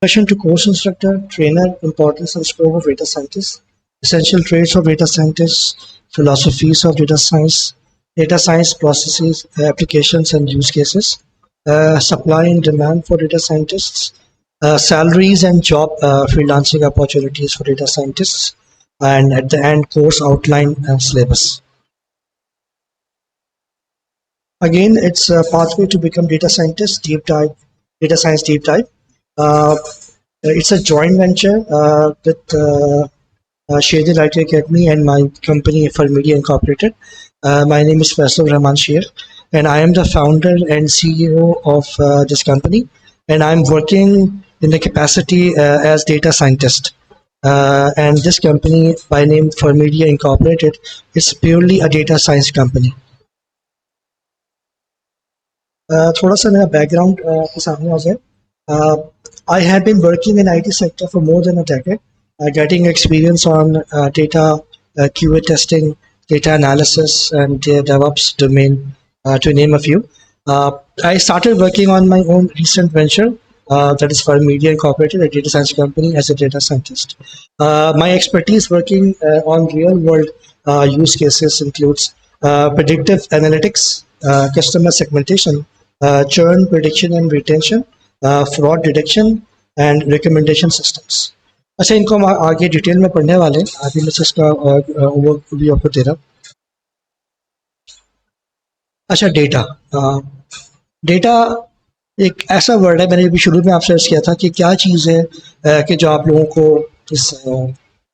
Introduction to course instructor, trainer, importance and scope of data scientists, essential traits of data scientists, philosophies of data science processes, applications and use cases, supply and demand for data scientists, salaries and job freelancing opportunities for data scientists, and at the end, course outline and syllabus. Again, it's a pathway to become data scientist, deep dive, data science deep dive. It's a joint venture with Shady Light Academy and my company for Media Incorporated. My name is Faisal Rahman Sheikh, and I am the founder and CEO of this company. And I'm working in the capacity as data scientist. And this company, by name for Media Incorporated, is purely a data science company. थोड़ा सा मेरा background के सामने आ जाए. I have been working in IT sector for more than a decade, getting experience on data QA testing, data analysis, and DevOps domain, to name a few. I started working on my own recent venture, that is for Media Incorporated, a data science company, as a data scientist. My expertise working on real-world use cases includes predictive analytics, customer segmentation, churn prediction and retention, fraud detection and recommendation systems. अच्छा, इनको हम आगे detail में पढ़ने वाले हैं. अभी मैं इसका ओवरव्यू आपको दे रहा हूँ. अच्छा, डेटा एक ऐसा वर्ड है, मैंने अभी शुरू में आपसे अर्ज किया था कि क्या चीज़ है कि जो आप लोगों को इस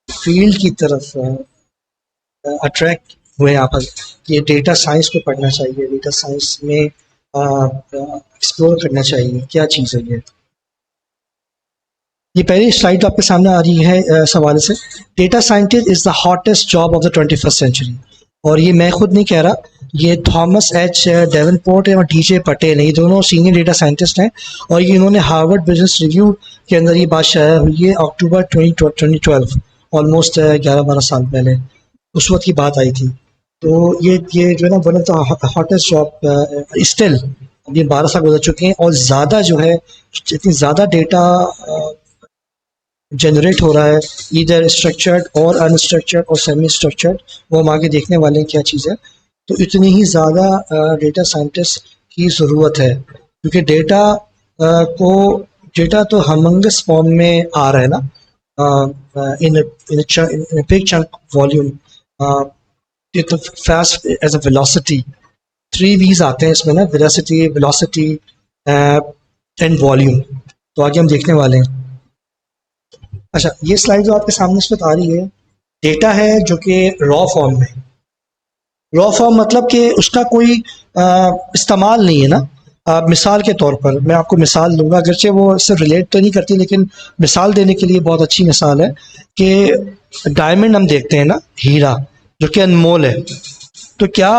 फील्ड की तरफ अट्रैक्ट हुए यहाँ पर कि डेटा साइंस को पढ़ना चाहिए, डेटा साइंस में एक्सप्लोर करना चाहिए. क्या चीज़ है ये पहली स्लाइड आपके सामने आ रही है इस हवाले से. Data scientist is the hottest job of the 21st century. और ये मैं खुद नहीं कह रहा, ये थॉमस एच डेवनपोर्ट और DJ पटेल हैं, ये दोनों सीनियर डेटा साइंटिस्ट हैं. और ये इन्होंने हार्वर्ड बिजनेस रिव्यू के अंदर ये बात शाया हुई है अक्टूबर 2012, ऑलमोस्ट 11-12 साल पहले उस वक्त की बात आई थी. तो ये जो है ना, one of the hottest job still. अभी 12 साल गुजर चुके हैं और ज़्यादा जो है, जितनी ज़्यादा डेटा जनरेट हो रहा है, इधर स्ट्रक्चर्ड और अनस्ट्रक्चर्ड और सेमी स्ट्रक्चर्ड, वो हम आगे देखने वाले हैं क्या चीज़ है. तो इतनी ही ज़्यादा डेटा साइंटिस्ट की ज़रूरत है, क्योंकि डेटा तो हमंगस फॉर्म में आ रहा है ना, इन बिग चंक वॉल्यूम, तो fast as a velocity. 3 V's आते हैं इसमें ना, वेलोसिटी एंड वॉल्यूम. तो आगे हम देखने वाले हैं. अच्छा, ये स्लाइड जो आपके सामने इस वक्त आ रही है, डेटा है जो कि रॉ फॉर्म में. रॉ फॉर्म मतलब कि उसका कोई इस्तेमाल नहीं है ना. मिसाल के तौर पर मैं आपको मिसाल दूंगा, अगरचे वो इससे रिलेट तो नहीं करती, लेकिन मिसाल देने के लिए बहुत अच्छी मिसाल है कि डायमंड हम देखते हैं ना, हीरा जो कि अनमोल है. तो क्या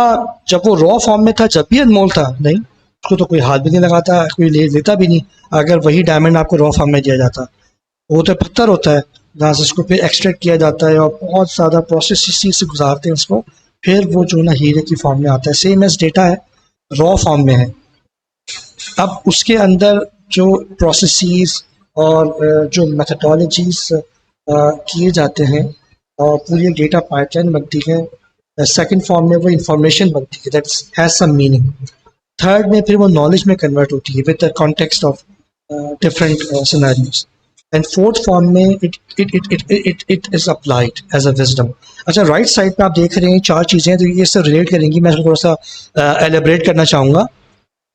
जब वो रॉ फॉर्म में था, जब भी अनमोल था? नहीं, उसको तो कोई हाथ भी नहीं लगाता, कोई लेता भी नहीं. अगर वही डायमंड आपको रॉ फॉर्म में दिया जाता, वो तो पत्थर होता है जहाँ से उसको फिर एक्सट्रैक्ट किया जाता है और बहुत ज़्यादा प्रोसेस से गुजारते हैं उसको, फिर वो जो ना हीरे की फॉर्म में आता है. सेम एज डेटा है, रॉ फॉर्म में है. अब उसके अंदर जो प्रोसेसेस और जो मेथडोलॉजीज किए जाते हैं और पूरी डेटा पाइपलाइन बनती है. सेकंड फॉर्म में वो इंफॉर्मेशन बनती है, that has some meaning. Third में फिर वो नॉलेज में कन्वर्ट होती है with the context of different scenarios. And fourth form में it is applied as a wisdom. अच्छा, राइट साइड पे आप देख रहे हैं 4 चीज़ें, तो ये इससे रिलेट करेंगी. मैं थोड़ा सा एलेबरेट करना चाहूँगा.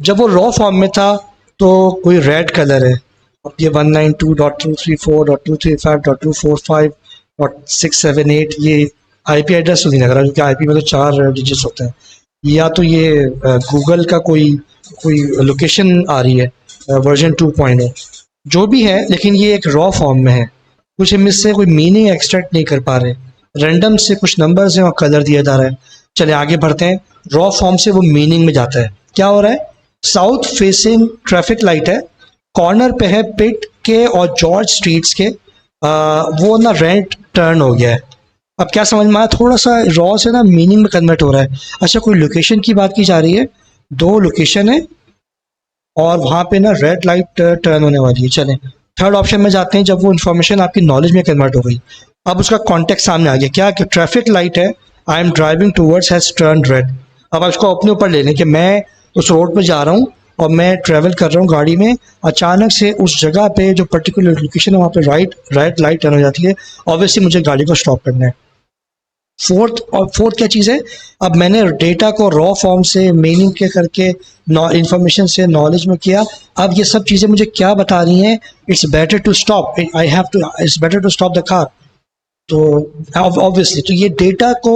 जब वो रॉ फॉर्म में था तो कोई रेड कलर है, अब ये 192.234.235.245.678 ये IP एड्रेस तो नहीं लग रहा, क्योंकि IP में तो 4 डिजिट्स होते हैं. या तो ये गूगल का कोई लोकेशन आ रही है, वर्जन 2.0, जो भी है, लेकिन ये एक रॉ फॉर्म में है. कुछ हम इससे कोई मीनिंग एक्सट्रैक्ट नहीं कर पा रहे. रैंडम से कुछ नंबर्स हैं और कलर दिया जा रहा है. चले आगे बढ़ते हैं. रॉ फॉर्म से वो मीनिंग में जाता है. क्या हो रहा है? साउथ फेसिंग ट्रैफिक लाइट है, कॉर्नर पे है पिट के और जॉर्ज स्ट्रीट्स के. वो ना रेड टर्न हो गया है. अब क्या समझ में आया? थोड़ा सा रॉ से ना मीनिंग में कन्वर्ट हो रहा है. अच्छा, कोई लोकेशन की बात की जा रही है, 2 लोकेशन है और वहाँ पे ना रेड लाइट टर्न होने वाली है. चलें, थर्ड ऑप्शन में जाते हैं जब वो इन्फॉर्मेशन आपकी नॉलेज में कन्वर्ट हो गई। अब उसका कॉन्टेक्स्ट सामने आ गया, क्या कि ट्रैफिक लाइट है, I am driving towards has turn red. अब आप उसको अपने ऊपर ले लें कि मैं उस रोड पर जा रहा हूँ और मैं ट्रैवल कर रहा हूँ गाड़ी में, अचानक से उस जगह पे जो पर्टिकुलर लोकेशन है वहाँ पे राइट लाइट टर्न हो जाती है, ऑब्वियसली मुझे गाड़ी को स्टॉप करना है। फोर्थ क्या चीज़ है, अब मैंने डेटा को रॉ फॉर्म से मीनिंग के करके इंफॉर्मेशन से नॉलेज में किया, अब ये सब चीज़ें मुझे क्या बता रही हैं, it's better to stop, I have to, it's better to stop the car. तो ऑब्वियसली तो ये डेटा को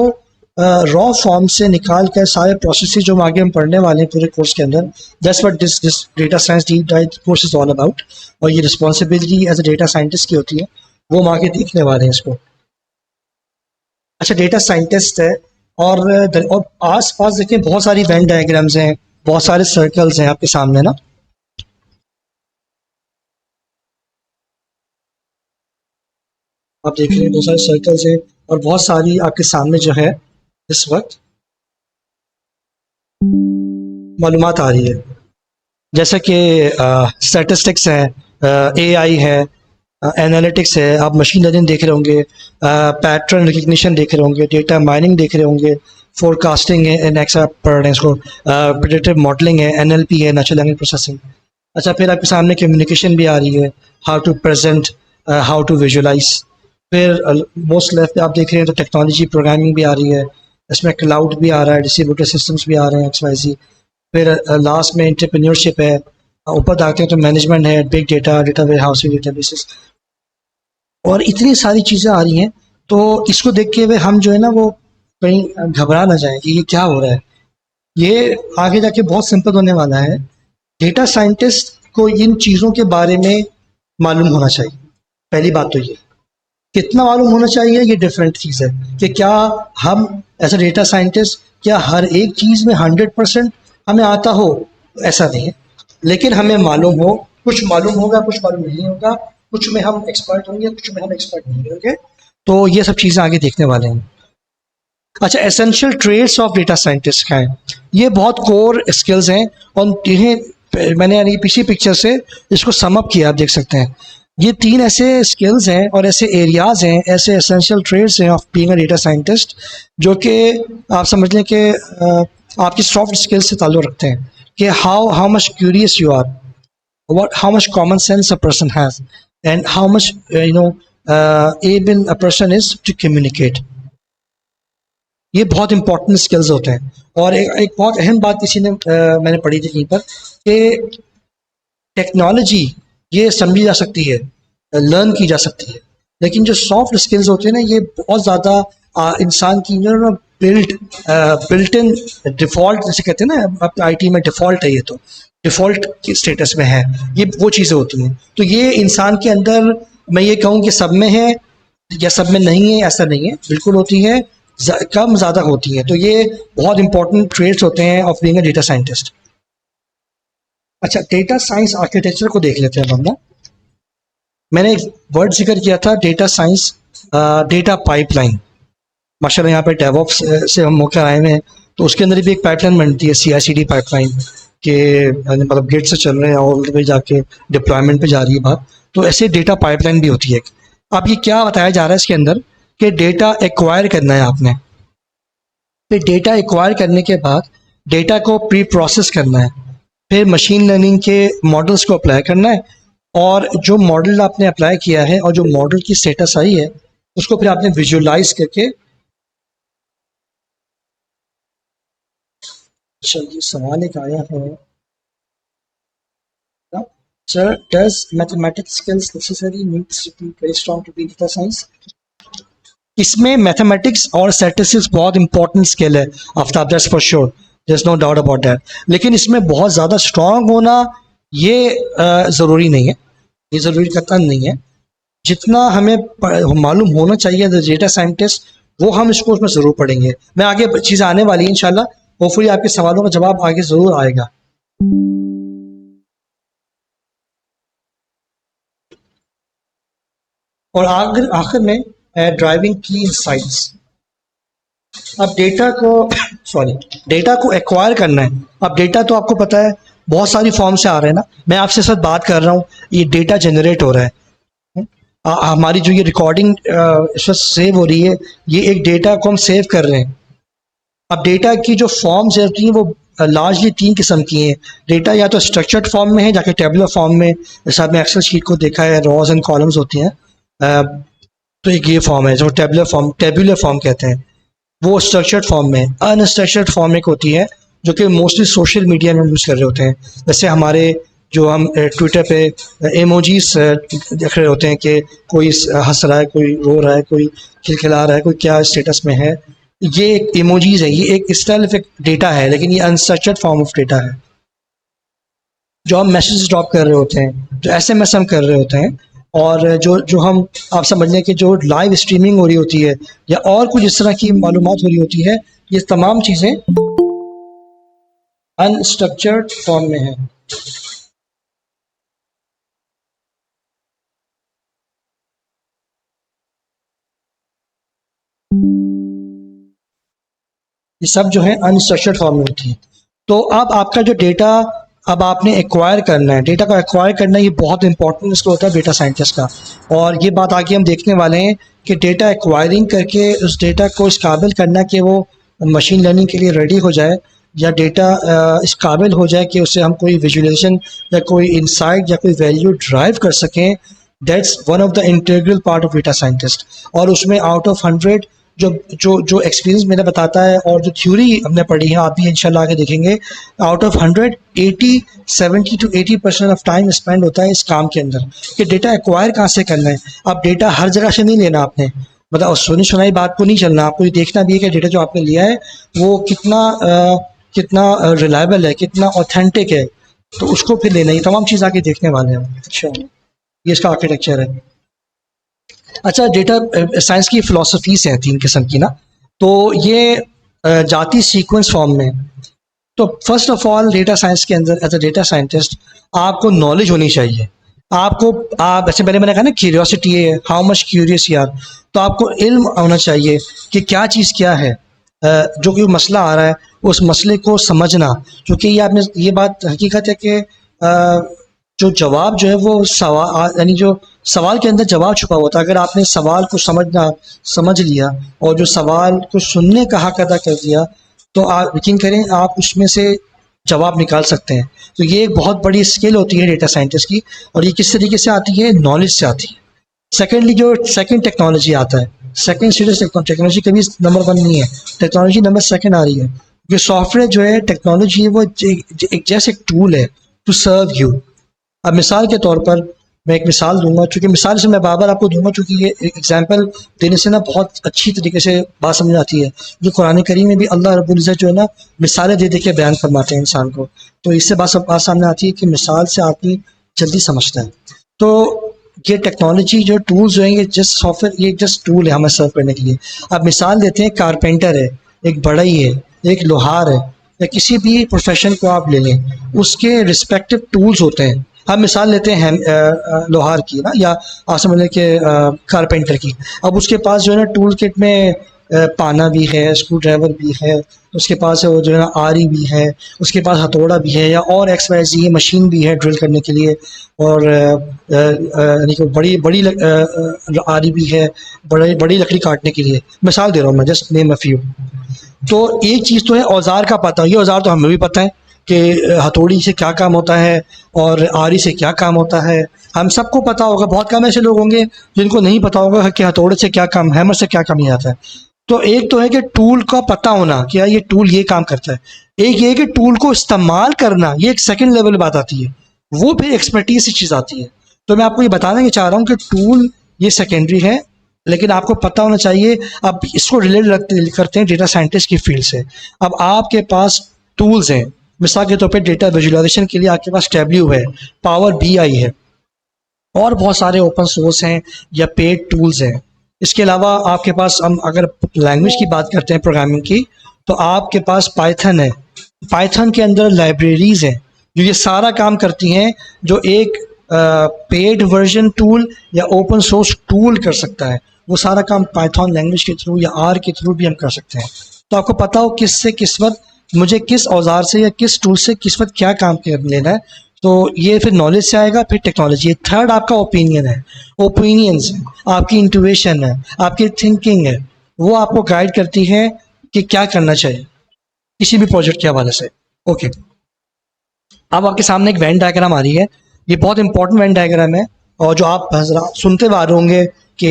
रॉ फॉर्म से निकाल कर सारे प्रोसेसेस जो आगे हम पढ़ने वाले हैं पूरे कोर्स के अंदर, that's what this data science deep dive course is all about. और ये responsibility as a data scientist की होती है, वो हम आगे देखने वाले हैं इसको। अच्छा, डेटा साइंटिस्ट है और आस पास देखिए बहुत सारी वेन डायग्राम्स हैं, बहुत सारे सर्कल्स हैं आपके सामने ना। आप देख रहे हैं बहुत सारे सर्कल्स हैं और बहुत सारी आपके सामने जो है इस वक्त मालूमात आ रही है, जैसे कि स्टैटिस्टिक्स है, एआई है, एनालिटिक्स है, आप मशीन लर्निंग देख रहे होंगे, पैटर्न रिकग्निशन देख रहे होंगे, डेटा माइनिंग देख रहे होंगे, फोरकास्टिंग है, नेक्स्ट आप पढ़ रहे हैं इसको, प्रेडिक्टिव मॉडलिंग है, एनएलपी है, नेचुरल लैंग्वेज प्रोसेसिंग। अच्छा, फिर आपके सामने कम्युनिकेशन भी आ रही है, how to present, how to visualise. फिर मोस्ट लेफ्ट पे आप देख रहे हैं तो टेक्नोलॉजी प्रोग्रामिंग भी आ रही है, इसमें क्लाउड भी आ रहा है, डिस्ट्रीब्यूटेड सिस्टम्स भी आ रहे हैं, XYZ। फिर लास्ट में एंटरप्रेन्योरशिप है, ऊपर जाते हैं तो मैनेजमेंट है, big data, data warehousing, databases, और इतनी सारी चीज़ें आ रही हैं। तो इसको देख के हुए हम जो है ना वो कहीं घबरा ना जाए कि ये क्या हो रहा है। ये आगे जाके बहुत सिंपल होने वाला है। डेटा साइंटिस्ट को इन चीज़ों के बारे में मालूम होना चाहिए। पहली बात तो ये, कितना मालूम होना चाहिए ये डिफरेंट चीज़ है कि क्या हम एज अ डेटा साइंटिस्ट क्या हर एक चीज़ में 100% हमें आता हो, ऐसा नहीं है। लेकिन हमें मालूम हो, कुछ मालूम होगा, कुछ मालूम नहीं होगा, कुछ में हम एक्सपर्ट होंगे, कुछ में हम एक्सपर्ट नहीं होंगे। तो ये सब चीज़ें आगे देखने वाले हैं। अच्छा, essential traits of data scientist क्या है, ये बहुत कोर स्किल्स हैं और इन्हें मैंने यानी पिछली पिक्चर से इसको सम अप किया, आप देख सकते हैं। ये 3 ऐसे स्किल्स हैं और ऐसे एरियाज हैं, ऐसे एसेंशियल ट्रेड्स हैं of being a data scientist, जो कि आप समझ लें कि आपकी सॉफ्ट स्किल्स से ताल्लुक़ रखते हैं कि how much curious you are, how much common sense a person has, and how much able a person is to communicate। ये बहुत इंपॉर्टेंट स्किल्स होते हैं। और एक बहुत अहम बात किसी ने मैंने पढ़ी थी कहीं पर कि टेक्नोलॉजी ये समझी जा सकती है, लर्न की जा सकती है, लेकिन जो सॉफ्ट स्किल्स होते हैं ना, ये बहुत ज़्यादा इंसान की जो ना बिल्ट इन डिफ़ॉल्ट, जैसे कहते हैं ना IT में डिफ़ॉल्ट है, ये तो डिफ़ॉल्ट के स्टेटस में है, ये वो चीज़ें होती हैं। तो ये इंसान के अंदर, मैं ये कहूँ कि सब में है या सब में नहीं है, ऐसा नहीं है, बिल्कुल होती है, कम ज़्यादा होती है। तो ये बहुत इंपॉर्टेंट ट्रेड्स होते हैं of being a data scientist. अच्छा, डेटा साइंस आर्किटेक्चर को देख लेते हैं हम ना। मैंने एक वर्ड जिक्र किया था, डेटा साइंस डेटा पाइपलाइन। माशाल्लाह यहाँ पे डेवऑप्स से हम होकर आए हैं, तो उसके अंदर भी एक पाइपलाइन बनती है, CI/CD पाइपलाइन के, मतलब गेट से चल रहे हैं और पे जाके डिप्लॉयमेंट पे जा रही है बात। तो ऐसे डेटा पाइपलाइन भी होती है। अब ये क्या बताया जा रहा है इसके अंदर कि डेटा एक्वायर करना है आपने, फिर डेटा एक्वायर करने के बाद डेटा को प्री प्रोसेस करना है, फिर मशीन लर्निंग के मॉडल्स को अप्लाई करना है, और जो मॉडल आपने अप्लाई किया है और जो मॉडल की स्टेटस आई है उसको फिर आपने विजुअलाइज करके। अच्छा, ये सवाल एक आया है, sir does mathematics skills necessary needs to be very strong to be data science. इसमें मैथमेटिक्स और स्टैटिस्टिक्स बहुत इंपॉर्टेंट स्किल है Aftab, that's for sure, there is no doubt about that. लेकिन इसमें बहुत ज़्यादा स्ट्रांग होना ये ज़रूरी नहीं है, ये ज़रूरी करता नहीं है। जितना हमें मालूम होना चाहिए एज डेटा साइंटिस्ट, वो हम इसको उसमें ज़रूर पढ़ेंगे। मैं आगे चीज़ें आने वाली है इंशाल्लाह, होपफुली आपके सवालों का जवाब आगे ज़रूर आएगा। और आखिर में ड्राइविंग की इंसाइट्स। अब डेटा को डेटा को एक्वायर करना है। अब डेटा तो आपको पता है बहुत सारी फॉर्म से आ रहे हैं ना, मैं आपसे साथ बात कर रहा हूँ, ये डेटा जनरेट हो रहा है। हमारी जो ये रिकॉर्डिंग इस वक्त सेव हो रही है, ये एक डेटा को हम सेव कर रहे हैं। अब डेटा की जो फॉर्म्स होती हैं वो लार्जली तीन किस्म की हैं। डेटा या तो स्ट्रक्चर्ड फॉर्म में है, जाके टेबुलर फॉर्म में, जैसे आपने एक्सेल शीट को देखा है, रॉज एंड कॉलम्स होती हैं। तो एक ये फॉर्म है जो टेबुलर फॉर्म कहते हैं, वो स्ट्रक्चर्ड फॉर्म में। अनस्ट्रक्चर्ड फॉर्म एक होती है जो कि मोस्टली सोशल मीडिया में यूज़ कर रहे होते हैं। जैसे हमारे जो हम ट्विटर पे इमोजीज देख रहे होते हैं कि कोई हंस रहा है, कोई रो रहा है, कोई खिलखिला रहा है, कोई क्या स्टेटस में है, ये एक इमोजीज है, ये एक इस तरह एक डेटा है, लेकिन ये अनस्ट्रक्चर्ड फॉर्म ऑफ डेटा है। जो हम मैसेज ड्रॉप कर रहे होते हैं, जो एसएमएस हम कर रहे होते हैं, और जो जो हम आप समझ लें कि जो लाइव स्ट्रीमिंग हो रही होती है या और कुछ इस तरह की मालूमात हो रही होती है, ये तमाम चीज़ें अनस्ट्रक्चर्ड फॉर्म में है। ये सब जो है अनस्ट्रक्चर्ड फॉर्म में होती है। तो अब आपका जो डेटा अब आपने एक्वायर करना है, डेटा को एक्वायर करना, ये बहुत इंपॉर्टेंट इसको होता है डेटा साइंटिस्ट का। और ये बात आगे हम देखने वाले हैं कि डेटा एक्वायरिंग करके उस डेटा को इस काबिल करना कि वो मशीन लर्निंग के लिए रेडी हो जाए, या डेटा इस काबिल हो जाए कि उससे हम कोई विजुअलाइजेशन या कोई इंसाइट या कोई वैल्यू ड्राइव कर सकें। That's one of the integral part of data scientist. और उसमें आउट ऑफ 100 जो जो जो एक्सपीरियंस मेरा बताता है और जो थ्योरी हमने पढ़ी है, आप भी इंशाल्लाह आगे देखेंगे, out of 100 70 to 80% of time spend होता है इस काम के अंदर कि डेटा एक्वायर कहाँ से करना है। अब डेटा हर जगह से नहीं लेना आपने, मतलब सुनी सुनाई बात को नहीं चलना, आपको ये देखना भी है कि डेटा जो आपने लिया है वो कितना रिलायबल है, कितना ऑथेंटिक है, तो उसको फिर लेना। ये तमाम चीज़ आगे देखने वाले हैं। अच्छा, ये इसका आर्किटेक्चर है। अच्छा, डेटा साइंस की फ़िलासफ़ीज़ हैं 3 किस्म की ना, तो ये जाती सीक्वेंस फॉर्म में। तो first of all data science के अंदर एज अ डेटा साइंटिस्ट आपको नॉलेज होनी चाहिए। आप ऐसे पहले मैंने कहा ना, क्यूरियोसिटी है, how much curious you are, तो आपको इल्म होना चाहिए कि क्या चीज़ क्या है, जो कि मसला आ रहा है उस मसले को समझना। क्योंकि ये आपने ये बात हकीकत है कि जो जवाब जो है वो सवाल, यानी जो सवाल के अंदर जवाब छुपा होता है। अगर आपने सवाल को समझ लिया और जो सवाल को सुनने का हक अदा कर दिया, तो आप यकीन करें आप उसमें से जवाब निकाल सकते हैं। तो ये एक बहुत बड़ी स्किल होती है डेटा साइंटिस्ट की, और ये किस तरीके से आती है, नॉलेज से आती है। सेकेंडली, जो सेकेंड टेक्नोलॉजी आता है, सेकेंड सीरीज टेक्नोलॉजी कभी नंबर 1 नहीं है, टेक्नोलॉजी नंबर 2 आ रही है। ये सॉफ्टवेयर जो है, टेक्नोलॉजी है, वो एक जैसे एक टूल है टू सर्व यू। अब मिसाल के तौर पर मैं एक मिसाल दूंगा, चूँकि मिसाल से मैं बार आपको दूंगा, चूँकि ये एग्जाम्पल देने से ना बहुत अच्छी तरीके से बात समझ आती है। जो कुरान करीम में भी अल्लाह रब्बुल इज़्ज़त जो है ना, मिसालें दे के बयान फरमाते हैं इंसान को, तो इससे बात सामने आती है कि मिसाल से आदमी जल्दी समझता है। तो ये टेक्नोलॉजी जो टूल्स हैं, ये जस्ट सॉफ्टवेयर, ये जस्ट टूल है हमें सर्व करने के लिए। अब मिसाल देते हैं, कारपेंटर है, एक बढ़ई है, एक लोहार है, या किसी भी प्रोफेशन को आप ले लें, उसके रिस्पेक्टिव टूल्स होते हैं। हम मिसाल लेते हैं लोहार की ना, या आप समझ लें कि कारपेंटर की। अब उसके पास जो है ना टूल किट में पाना भी है, स्क्रू ड्राइवर भी है, उसके पास वो जो है ना आरी भी है, उसके पास हथौड़ा भी है, या और XYZ मशीन भी है ड्रिल करने के लिए, और यानी कि बड़ी बड़ी आरी भी है, बड़ी लकड़ी काटने के लिए। मिसाल दे रहा हूँ मैं, जस्ट नेम अ फ्यू। तो एक चीज़ तो है औज़ार का पता, ये औज़ार तो हमें भी पता है कि हथौड़ी से क्या काम होता है और आरी से क्या काम होता है, हम सबको पता होगा। बहुत कम ऐसे लोग होंगे जिनको नहीं पता होगा कि हथौड़े से क्या काम, हैमर से क्या काम नहीं आता है। तो एक तो है कि टूल का पता होना कि यार ये टूल ये काम करता है, एक ये कि टूल को इस्तेमाल करना, ये एक सेकंड लेवल बात आती है, वो फिर एक्सपर्टीज की चीज़ आती है। तो मैं आपको ये बताना ही चाह रहा हूँ कि टूल ये सेकेंडरी है, लेकिन आपको पता होना चाहिए। अब इसको रिलेट करते हैं डेटा साइंटिस्ट की फील्ड से। अब आपके पास टूल्स हैं, मिसाल के तौर पे डेटा विजुअलाइजेशन के लिए आपके पास टैब्ल्यू है, पावर BI है, और बहुत सारे ओपन सोर्स हैं या पेड टूल्स हैं। इसके अलावा आपके पास, हम अगर लैंग्वेज की बात करते हैं प्रोग्रामिंग की, तो आपके पास पाइथन है। पाइथन के अंदर लाइब्रेरीज हैं जो ये सारा काम करती हैं, जो एक पेड वर्जन टूल या ओपन सोर्स टूल कर सकता है। वो सारा काम पाइथन लैंग्वेज के थ्रू या R के थ्रू भी हम कर सकते हैं। तो आपको पता हो किस से किस वक्त मुझे किस औजार से या किस टूल से किस वक्त क्या काम कर लेना है। तो ये फिर नॉलेज से आएगा, फिर टेक्नोलॉजी। थर्ड आपका ओपिनियन है, ओपिनियंस है, आपकी इंट्यूशन है, आपकी थिंकिंग है, वो आपको गाइड करती है कि क्या करना चाहिए किसी भी प्रोजेक्ट के हवाले से। ओके, अब आपके सामने एक वेन डायग्राम आ रही है। ये बहुत इंपॉर्टेंट वेन डायग्राम है, और जो आप हजरात सुनते हुए आ रहे होंगे कि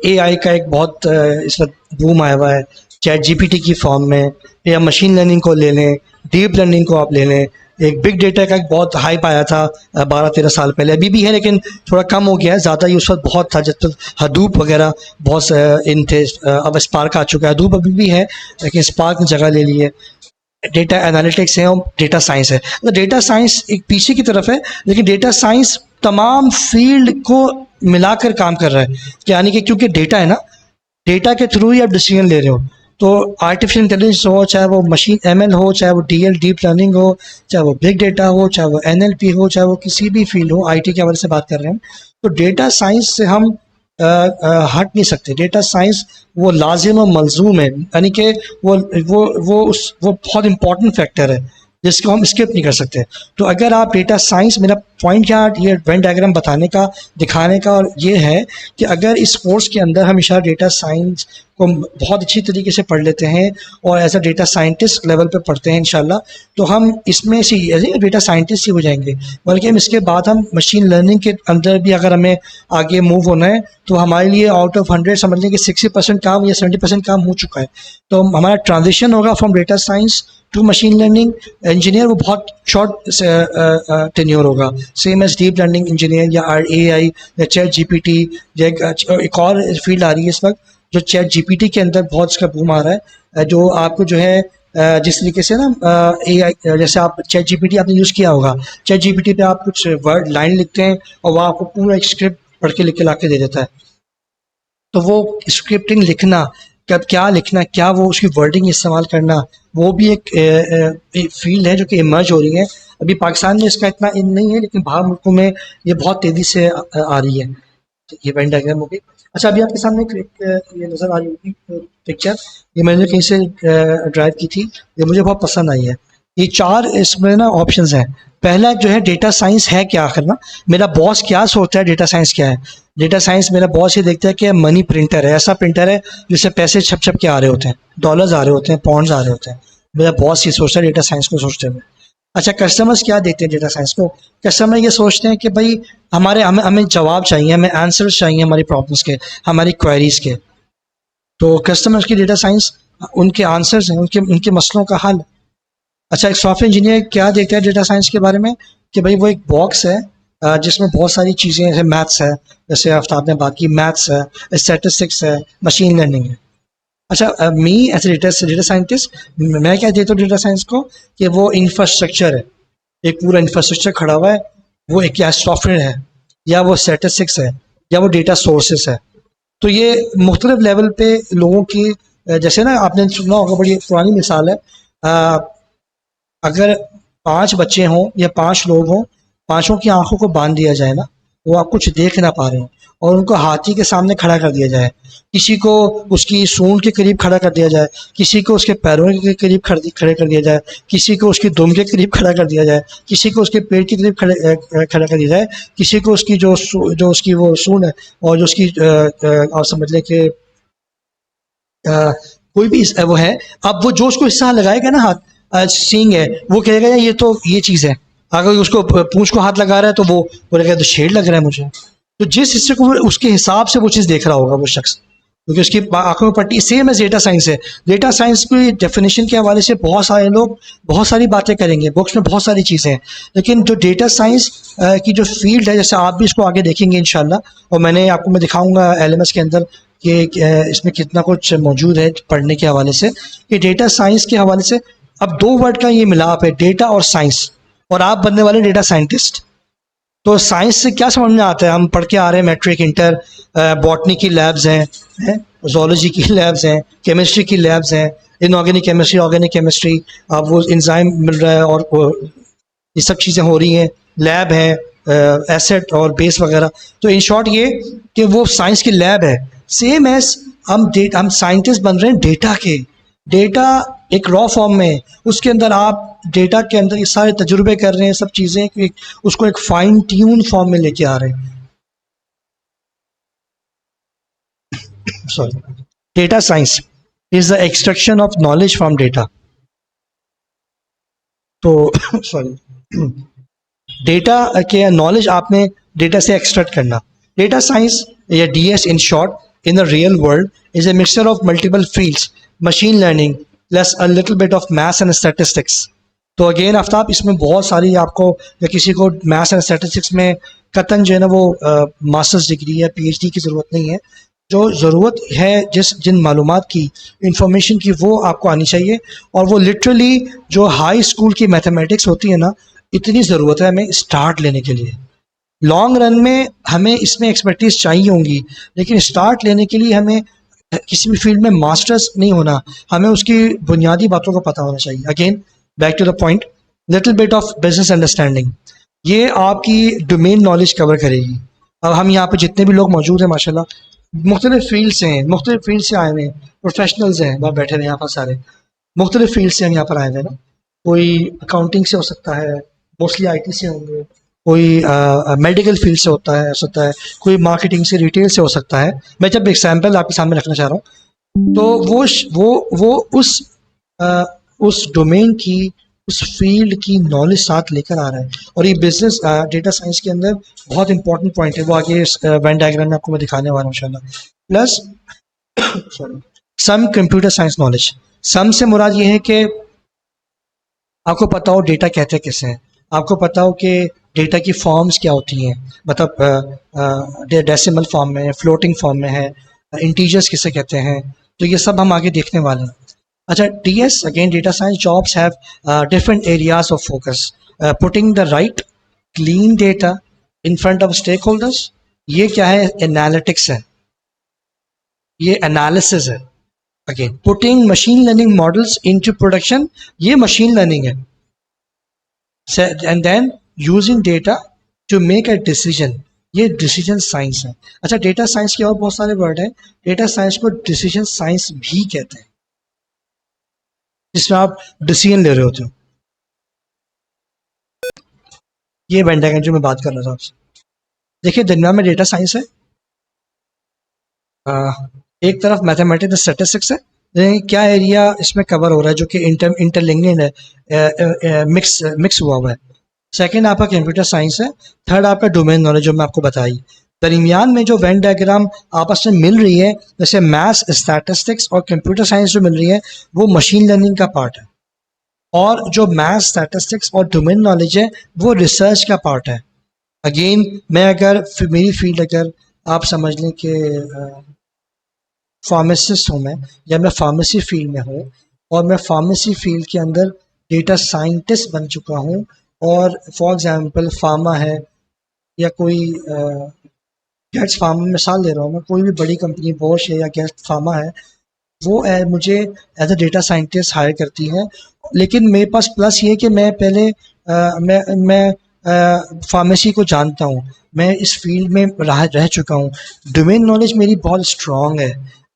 एआई का एक बहुत इस वक्त बूम आया हुआ है चैट जीपीटी की फॉर्म में, या मशीन लर्निंग को ले लें, डीप लर्निंग को आप ले लें। एक बिग डेटा का एक बहुत हाइप आया था 12-13 साल पहले, अभी भी है लेकिन थोड़ा कम हो गया है, ज़्यादा ही उस वक्त बहुत था जब तक हदूप वगैरह बहुत इन थे। अब स्पार्क आ चुका है, हदूप अभी भी है लेकिन स्पार्क ने जगह ले ली है। डेटा एनालिटिक्स है और डेटा साइंस है। तो डेटा साइंस एक पीछे की तरफ है, लेकिन डेटा साइंस तमाम फील्ड को मिलाकर काम कर रहा है, यानी कि क्योंकि डेटा है ना, डेटा के थ्रू ही आप डिसीजन ले रहे हो। तो आर्टिफिशियल इंटेलिजेंस हो, चाहे वो मशीन एमएल हो, चाहे वो डीएल डीप लर्निंग हो, चाहे वो बिग डेटा हो, चाहे वो एनएलपी हो, चाहे वो किसी भी फील्ड हो, आईटी के हवाले से बात कर रहे हैं, तो डेटा साइंस से हम हट नहीं सकते। डेटा साइंस वो लाजिम और मलजूम है, यानी कि वो बहुत इंपॉर्टेंट फैक्टर है जिसको हम स्किप नहीं कर सकते। तो अगर आप डेटा साइंस, मेरा पॉइंट क्या ये वेन डायग्राम बताने का, दिखाने का, और ये है कि अगर इस कोर्स के अंदर हमेशा डेटा साइंस को बहुत अच्छी तरीके से पढ़ लेते हैं और as a data scientist level पे पढ़ते हैं इंशाल्लाह, तो हम इसमें से डेटा साइंटिस्ट ही हो जाएंगे। बल्कि हम इसके बाद हम मशीन लर्निंग के अंदर भी अगर हमें आगे मूव होना है, तो हमारे लिए आउट ऑफ 100 समझ लें कि 60% काम या 70% काम हो चुका है। तो हमारा ट्रांजिशन होगा from data science to machine learning engineer, वो बहुत शॉर्ट टेन्योर होगा, same as deep learning engineer या एआई या चैट जीपीटी। या एक और फील्ड आ रही है इस वक्त जो चैट जीपीटी के अंदर बहुत इसका बूम आ रहा है, जो आपको जो है जिस तरीके से ना एआई, जैसे आप चैट जीपीटी आपने यूज़ किया होगा, चैट जीपीटी पे आप कुछ वर्ड लाइन लिखते हैं और वह आपको पूरा एक स्क्रिप्ट पढ़ के लिख के ला के दे देता है। तो वो स्क्रिप्टिंग लिखना, कब क्या लिखना, क्या वो उसकी वर्डिंग इस्तेमाल करना, वो भी एक फील्ड है जो कि इमर्ज हो रही है। अभी पाकिस्तान में इसका इतना इन नहीं है, लेकिन बाहर मुल्कों में ये बहुत तेज़ी से आ रही है। तो ये वेन डायग्राम हो गई। अच्छा, अभी आपके सामने ये नज़र आ रही होगी पिक्चर, ये मैंने कहीं से ड्राइव की थी, ये मुझे बहुत पसंद आई है। ये 4 इसमें ना ऑप्शंस हैं। पहला जो है डेटा साइंस है क्या, आखिर ना मेरा बॉस क्या सोचता है डेटा साइंस क्या है। डेटा साइंस मेरा बॉस ये देखता है कि मनी प्रिंटर है, ऐसा प्रिंटर है जिससे पैसे छप छप के आ रहे होते हैं, डॉलर्स आ रहे होते हैं, पॉन्ड्स आ रहे होते हैं। मेरा बॉस ये सोचता है डेटा साइंस को सोचते हुए। अच्छा, कस्टमर्स क्या देखते हैं डेटा साइंस को? कस्टमर ये सोचते हैं कि भाई हमें हमें जवाब चाहिए, हमें आंसर्स चाहिए हमारी प्रॉब्लम्स के, हमारी क्वेरीज के। तो कस्टमर्स की डेटा साइंस उनके आंसर्स हैं, उनके उनके मसलों का हल। अच्छा, एक सॉफ्टवेयर इंजीनियर क्या देखता है डेटा साइंस के बारे में कि भाई वो एक बॉक्स है जिसमें बहुत सारी चीज़ें, जैसे मैथ्स है, जैसे आफ्ताब ने बात की, मैथ्स है, स्टैटिस्टिक्स है, मशीन लर्निंग है। अच्छा, me as a data scientist मैं क्या देता हूँ डेटा साइंस को कि वो इंफ्रास्ट्रक्चर है, एक पूरा इंफ्रास्ट्रक्चर खड़ा हुआ है, वो एक या सॉफ्टवेयर है, या वो स्टैटिस्टिक्स है, या वो डेटा सोर्सेस है। तो ये मुख्तलिफ लेवल पे लोगों की जैसे ना आपने सुना होगा, बड़ी पुरानी मिसाल है, अगर 5 बच्चे हों या 5 लोग हों, पांचों की आंखों को बांध दिया जाए ना, वो आप कुछ देख ना पा रहे हो, और उनको हाथी के सामने खड़ा कर दिया जाए, किसी को उसकी सूंड के करीब खड़ा कर दिया जाए, किसी को उसके पैरों के करीब खड़े कर दिया जाए, किसी को उसकी दुम के करीब खड़ा कर दिया जाए, किसी को उसके पेट के करीब खड़ा कर दिया जाए, किसी को उसकी जो उसकी वो सूंड है और जो उसकी आप समझ लें कि कोई भी वो है, अब वो जो उसको हिस्सा लगाएगा ना, हाथ सींग है, वो कहेगा ये तो ये चीज़ है। अगर उसको पूंछ को हाथ लगा रहा है तो वो बोलेगा तो शेड लग रहा है मुझे। तो जिस हिस्से को उसके हिसाब से वो चीज़ देख रहा होगा वो शख्स, क्योंकि उसकी आंखों में पट्टी। सेम एज डेटा साइंस है। डेटा साइंस की डेफिनेशन के हवाले से बहुत सारे लोग बहुत सारी बातें करेंगे, बुक्स में बहुत सारी चीज़ें हैं, लेकिन जो डेटा साइंस की जो फील्ड है, जैसे आप भी इसको आगे देखेंगे इंशाल्लाह, और मैं दिखाऊंगा LMS के अंदर कि इसमें कितना कुछ मौजूद है पढ़ने के हवाले से, कि डेटा साइंस के हवाले से अब 2 वर्ड का ये मिलाप है, डेटा और साइंस, और आप बनने वाले डेटा साइंटिस्ट। तो साइंस से क्या समझ में आता है, हम पढ़ के आ रहे हैं मैट्रिक इंटर, बॉटनी की लैब्स हैं, जोलॉजी की लैब्स हैं, केमिस्ट्री की लैब्स हैं, इनऑर्गेनिक केमिस्ट्री, ऑर्गेनिक केमिस्ट्री, अब वो इंजाइम मिल रहा है और ये सब चीज़ें हो रही हैं, लैब है, एसिड और बेस वगैरह। तो इन शॉर्ट ये कि वो साइंस की लैब है। सेम एज हम साइंटिस्ट बन रहे हैं डेटा के। डेटा एक रॉ फॉर्म में है, उसके अंदर आप डेटा के अंदर ये सारे तजुर्बे कर रहे हैं, सब चीज़ें उसको एक फाइन ट्यून फॉर्म में लेके आ रहे हैं. Sorry. Data science is the extraction of knowledge from data. तो सॉरी, डेटा के नॉलेज आपने डेटा से एक्सट्रैक्ट करना. डेटा साइंस या DS in short in the real world is a mixture of multiple fields, machine learning plus a little bit of maths and statistics. तो again Aftab, इसमें बहुत सारी आपको या किसी को मैथ्स एंड स्टैटिस्टिक्स में कतन जो है ना वो मास्टर्स डिग्री या पीएचडी की ज़रूरत नहीं है. जो ज़रूरत है जिन मालूमात की, इंफॉर्मेशन की, वो आपको आनी चाहिए. और वो लिटरली जो हाई स्कूल की मैथमेटिक्स होती है ना, इतनी ज़रूरत है हमें स्टार्ट लेने के लिए. लॉन्ग रन में हमें इसमें एक्सपर्टीज चाहिए होंगी, लेकिन स्टार्ट लेने के लिए हमें किसी भी फील्ड में मास्टर्स नहीं होना, हमें उसकी बुनियादी बातों का पता होना चाहिए. Again back to the point, little bit of business understanding, ये आपकी डोमेन नॉलेज कवर करेगी. अब हम यहाँ पे जितने भी लोग मौजूद हैं माशाल्लाह, मुख्तलिफ फील्ड से हैं, मुख्तलिफ फील्ड से आए हुए हैं, प्रोफेशनल्स हैं, वहाँ बैठे हैं यहाँ पर सारे मुख्तलिफ फील्ड से हम यहाँ पर आए हुए हैं ना. कोई अकाउंटिंग से हो सकता है, मोस्टली आईटी से होंगे, कोई मेडिकल फील्ड से हो सकता है, कोई मार्केटिंग से, रिटेल से हो सकता है. मैं जब एग्जाम्पल आपके सामने रखना चाह रहा हूँ, तो वो उस डोमेन की, उस फील्ड की नॉलेज साथ लेकर आ रहा है. और ये बिजनेस डेटा साइंस के अंदर बहुत इंपॉर्टेंट पॉइंट है, वो आगे इस वेन डायग्राम में आपको मैं दिखाने वाला हूँ इंशाल्लाह. Plus sorry, some computer science knowledge. Some से मुराद ये है कि आपको पता हो डेटा कहते किसे हैं, आपको पता हो कि डेटा की फॉर्म्स क्या होती हैं, मतलब डेसिमल फॉर्म में है, फ्लोटिंग फॉर्म में है, इंटीजर्स किसे कहते हैं. तो ये सब हम आगे देखने वाले हैं. अच्छा, DS again data science jobs have different areas of focus. Putting the right clean data in front of stakeholders, ये क्या है, एनालिटिक्स है, ये एनालिसिस है. Again putting machine learning models into production, ये मशीन लर्निंग है. And then using data to make a decision, ये decision science है. अच्छा, डेटा साइंस के और बहुत सारे वर्ड हैं. डेटा साइंस को डिसीजन साइंस भी कहते हैं, जिसमें आप डिसीजन ले रहे होते हो. ये वेन डायग्राम जो मैं बात कर रहा था आपसे, देखिए दरम्यान में डेटा साइंस है, एक तरफ मैथमेटिक्स स्टैटिस्टिक्स है. क्या एरिया इसमें कवर हो रहा है जो कि इंटरलिंक्ड है, मिक्स हुआ हुआ है. सेकंड आपका कंप्यूटर साइंस है. थर्ड आपका डोमेन नॉलेज जो मैं आपको बताई. दरमियान में जो वेन डायग्राम आपस में मिल रही है, जैसे मैथ्स, स्टैटिस्टिक्स और कंप्यूटर साइंस जो मिल रही है, वो मशीन लर्निंग का पार्ट है. और जो मैथ्स, स्टैटिस्टिक्स और डोमेन नॉलेज है, वो रिसर्च का पार्ट है. अगेन मैं अगर मेरी फील्ड, अगर आप समझ लें कि फार्मासिस्ट हूँ मैं, या मैं फार्मेसी फील्ड में हूँ, और मैं फार्मेसी फील्ड के अंदर डेटा साइंटिस्ट बन चुका हूँ, और फॉर एग्जांपल फार्मा है, या कोई गेट्स फार्मा, मिसाल दे रहा हूँ मैं, कोई भी बड़ी कंपनी बॉश है या गेट्स फार्मा है, वो मुझे as a data scientist hire करती है. लेकिन मेरे पास प्लस ये कि मैं पहले मैं फार्मेसी को जानता हूँ, मैं इस फील्ड में रह चुका हूँ, डोमेन नॉलेज मेरी बहुत स्ट्रॉन्ग है.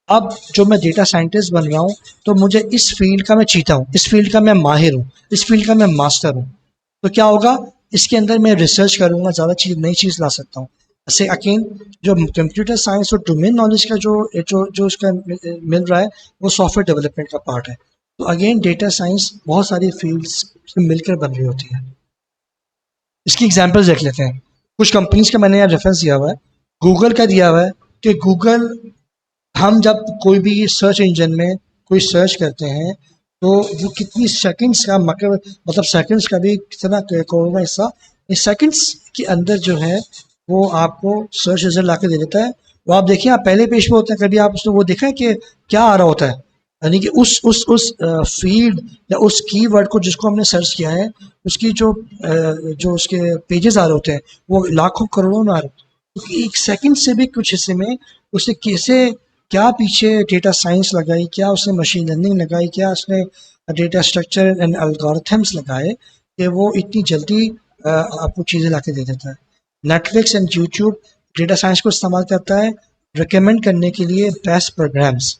अब जो मैं डेटा साइंटिस्ट बन रहा हूँ, तो मुझे इस फील्ड का मैं चीता हूँ, इस फील्ड का मैं माहिर हूँ, इस फील्ड का मैं मास्टर हूँ. तो क्या होगा, इसके अंदर मैं रिसर्च करूँगा, ज़्यादा नई चीज़ ला सकता हूँ. ऐसे अगेन जो कंप्यूटर साइंस और डोमेन नॉलेज का जो जो जो उसका मिल रहा है, वो सॉफ्टवेयर डेवलपमेंट का पार्ट है. तो अगेन डेटा साइंस बहुत सारी फील्ड्स से मिलकर बन रही होती है. इसकी एग्जांपल्स देख लेते हैं. कुछ कंपनीज का मैंने यहाँ रेफरेंस दिया हुआ है. गूगल का दिया हुआ है कि गूगल, हम जब कोई भी सर्च इंजन में कोई सर्च करते हैं, तो वो कितनी सेकंड्स का मतलब सेकंड्स का भी कितना करोड़वा हिस्सा इस सेकंड्स के अंदर जो है वो आपको सर्च रिजल्ट ला के दे देता है. वो आप देखिए, आप पहले पेज पे होते हैं, कभी आप उसमें वो देखा है कि क्या आ रहा होता है, यानी कि उस फील्ड या उस कीवर्ड को जिसको हमने सर्च किया है, उसकी जो उसके पेजेस आ रहे होते हैं, वो लाखों करोड़ों में आ रहे होते हैं. क्योंकि एक सेकंड से भी कुछ हिस्से में उसे कैसे, क्या पीछे डेटा साइंस लगाई, क्या उसने मशीन लर्निंग लगाई, क्या उसने डेटा स्ट्रक्चर एंड एल्गोरिथम्स लगाए कि वो इतनी जल्दी आपको चीज़ें ला के दे देता है. Netflix and YouTube data science को इस्तेमाल करता है रिकमेंड करने के लिए बेस्ट प्रोग्राम्स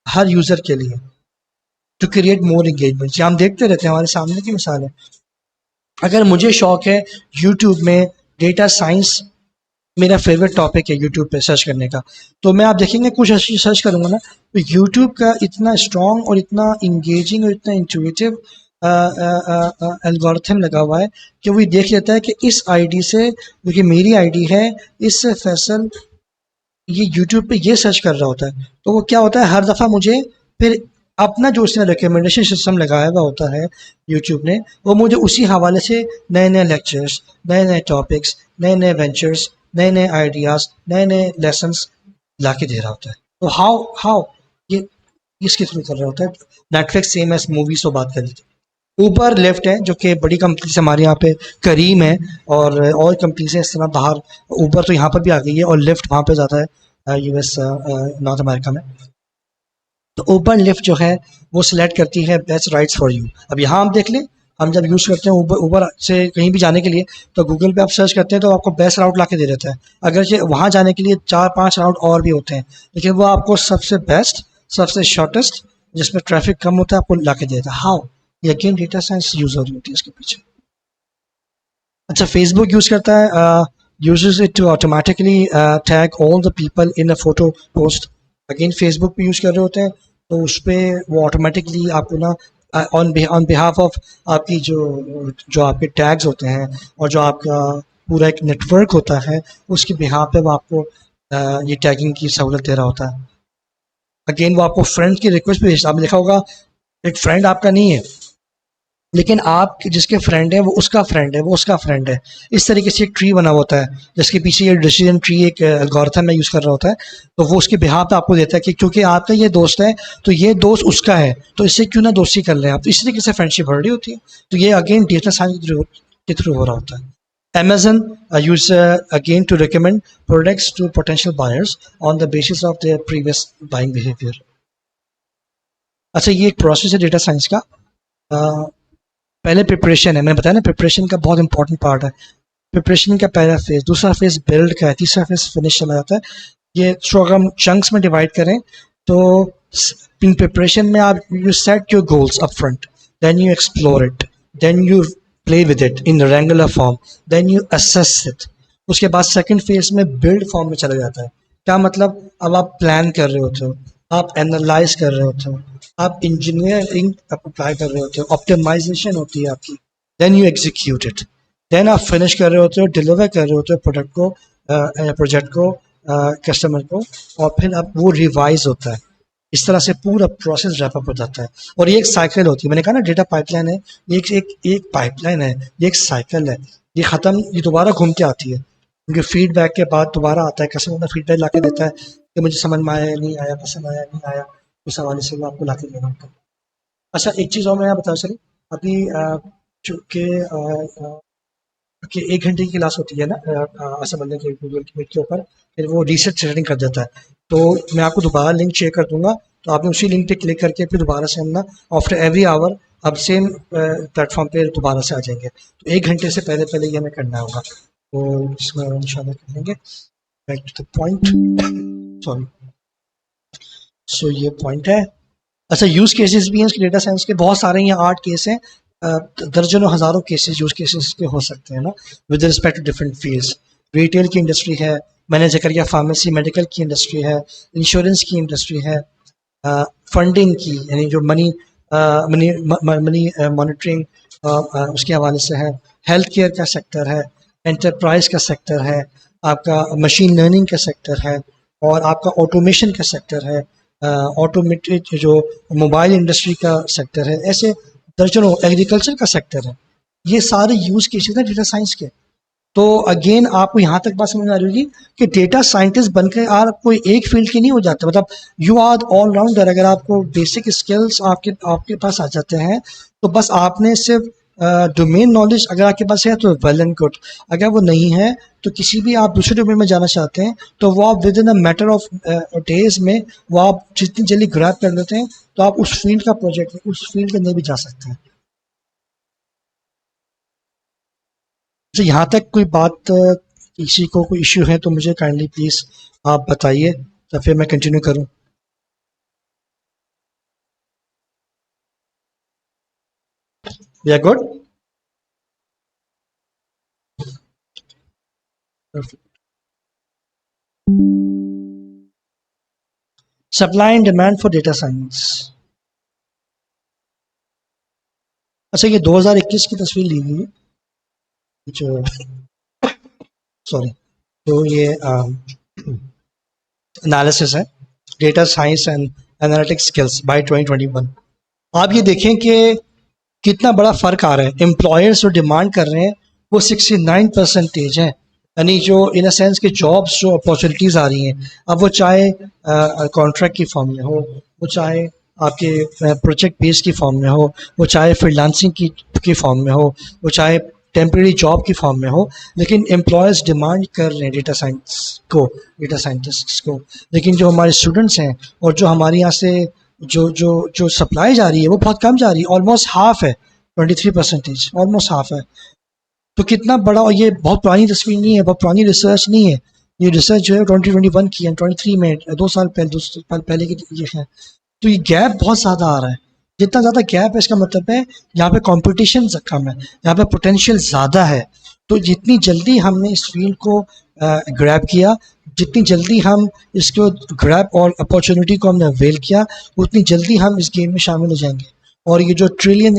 हर यूज़र के लिए. To create more engagement. हम देखते रहते हैं, हमारे सामने की मिसाल है। अगर मुझे शौक है यूट्यूब में डेटा साइंस, मेरा फेवरेट टॉपिक है यूट्यूब पे सर्च करने का, तो मैं आप देखेंगे कुछ ऐसी सर्च करूंगा ना, तो यूट्यूब का इतना स्ट्रॉन्ग और इतना इंगेजिंग और इतना इंट्यूटिव एल्गोरिथम लगा हुआ है कि वो ये देख लेता है कि इस आईडी से, जो कि मेरी आईडी है, इससे फैसल ये यूट्यूब पे ये सर्च कर रहा होता है, तो वो क्या होता है हर दफ़ा मुझे फिर अपना जो उसने रिकमेंडेशन सिस्टम लगाया हुआ होता है यूट्यूब ने, वो मुझे उसी हवाले से नए नए लेक्चर्स, नए नए टॉपिक्स, नए नए वेंचर्स, नए नए आइडियाज़, नए नए लेसन्स ला के दे रहा होता है। तो हाउ हाउ ये इसके थ्रू कर रहा होता है। नेटफ्लिक्स सेम एस मूवीज़ तो बात कर ली थी। ऊबर लिफ्ट है जो कि बड़ी कंपनी से हमारे यहाँ पे करीम है, और कंपनी से इस तरह बाहर, ऊबर तो यहाँ पर भी आ गई है और लिफ्ट वहाँ पे ज़्यादा है यूएस नॉर्थ अमेरिका में। तो ऊबर लिफ्ट जो है वो सिलेक्ट करती है बेस्ट राइड्स फॉर यू। अब यहाँ हम देख लें, हम जब यूज़ करते हैं ऊबर से कहीं भी जाने के लिए, तो गूगल पे आप सर्च करते हैं तो आपको बेस्ट राउट ला के दे देता है। अगर वहाँ जाने के लिए 4-5 राउट और भी होते हैं, लेकिन वो आपको सबसे बेस्ट, सबसे शॉर्टेस्ट, जिसमें ट्रैफिक कम होता है, आपको ला के दे देता है। हाउ? ये अगेन डेटा साइंस यूज हो रही होती है इसके पीछे। अच्छा, फेसबुक यूज़ करता है, uses it to automatically tag all the people in a photo post। Again Facebook पे यूज़ कर रहे होते हैं, तो उस पर वो ऑटोमेटिकली आपको ना ऑन बिहाफ ऑफ आपकी जो जो आपके टैग्स होते हैं और जो आपका पूरा एक नेटवर्क होता है, उसके बिहाफ पे वो आपको ये टैगिंग की सहूलत दे रहा होता है। अगेन वो आपको फ्रेंड की रिक्वेस्ट भेजता है। आपने देखा होगा एक फ्रेंड आपका नहीं है, लेकिन आप जिसके फ्रेंड है वो उसका फ्रेंड है, वो उसका फ्रेंड है। इस तरीके से एक ट्री बना होता है जिसके पीछे ये डिसीजन ट्री एक एल्गोरिथम में यूज़ कर रहा होता है। तो वो उसके बिहाफ पे आपको देता है कि क्योंकि आपका ये दोस्त है तो ये दोस्त उसका है, तो इससे क्यों ना दोस्ती कर लें आप। तो इसी तरीके से फ्रेंडशिप बढ़ रही होती है। तो ये अगेन डेटा साइंस के थ्रू हो रहा होता है। Amazon use again to recommend products to potential buyers on the basis of their previous buying behavior। अच्छा, ये एक प्रोसेस है डेटा साइंस का। पहले प्रिपरेशन है, मैंने बताया ना प्रिपरेशन का बहुत इंपॉर्टेंट पार्ट है। प्रिपरेशन का पहला फेज, दूसरा फेज बिल्ड का है, तीसरा फेज फिनिश चला जाता है। ये इसको अगर हम चंक्स में डिवाइड करें तो इन प्रिपरेशन में आप you set your goals up front, then you explore it, then you play with it in regular form, then you assess it. उसके बाद सेकंड फेज में बिल्ड फॉर्म में चला जाता है। क्या मतलब? अब आप प्लान कर रहे होते हो, आप एनालाइज कर रहे होते हो, आप इंजीनियरिंग अप्लाई कर रहे होते हो, ऑप्टिमाइजेशन होती है आपकी, देन यू एग्जीक्यूट इट, देन आप फिनिश कर रहे होते हो, डिलीवर कर रहे होते हो प्रोडक्ट को, प्रोजेक्ट को, कस्टमर को, और फिर अब वो रिवाइज होता है। इस तरह से पूरा प्रोसेस रैप अप हो जाता है। और ये एक साइकिल होती है। मैंने कहा ना डेटा पाइपलाइन है, ये एक पाइपलाइन है, ये एक साइकिल है। ये ख़त्म, ये दोबारा घूम के आती है, क्योंकि फीडबैक के बाद दोबारा आता है, कस्टमर फीडबैक ला के देता है कि मुझे समझ में आया नहीं आया, पसंद आया नहीं आया, उस हवाले से वो आपको ला के देना होता है। अच्छा, एक चीज़ और मैं यहाँ बता चली, अभी चूँकि कि 1 घंटे की क्लास होती है ना ऐसा बंदे के गूगल मीट के ऊपर, फिर वो रीसेट सेटिंग कर देता है। तो मैं आपको दोबारा लिंक शेयर कर दूंगा, तो आपने उसी लिंक पे क्लिक करके फिर दोबारा से हम ना आफ्टर एवरी आवर अब सेम प्लेटफॉर्म पे दोबारा से आ जाएंगे। तो 1 घंटे से पहले पहले ये हमें करना होगा, तो इसमें इंशाल्लाह कर लेंगे। Back to the point, sorry. So ये पॉइंट है। अच्छा, यूज़ केसेस भी हैं इसके डेटा साइंस के बहुत सारे, यहाँ 8 केस हैं। दर्जनों हज़ारों केसेस यूज़ केसेस के हो सकते हैं ना, with respect to different fields. Retail की इंडस्ट्री है, मैंने जिक्र किया फार्मेसी मेडिकल की इंडस्ट्री है, इंश्योरेंस की इंडस्ट्री है, फंडिंग की यानी जो मनी मनी मॉनिटरिंग उसके हवाले से है, हेल्थ केयर का सेक्टर है, एंटरप्राइज का सेक्टर है, आपका मशीन लर्निंग का सेक्टर है, और आपका ऑटोमेशन का सेक्टर है, ऑटोमेटेड जो मोबाइल इंडस्ट्री का सेक्टर है। ऐसे दर्जनों, एग्रीकल्चर का सेक्टर है। ये सारे यूज़ केसेस हैं डेटा साइंस के। तो अगेन आपको यहाँ तक बात समझ में आ रही होगी कि डेटा साइंटिस्ट बनकर आप कोई एक फील्ड के नहीं हो जाते, मतलब यू आर ऑल राउंडर। अगर आपको बेसिक स्किल्स आपके आपके पास आ जाते हैं, तो बस आपने सिर्फ डोमेन नॉलेज अगर आपके पास है तो वेल एंड गुड। अगर वो नहीं है तो किसी भी आप दूसरे डोमेन में जाना चाहते हैं, तो वो आप with in a matter of days में वो आप जितनी जल्दी ग्रैब कर लेते हैं, तो आप उस फील्ड का प्रोजेक्ट उस फील्ड के अंदर भी जा सकते हैं। तो यहाँ तक कोई बात, किसी को कोई इश्यू है तो मुझे काइंडली प्लीज़ आप बताइए, तो फिर मैं कंटिन्यू करूँ। We are good. Supply and demand for data science. अच्छा, ये 2021 की तस्वीर ली हुई है जो, सॉरी, तो ये एनालिसिस है data science and analytics skills by 2021. आप ये देखें कि कितना बड़ा फर्क आ रहा है. एम्प्लॉयर्स जो डिमांड कर रहे हैं वो 69% है. यानी जो इन सेंस के जॉब्स जो अपॉर्चुनिटीज़ आ रही हैं, अब वो चाहे कॉन्ट्रैक्ट की फॉर्म में हो, वो चाहे आपके प्रोजेक्ट बेस की फॉर्म में हो, वो चाहे फ्रीलांसिंग की फॉर्म में हो, वो चाहे टेम्प्रेरी जॉब की फॉर्म में हो, लेकिन एम्प्लॉयर्स डिमांड कर रहे हैं डेटा साइंस को, डेटा साइंटिस्ट्स को. लेकिन जो हमारे स्टूडेंट्स हैं और जो हमारे यहाँ से जो जो जो सप्लाई जा रही है वो बहुत कम जा रही है. ऑलमोस्ट हाफ है, 23%, ऑलमोस्ट हाफ है. तो कितना बड़ा, और ये बहुत पुरानी तस्वीर नहीं है, बहुत पुरानी रिसर्च नहीं है. ये रिसर्च जो है 2021 की है, 23 में, 2 साल पहले की ये है. तो ये गैप बहुत ज़्यादा आ रहा है. जितना ज़्यादा गैप है इसका मतलब है यहाँ पे कंपटीशन कम है, यहाँ पे पोटेंशियल ज़्यादा है. तो जितनी जल्दी हमने इस फील्ड को ग्रैब किया, जितनी जल्दी हम इसको ग्रैब और अपॉर्चुनिटी को हमने अवेल किया, उतनी जल्दी हम इस गेम में शामिल हो जाएंगे. और ये जो ट्रिलियन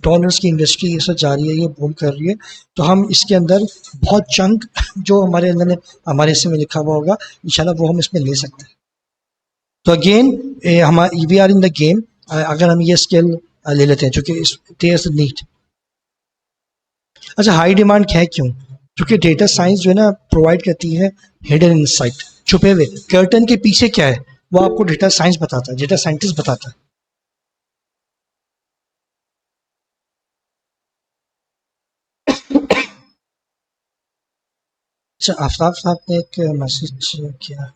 डॉलर्स की इंडस्ट्री ये सब जा रही है, ये बूम कर रही है, तो हम इसके अंदर बहुत चंक जो हमारे अंदर हमारे हिस्से में लिखा हुआ होगा इंशाल्लाह वो हम इसमें ले सकते हैं. तो अगेन हमारे we are in the game. अगर हम ये स्किल ले लेते हैं जो कि देयर नीड. अच्छा, हाई डिमांड है क्यों? क्योंकि डेटा साइंस जो है ना प्रोवाइड करती है हिडन इनसाइट. छुपे हुए कर्टन के पीछे क्या है वो आपको डेटा साइंस बताता है, डेटा साइंटिस्ट बताता है. अच्छा, आफ्ताब साहब ने एक मैसेज किया है.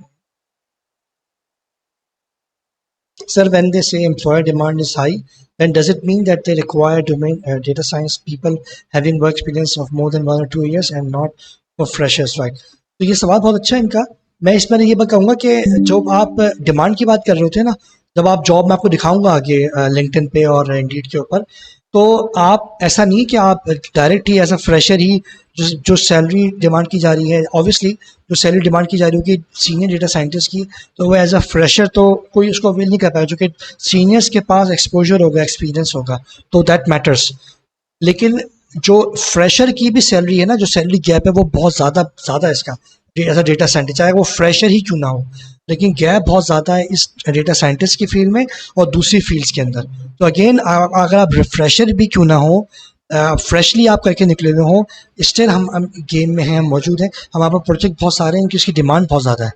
Sir, when they say employer demand is high, then does it mean that they require domain data science people having work experience of more than 1 or 2 years and not for freshers, right? तो ये सवाल बहुत अच्छा है इनका. मैं इस पर ये बात कहूँगा कि जब आप डिमांड की बात कर रहे होते हैं ना, जब आप जॉब, मैं आपको दिखाऊंगा आगे लिंक्डइन पे और इंडीड के ऊपर, तो आप ऐसा नहीं कि आप डायरेक्ट ही एज अ फ्रेशर ही जो सैलरी डिमांड की जा रही है, ऑब्वियसली जो सैलरी डिमांड की जा रही होगी सीनियर डेटा साइंटिस्ट की, तो वो एज अ फ्रेशर तो कोई उसको अवेल नहीं कर पाएगा, जो कि सीनियर्स के पास एक्सपोजर होगा, एक्सपीरियंस होगा, तो दैट मैटर्स. लेकिन जो फ्रेशर की भी सैलरी है ना, जो सैलरी गैप है वो बहुत ज़्यादा ज़्यादा है इसका एज अ डेटा साइंटिस्ट, चाहे वो फ्रेशर ही क्यों ना हो, लेकिन गैप बहुत ज़्यादा है इस डेटा साइंटिस्ट की फील्ड में और दूसरी फील्ड्स के अंदर. तो अगेन अगर आप फ्रेशर भी क्यों ना हो, फ्रेशली आप करके निकले हुए हो, स्टिल हम गेम में हैं, हम मौजूद हैं, हमारे पास प्रोजेक्ट बहुत सारे हैं, इनकी उसकी डिमांड बहुत ज़्यादा है.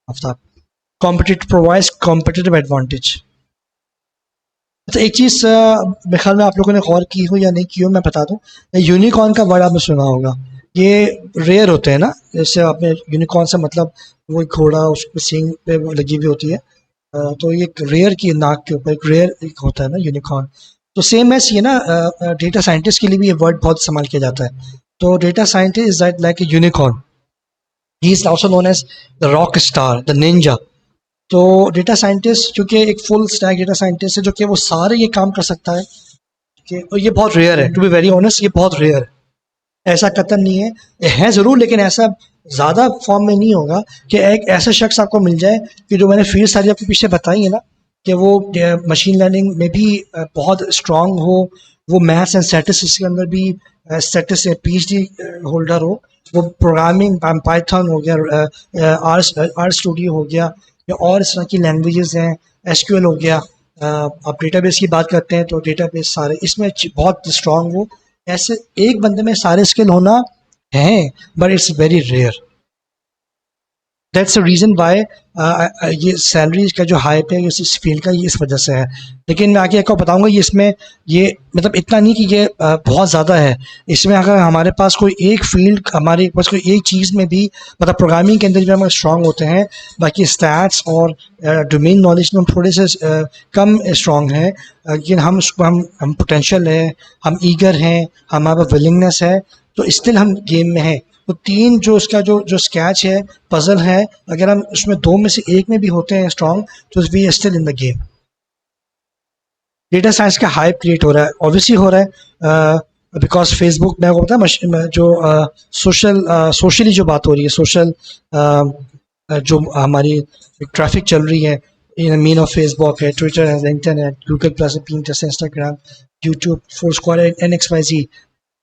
Aftab, competitive provides competitive advantage. अच्छा, एक चीज़ मेरे ख्याल में आप लोगों ने गौर की हो या नहीं की हो, मैं बता दूं. यूनिकॉर्न का वर्ड आपने सुना होगा. ये रेयर होते हैं ना, जैसे आपने यूनिकॉर्न से मतलब वो एक घोड़ा उस पे सींग पे वो लगी हुई होती है, तो ये एक रेयर की नाक के ऊपर एक रेयर एक होता है ना यूनिकॉर्न. तो सेम ऐसी है ना, डेटा साइंटिस्ट के लिए भी ये वर्ड बहुत इस्तेमाल किया जाता है. तो data scientist is like a unicorn. He is also known as the rock star, the ninja. तो डेटा साइंटिस्ट जो कि एक फुल स्टैक डेटा साइंटिस्ट है, जो कि वो सारे ये काम कर सकता है, कि और ये बहुत रेयर है, टू बी वेरी ऑनेस्ट, ये बहुत रेयर है. ऐसा कतन नहीं है, ये है ज़रूर, लेकिन ऐसा ज़्यादा फॉर्म में नहीं होगा कि एक ऐसा शख्स आपको मिल जाए कि जो मैंने फील्ड सारी आपके पीछे बताई है ना, कि वो मशीन लर्निंग में भी बहुत स्ट्रांग हो, वो मैथ्स एंड स्टैटिस्टिक्स के अंदर भी स्टैटिस्ट PhD होल्डर हो, वो प्रोग्रामिंग पाइथन हो गया, आर स्टूडियो हो गया, या और इस तरह की लैंग्वेजेस हैं, SQL हो गया. आप डेटाबेस की बात करते हैं तो डेटाबेस सारे इसमें बहुत स्ट्रांग हो. ऐसे एक बंदे में सारे स्किल होना है, but it's very rare. That's the reason why ये सैलरी का जो हाइप है इस फील्ड का, ये इस वजह से है. लेकिन मैं आगे आपको बताऊंगा ये इसमें ये मतलब इतना नहीं कि ये बहुत ज़्यादा है. इसमें अगर हमारे पास कोई एक फील्ड, हमारे पास कोई एक चीज़ में भी, मतलब प्रोग्रामिंग के अंदर भी हम स्ट्रांग होते हैं, बाकी स्टैट्स और डोमेन नॉलेज में हम थोड़े से कम स्ट्रांग हैं, लेकिन हम उसको हम पोटेंशियल है, हम ईगर हैं, हमारा विलिंगनेस है, तो स्टिल हम गेम में हैं. तो तीन जो इसका जो जो स्केच है, पजल है, अगर हम उसमें दो में से एक में भी होते हैं स्ट्रांग, तो we are still in the game. Data science का हाइप क्रिएट हो रहा है, ऑब्वियसली हो रहा है बिकॉज फेसबुक में होता है जो सोशली जो बात हो रही है, सोशल जो हमारी ट्रैफिक चल रही है, इन मीन ऑफ फेसबुक है, ट्विटर है, लिंक्डइन है, Google plus, Pinterest, Instagram, YouTube, Foursquare, NXYZ,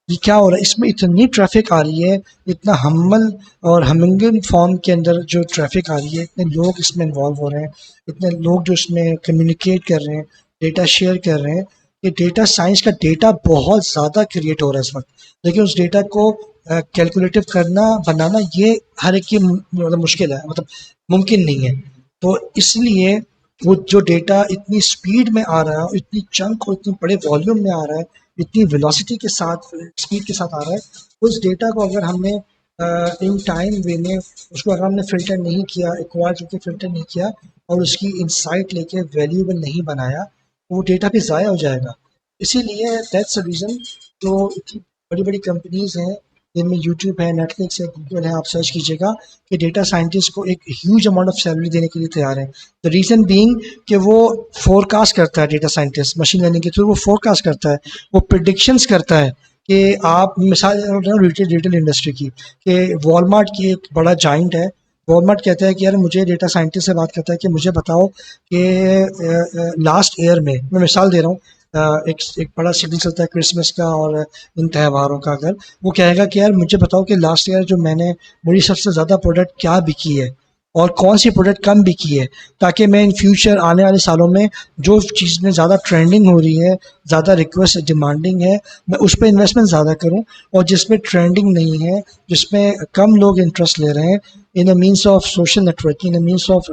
ये क्या हो रहा है, इसमें इतनी ट्रैफिक आ रही है, इतना हम्बल और हमिंगन फॉर्म के अंदर जो ट्रैफिक आ रही है, इतने लोग इसमें इन्वॉल्व हो रहे हैं, इतने लोग जो इसमें कम्युनिकेट कर रहे हैं, डेटा शेयर कर रहे हैं, ये डेटा साइंस का डेटा बहुत ज़्यादा क्रिएट हो रहा है इस वक्त, लेकिन उस डेटा को कैलकुलेटिव करना, बनाना, ये हर एक की मतलब मुश्किल है, मतलब मुमकिन नहीं है। तो इसलिए वो जो डेटा इतनी स्पीड में आ रहा है, इतनी चंक और इतनी बड़े वॉल्यूम में आ रहा है, इतनी वेलोसिटी के साथ, स्पीड के साथ आ रहा है, उस डेटा को अगर हमने इन टाइम वे में उसको अगर हमने फिल्टर नहीं किया, एक्वायर करके फिल्टर नहीं किया और उसकी इंसाइट लेके वैल्यूएबल नहीं बनाया, तो वो डेटा भी ज़ाया हो जाएगा। इसीलिए दैट्स द रीज़न जो इतनी बड़ी बड़ी कंपनीज हैं, जिनमें यूट्यूब है, नेटफ्लिक्स है, गूगल है, आप सर्च कीजिएगा कि डेटा साइंटिस्ट को एक ह्यूज अमाउंट ऑफ सैलरी देने के लिए तैयार है। द रीज़न बीइंग कि वो फोरकास्ट करता है, डेटा साइंटिस्ट मशीन लर्निंग के थ्रू वो फोरकास्ट करता है, वो प्रिडिक्शंस करता है कि आप मिसाल रिटेल रिटेल इंडस्ट्री की, कि वॉलमार्ट की एक बड़ा जाइंट है, वॉलमार्ट कहता है कि यार मुझे डेटा साइंटिस्ट से बात करता है कि मुझे बताओ कि लास्ट ईयर में, मैं मिसाल दे रहा हूँ, एक बड़ा सीजन चलता है क्रिसमस का और इन त्योहारों का, अगर वो कहेगा कि यार मुझे बताओ कि लास्ट ईयर जो मैंने मेरी सबसे ज़्यादा प्रोडक्ट क्या बिकी है और कौन सी प्रोडक्ट कम बिकी है, ताकि मैं इन फ्यूचर आने वाले सालों में जो चीज़ में ज़्यादा ट्रेंडिंग हो रही है, ज़्यादा रिक्वेस्ट डिमांडिंग है, मैं उस पर इन्वेस्टमेंट ज़्यादा करूं, और जिसमें ट्रेंडिंग नहीं है, जिसमें कम लोग इंटरेस्ट ले रहे हैं, in a means of social networking, in a means of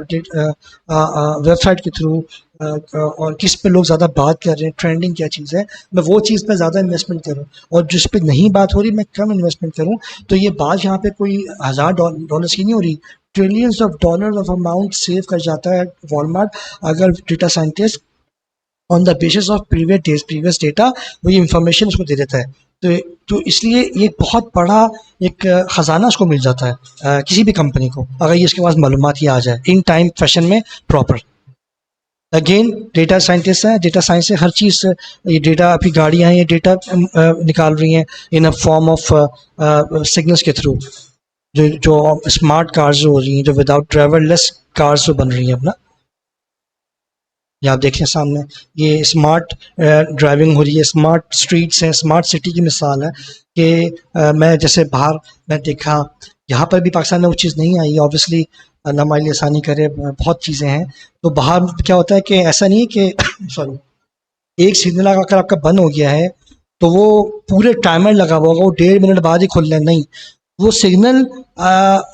website के थ्रू, और किस पे लोग ज़्यादा बात कर रहे हैं, ट्रेंडिंग क्या चीज़ है, मैं वो चीज़ पे ज़्यादा इन्वेस्टमेंट करूं, और जिस पे नहीं बात हो रही मैं कम इन्वेस्टमेंट करूं। तो ये बात यहाँ पे कोई $1000 की नहीं हो रही, trillions of dollar of amount save कर जाता है वॉलमार्ट, अगर data scientist on the basis of previous data वो ये इंफॉर्मेशन उसको दे देता है। तो इसलिए ये बहुत बड़ा एक ख़जाना उसको मिल जाता है, किसी भी कंपनी को, अगर ये इसके पास मालूमात ही आ जाए इन टाइम फैशन में प्रॉपर। अगेन डेटा साइंटिस्ट है, डेटा साइंस से हर चीज़, ये डेटा, अभी गाड़ियाँ हैं, ये डेटा निकाल रही हैं in a form of signals के थ्रू, जो स्मार्ट कार्स जो हो रही हैं, जो विदाउट ड्राइवरलेस कार्स जो बन रही हैं अपना, ये आप देखें सामने, ये स्मार्ट ड्राइविंग हो रही है, स्मार्ट स्ट्रीट्स हैं, स्मार्ट सिटी की मिसाल है कि मैं जैसे बाहर मैं देखा, यहाँ पर भी पाकिस्तान में वो चीज़ नहीं आई ऑब्वियसली, अल्लाह हमारे लिए आसानी करे, बहुत चीज़ें हैं। तो बाहर क्या होता है कि ऐसा नहीं है कि सॉरी, एक सिग्नल अगर आपका बंद हो गया है तो वो पूरे टाइमर लगा हुआ होगा, वो 1.5 मिनट बाद ही खुलना है, नहीं, वो सिग्नल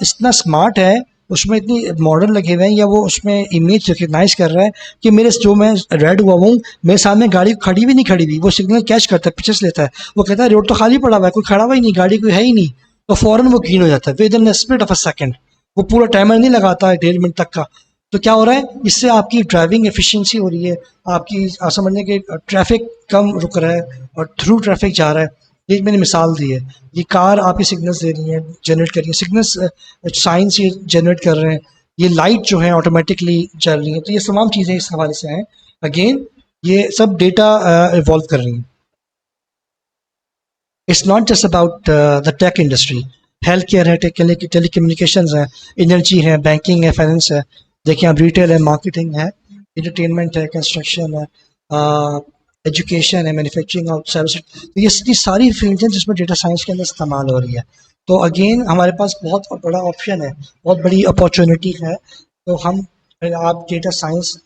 इतना स्मार्ट है, उसमें इतनी मॉडल लगे हुए हैं, या वो उसमें इमेज रिकग्नाइज कर रहा है कि मेरे जो मैं रेड हुआ हूँ, मेरे सामने गाड़ी खड़ी भी नहीं, खड़ी भी वो सिग्नल कैच करता है, पिक्चर्स लेता है, वो कहता है रोड तो खाली पड़ा हुआ है, कोई खड़ा हुआ ही नहीं, गाड़ी कोई है ही नहीं, तो फौरन वो ग्रीन हो जाता है with in split of a second, वो पूरा टाइमर नहीं लगाता है 1.5 मिनट तक का। तो क्या हो रहा है, इससे आपकी ड्राइविंग एफिशिएंसी हो रही है, आपकी समझने के ट्रैफिक कम रुक रहा है और थ्रू ट्रैफिक जा रहा है। ये मैंने मिसाल दी है, ये कार आपकी सिग्नल्स दे रही है, जनरेट कर रही है सिग्नल्स, साइंस ये जनरेट कर रहे हैं, ये लाइट जो है ऑटोमेटिकली चल रही है, तो ये तमाम चीज़ें इस हवाले से हैं। अगेन ये सब डेटा इवॉल्व कर रही हैं। It's not just about the tech industry, health care है, टेली कम्युनिकेशन है, एनर्जी है, बैंकिंग है, फाइनेंस है, देखिए आप रिटेल है, मार्केटिंग है, एंटरटेनमेंट है, कंस्ट्रक्शन है, एजुकेशन है, मैन्युफैक्चरिंग और सर्विस, तो ये सारी फील्ड हैं जिसमें डेटा साइंस के अंदर इस्तेमाल हो रही है। तो अगेन हमारे पास बहुत बड़ा ऑप्शन है, बहुत बड़ी अपॉर्चुनिटी है। तो हम, आप डेटा साइंस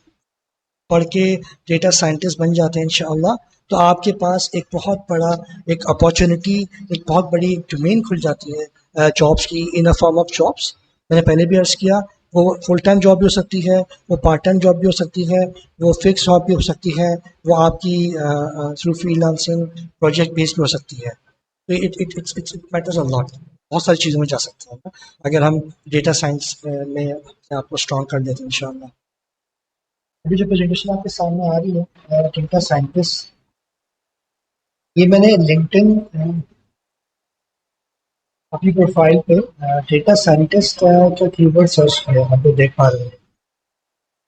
पढ़ के डेटा साइंटिस्ट बन जाते हैं इंशाअल्लाह, तो आपके पास एक बहुत बड़ा एक अपॉर्चुनिटी, एक बहुत बड़ी डोमेन खुल जाती है जॉब्स की, इन अ फॉर्म ऑफ जॉब्स। मैंने पहले भी अर्ज़ किया, वो फुल टाइम जॉब भी हो सकती है, वो पार्ट टाइम जॉब भी हो सकती है, वो फिक्स जॉब भी हो सकती है, वो आपकी थ्रू फ्रीलांसिंग प्रोजेक्ट बेस्ड भी हो सकती है। तो इट मैटर्स अ लॉट, बहुत सारी चीज़ों में जा सकते हैं अगर हम डेटा साइंस में अपने आप को स्ट्रॉन्ग कर देते हैं इंशाअल्लाह। अभी जो प्रेजेंटेशन आपके सामने आ रही है डेटा साइंटिस्ट, ये मैंने लिंक्डइन अपनी प्रोफाइल पे डेटा साइंटिस्ट का कीवर्ड सर्च किया, आप तो देख पा रहे हैं,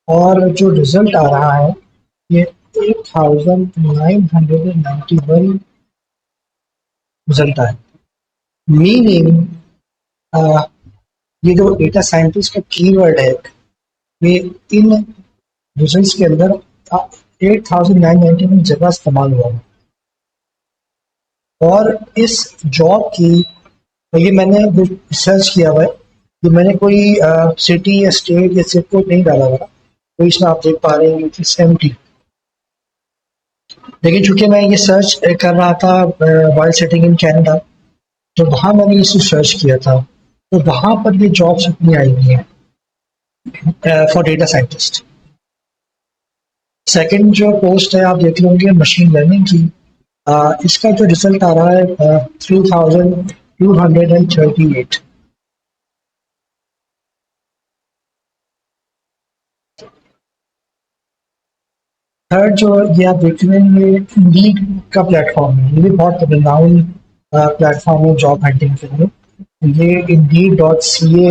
और जो रिजल्ट आ रहा है ये 8,991 रिजल्ट आए। मीनिंग ये जो डेटा साइंटिस्ट का कीवर्ड है, ये इन रिजल्ट्स के अंदर 8,991 जगह इस्तेमाल हुआ है। और इस जॉब की, ये मैंने रिसर्च किया हुआ है, कि मैंने कोई सिटी या स्टेट या सिप कोड नहीं डाला हुआ, तो इसमें आप देख पा रहे हैं कि एम्प्टी। लेकिन चूंकि मैं ये सर्च कर रहा था वाइल सिटिंग इन कनाडा, तो वहाँ मैंने इसे सर्च किया था, तो वहाँ पर ये जॉब्स अपनी आई हुई हैं फॉर डेटा साइंटिस्ट। सेकंड जो पोस्ट है आप देख लोगे मशीन लर्निंग की, इसका जो रिजल्ट आ रहा है 3,238। थर्ड जो ये आप देख रहे हैं, ये इंडीड का प्लेटफॉर्म है। ये भी बहुत रिनाउंड प्लेटफॉर्म है जॉब हंटिंग के लिए। ये indeed.ca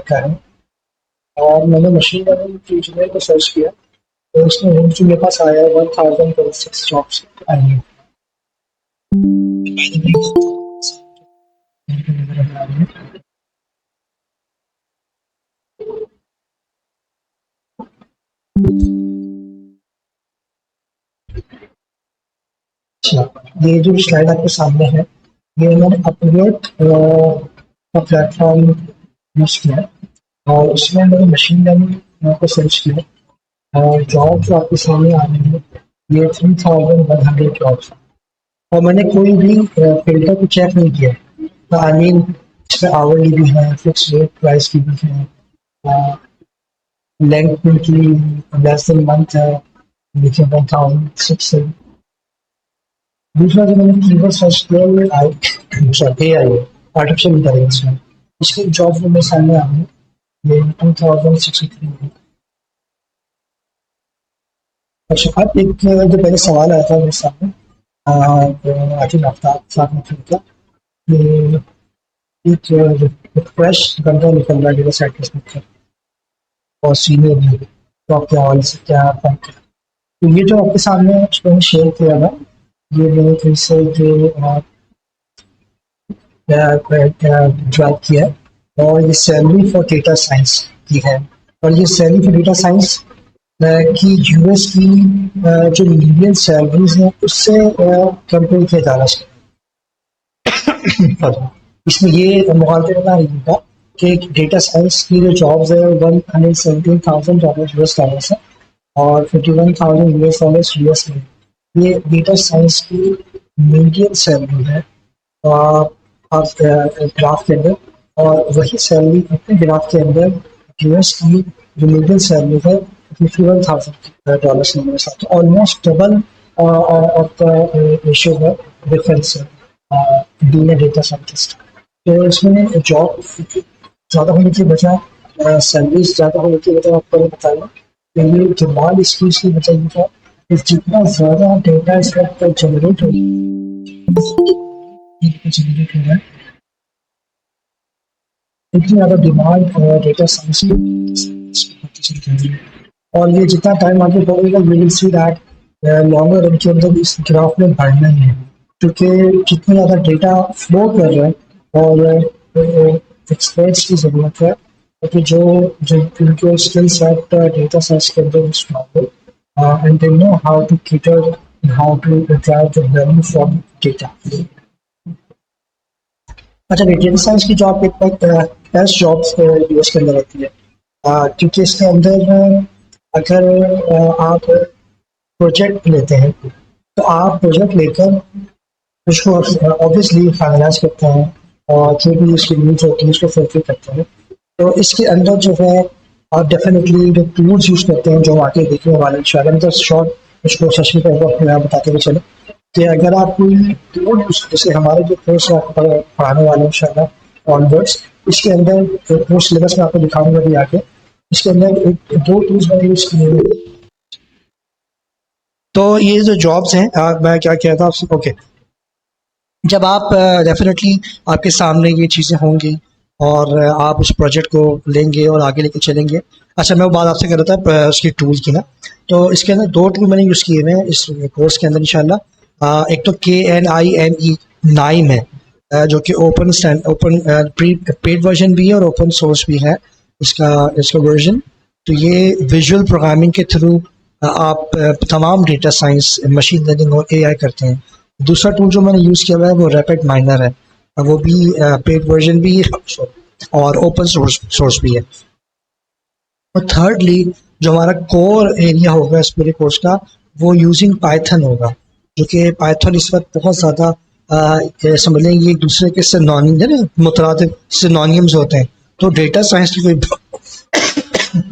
का है। और मैंने मशीन लर्निंग इंजीनियर को सर्च किया, तो उसमें जो मेरे पास आया है 1,006 जॉब्स आई हैं। अच्छा, ये जो स्लाइड आपके सामने है, ये मैंने अपवर्क का प्लेटफॉर्म यूज किया है, और उसमें मैंने मशीन लर्निंग को सर्च किया, और जॉब जो आपके सामने आ रही है ये 3,100 जॉब्स, और मैंने कोई भी फिल्टर को चेक नहीं किया। तो आई मीन इसमें आवरली भी है, फिक्स रेट प्राइस की भी है, लेंथ की लेस देन मंथ है, देखिए 1,006 है। दूसरा जो मैंने कीवर्ड सर्च किया ये AI है, आर्टिफिशियल इंटेलिजेंस में। इसकी जॉब जो मेरे सामने आ रही है ये 2,063 है। अच्छा, अब एक जो पहले सवाल आया था मेरे सामने, आखिर आफ्ताब साहब ने पूछा कि एक फ्रेश बंदा निकल रहा है डेटा साइंटिस्ट में और सीनियर भी, तो आप क्या और से क्या फर्क है? तो ये जो आपके सामने मैंने शेयर किया था, ये मैंने फिर से जो ड्राइव किया है, और ये सैलरी फॉर डेटा साइंस की है। और ये सैलरी फॉर डेटा साइंस की यूएस की जो मीडियन सैलरीज हैं उससे कंपेयर किया जा रहा है। इसमें ये मुकाबले में नहीं होगा कि डेटा साइंस की जो जॉब्स है $117,000 यूएस डॉलर्स है, और 51,000 यूएस डॉलर्स यूएस में। ये डेटा साइंस की मीडियन सैलरी है ग्राफ के अंदर, और वही सैलरी अपने ग्राफ के अंदर यूएस की जो मीडियन सैलरी है $51,000 मेरे साथ, almost double of the ratio है difference being a data scientist. तो इसमें जॉब ज़्यादा होने की वजह, सैलरीज ज़्यादा होने की वजह आपको बताया, ये डिमांड इस चीज़ की वजह ये है कि जितना ज़्यादा डेटा इस वक्त जनरेट हो रहा है, इतनी ज़्यादा डिमांड डेटा साइंस की बढ़ती चली जा रही है। और ये जितना टाइम आगे बढ़ेगा we will see that longer run के अंदर इस ग्राफ में बढ़ना ही है, क्योंकि जितना ज़्यादा डेटा फ्लो कर रहा है, और एक्सपर्ट्स की ज़रूरत है, क्योंकि जो जिनके स्किल सेट डेटा साइंस के अंदर स्ट्रॉन्ग हो, and they know how to cater, how to drive the value from data. अच्छा, डेटा साइंस की जॉब एक बेस्ट जॉब्स यूएस के अंदर रहती है, क्योंकि इसके अंदर अगर आप प्रोजेक्ट लेते हैं, तो आप प्रोजेक्ट लेकर उसको ऑब्वियसली फाइनलाइज करते हैं, और जो भी उसकी नीड्स होती है उसको फुलफिल करते हैं। तो इसके अंदर जो है आप डेफिनेटली जो टूल्स यूज़ करते हैं, जो आगे देखने वाले इंशाल्लाह तो शॉर्ट उसको सेशन पर बताते हुए चले कि अगर आप कोई टूल जैसे हमारे जो कोर्स पढ़ाने वाले इंशाल्लाह ऑनवर्ड्स, इसके अंदर कोर्स सिलेबस में आपको दिखाऊंगा भी आगे, इसके अंदर दो टूल्स मैंने यूज़ किए हैं। तो ये जो जॉब्स हैं, मैं क्या कहता हूँ ओके, जब आप डेफिनेटली आपके सामने ये चीज़ें होंगी, और आप उस प्रोजेक्ट को लेंगे और आगे लेके चलेंगे, अच्छा, मैं वो बात आपसे कर रहा था उसकी टूल की ना। तो इसके अंदर दो टूल मैंने यूज़ किए हुए हैं इस कोर्स के अंदर इंशाल्लाह। एक तो KNIME नाइम है, जो कि ओपन प्री पेड वर्जन भी है और ओपन सोर्स भी है इसका इसका वर्जन। तो ये विजुअल प्रोग्रामिंग के थ्रू आप तमाम डेटा साइंस, मशीन लर्निंग और AI करते हैं। दूसरा टूल जो मैंने यूज़ किया हुआ है वो रैपिड माइनर है, वो भी पेड वर्जन भी है और ओपन सोर्स भी है। और थर्डली जो हमारा कोर एरिया होगा इस पूरे कोर्स का, वो यूजिंग पाइथन होगा, जो कि पाइथन इस वक्त बहुत ज़्यादा समझ लें ये एक दूसरे के सिनोनिम है ना, मुतरादिफ सिनोनिम्स होते हैं। तो डेटा साइंस की कोई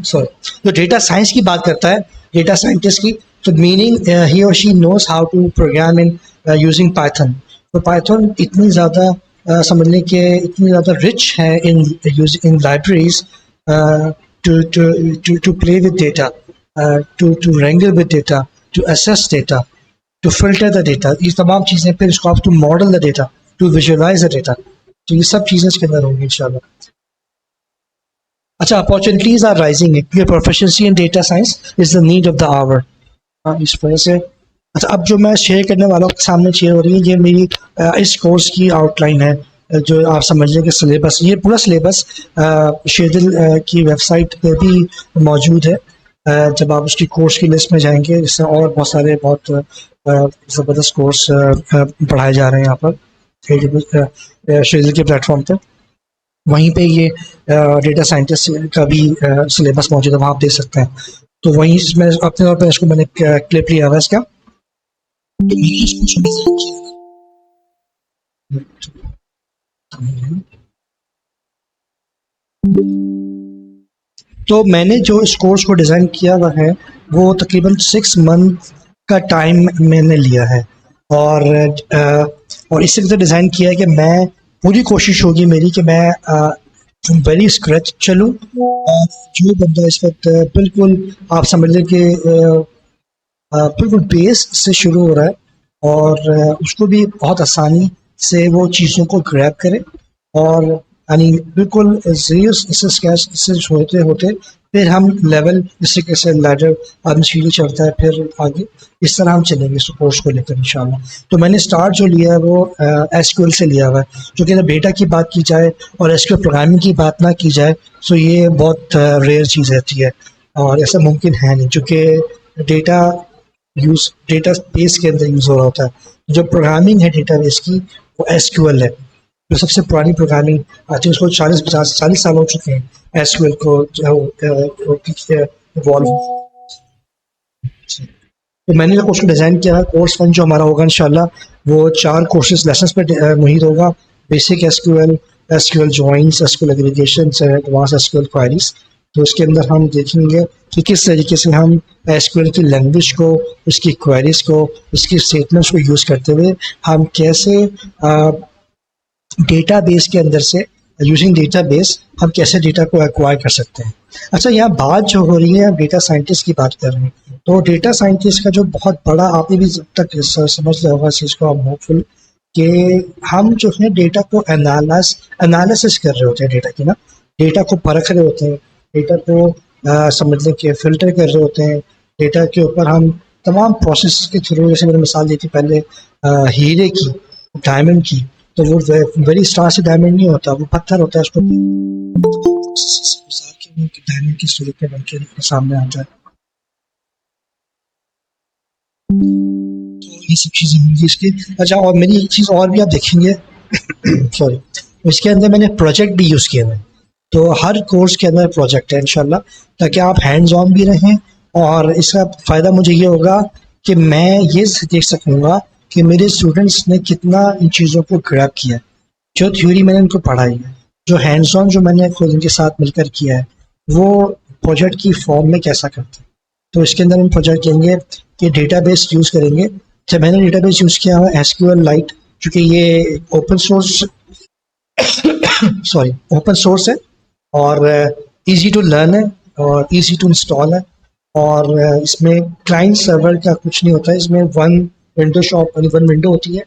सॉरी, जो डेटा साइंस की बात करता है, डेटा साइंटिस्ट की, तो मीनिंग ही और she knows how to program in using Python. तो पाइथन इतनी ज़्यादा समझ लें कि इतनी ज़्यादा रिच है in libraries to play with data, to wrangle with data, to assess data, to filter the data, ये तमाम चीज़ें, फिर इसको आप to model the data, to visualize the data, तो ये सब चीज़ें इसके अंदर होंगी इंशाल्लाह। अच्छा, अपॉर्चुनिटीज आर राइजिंग है क्योंकि proficiency in data science is the need of the hour. इस वजह से अच्छा, अब जो मैं शेयर करने वाला हूँ सामने शेयर हो रही है, ये मेरी इस कोर्स की आउटलाइन है, जो आप समझ लें कि सिलेबस, ये पूरा सिलेबस शेदिल की वेबसाइट पे भी मौजूद है। जब आप उसकी कोर्स की लिस्ट में जाएंगे, इससे और बहुत सारे बहुत ज़बरदस्त कोर्स पढ़ाए जा रहे हैं यहाँ पर शेदिल के प्लेटफॉर्म पर। वहीं पे ये डेटा साइंटिस्ट का भी सिलेबस मौजूद है, वहाँ आप देख सकते हैं। तो वहीं मैं अपने तौर पर इसको मैंने क्लिप लिया हुआ है इसका। तो मैंने जो इस कोर्स को डिज़ाइन किया हुआ है, वो तकरीबन 6 मंथ का टाइम मैंने लिया है। और इसी तरह डिज़ाइन किया है कि मैं पूरी कोशिश होगी मेरी कि मैं वेरी स्क्रैच चलूँ, और जो बंदा इस वक्त बिल्कुल आप समझ लें कि बिल्कुल बेस से शुरू हो रहा है, और उसको भी बहुत आसानी से वो चीज़ों को ग्रैब करे, और यानी बिल्कुल ज़ीरो से स्क्रैच से होते होते फिर हम लेवल, जैसे कैसे लैडर आदमी सीढ़ी चढ़ता है फिर आगे, इस तरह हम चलेंगे इस कोर्स को लेकर इंशाल्लाह। तो मैंने स्टार्ट जो लिया है वो SQL से लिया हुआ है, जो कि डेटा की बात की जाए और SQL प्रोग्रामिंग की बात ना की जाए तो ये बहुत रेयर चीज़ रहती है, और ऐसा मुमकिन है नहीं, चूँकि डेटा बेस के अंदर यूज़ हो रहा होता है। जो प्रोग्रामिंग है डेटा बेस की, वो SQL है, जो सबसे पुरानी प्रोग्रामिंग आज उसको 40 साल हो चुके हैं SQL को इवॉल्व। तो मैंने जो उसको डिज़ाइन किया है, कोर्स वन जो हमारा होगा इंशाल्लाह, वो 4 कोर्सेज लेसन्स पे मुहित होगा। Basic SQL, SQL joins, SQL aggregations, advance SQL queries. तो इसके अंदर हम देखेंगे कि किस तरीके से हम SQL की लैंग्वेज को, उसकी क्वेरीज को, उसकी स्टेटमेंट्स को यूज़ करते हुए हम कैसे डेटाबेस के अंदर से, यूजिंग डेटाबेस, हम कैसे डेटा को एक्वायर कर सकते हैं। अच्छा, यहाँ बात जो हो रही है, हम डेटा साइंटिस्ट की बात कर रहे हैं, तो डेटा साइंटिस्ट का जो बहुत बड़ा, आपने भी जब तक समझ लिया होगा इस चीज़ को, हम होपफुल कि हम जो है डेटा को एनालिसिस कर रहे होते हैं, डेटा की ना, डेटा को परख रहे होते हैं, डेटा को समझ लें कि फिल्टर कर रहे होते हैं। डेटा के ऊपर हम तमाम प्रोसेस के थ्रू, जैसे मैंने मिसाल दी थी पहले हीरे की, डायमंड की, तो वो वेरी स्टार से डायमंड नहीं होता, वो पत्थर होता है, उसको डायमंड की सूरत में बन के सामने आ जाए। तो ये सब चीज़ें होंगी इसकी। अच्छा, और मेरी एक चीज़ और भी आप देखेंगे सॉरी, इसके अंदर मैंने प्रोजेक्ट भी यूज़ किए हुए हैं। तो हर कोर्स के अंदर प्रोजेक्ट है इंशाल्लाह, ताकि आप हैंड्स ऑन भी रहें, और इसका फ़ायदा मुझे ये होगा कि मैं ये देख सकूँगा कि मेरे स्टूडेंट्स ने कितना इन चीज़ों को ग्रैब किया है। जो थ्योरी मैंने उनको पढ़ाई है, जो हैंड्स ऑन जो मैंने खुद उनके साथ मिलकर किया है, वो प्रोजेक्ट की फॉर्म में कैसा करते हैं। तो इसके अंदर हम प्रोजेक्ट करेंगे कि डेटाबेस यूज़ करेंगे। जब मैंने डेटाबेस यूज़ किया हुआ SQL लाइट, क्योंकि ये ओपन सोर्स ओपन सोर्स है, और इजी टू लर्न है, और इजी टू इंस्टॉल है, और इसमें क्लाइंट सर्वर का कुछ नहीं होता है, इसमें वन विंडो होती है।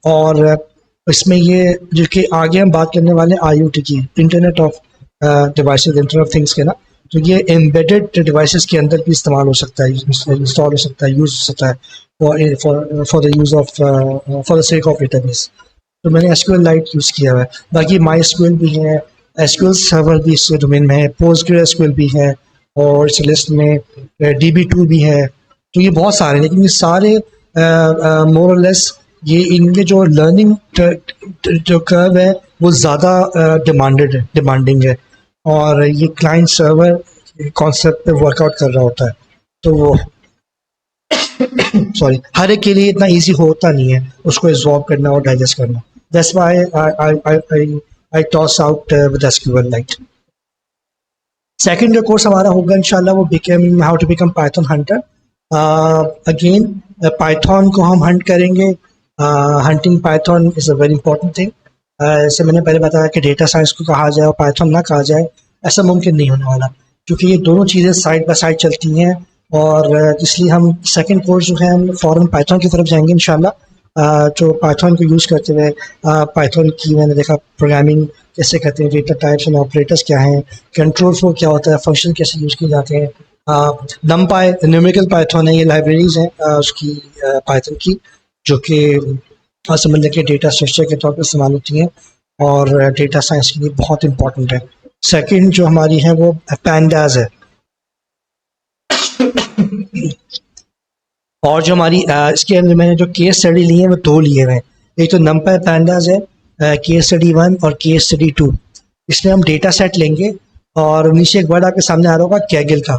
और इसमें ये जो कि आगे हम बात करने वाले हैं IoT की, internet of devices, internet of things के ना, तो ये एम्बेडेड डिवाइसेस के अंदर भी इस्तेमाल हो सकता है, इंस्टॉल हो सकता है, यूज हो सकता है for the use of for the sake of database. तो मैंने एसक्यूएल लाइट यूज़ किया हुआ है। बाकी माई एसक्यूएल भी है, एसक्यूएल सर्वर भी इस डोमेन में है, पोस्टग्रे एसक्यूएल भी है, और इस लिस्ट में DB2 भी है। तो ये बहुत सारे, लेकिन ये सारे मोर और लेस ये इनके जो लर्निंग जो कर्व है वो ज़्यादा डिमांडिंग है, और ये क्लाइंट सर्वर कॉन्सेप्ट पे वर्कआउट कर रहा होता है। तो वो सॉरी, हर एक के लिए इतना इजी होता नहीं है उसको एब्जॉर्ब करना और डाइजेस्ट करना। That's why I toss out with SQLite. Second जो कोर्स हमारा होगा इंशाल्लाह वो become how to become Python hunter. Again Python को हम हंट करेंगे। Hunting Python is a very important thing. जैसे मैंने पहले बताया कि डेटा साइंस को कहा जाए और पाइथन ना कहा जाए, ऐसा मुमकिन नहीं होने वाला, क्योंकि ये दोनों चीज़ें साइड बाय साइड चलती हैं। और इसलिए हम सेकंड कोर्स जो है हम फ़ौरन पाइथन की तरफ जाएंगे इंशाल्लाह। जो पाइथन को यूज़ करते हुए पाइथन की मैंने देखा प्रोग्रामिंग कैसे करते हैं, डेटा टाइप्स एंड ऑपरेटर्स क्या हैं, कंट्रोल फ्लो क्या होता है, फंक्शन कैसे यूज़ किए जाते हैं। नमपाई न्यूमेरिकल पाइथन है, ये लाइब्रेरीज हैं उसकी पाइथन की, जो कि समझ के डेटा स्ट्रक्चर के तौर पर इस्तेमाल होती हैं और डेटा साइंस के लिए बहुत इंपॉर्टेंट है। सेकंड जो हमारी है वो पैंडाज है। और जो हमारी इसके अंदर मैंने जो केस स्टडी ली है वो दो लिए हुए हैं। एक तो नमपाई पैंडाज है, केस स्टडी 1 और केस स्टडी 2। इसमें हम डेटा सेट लेंगे और नीचे एक वर्ड आपके सामने आ रहा होगा कैगल का,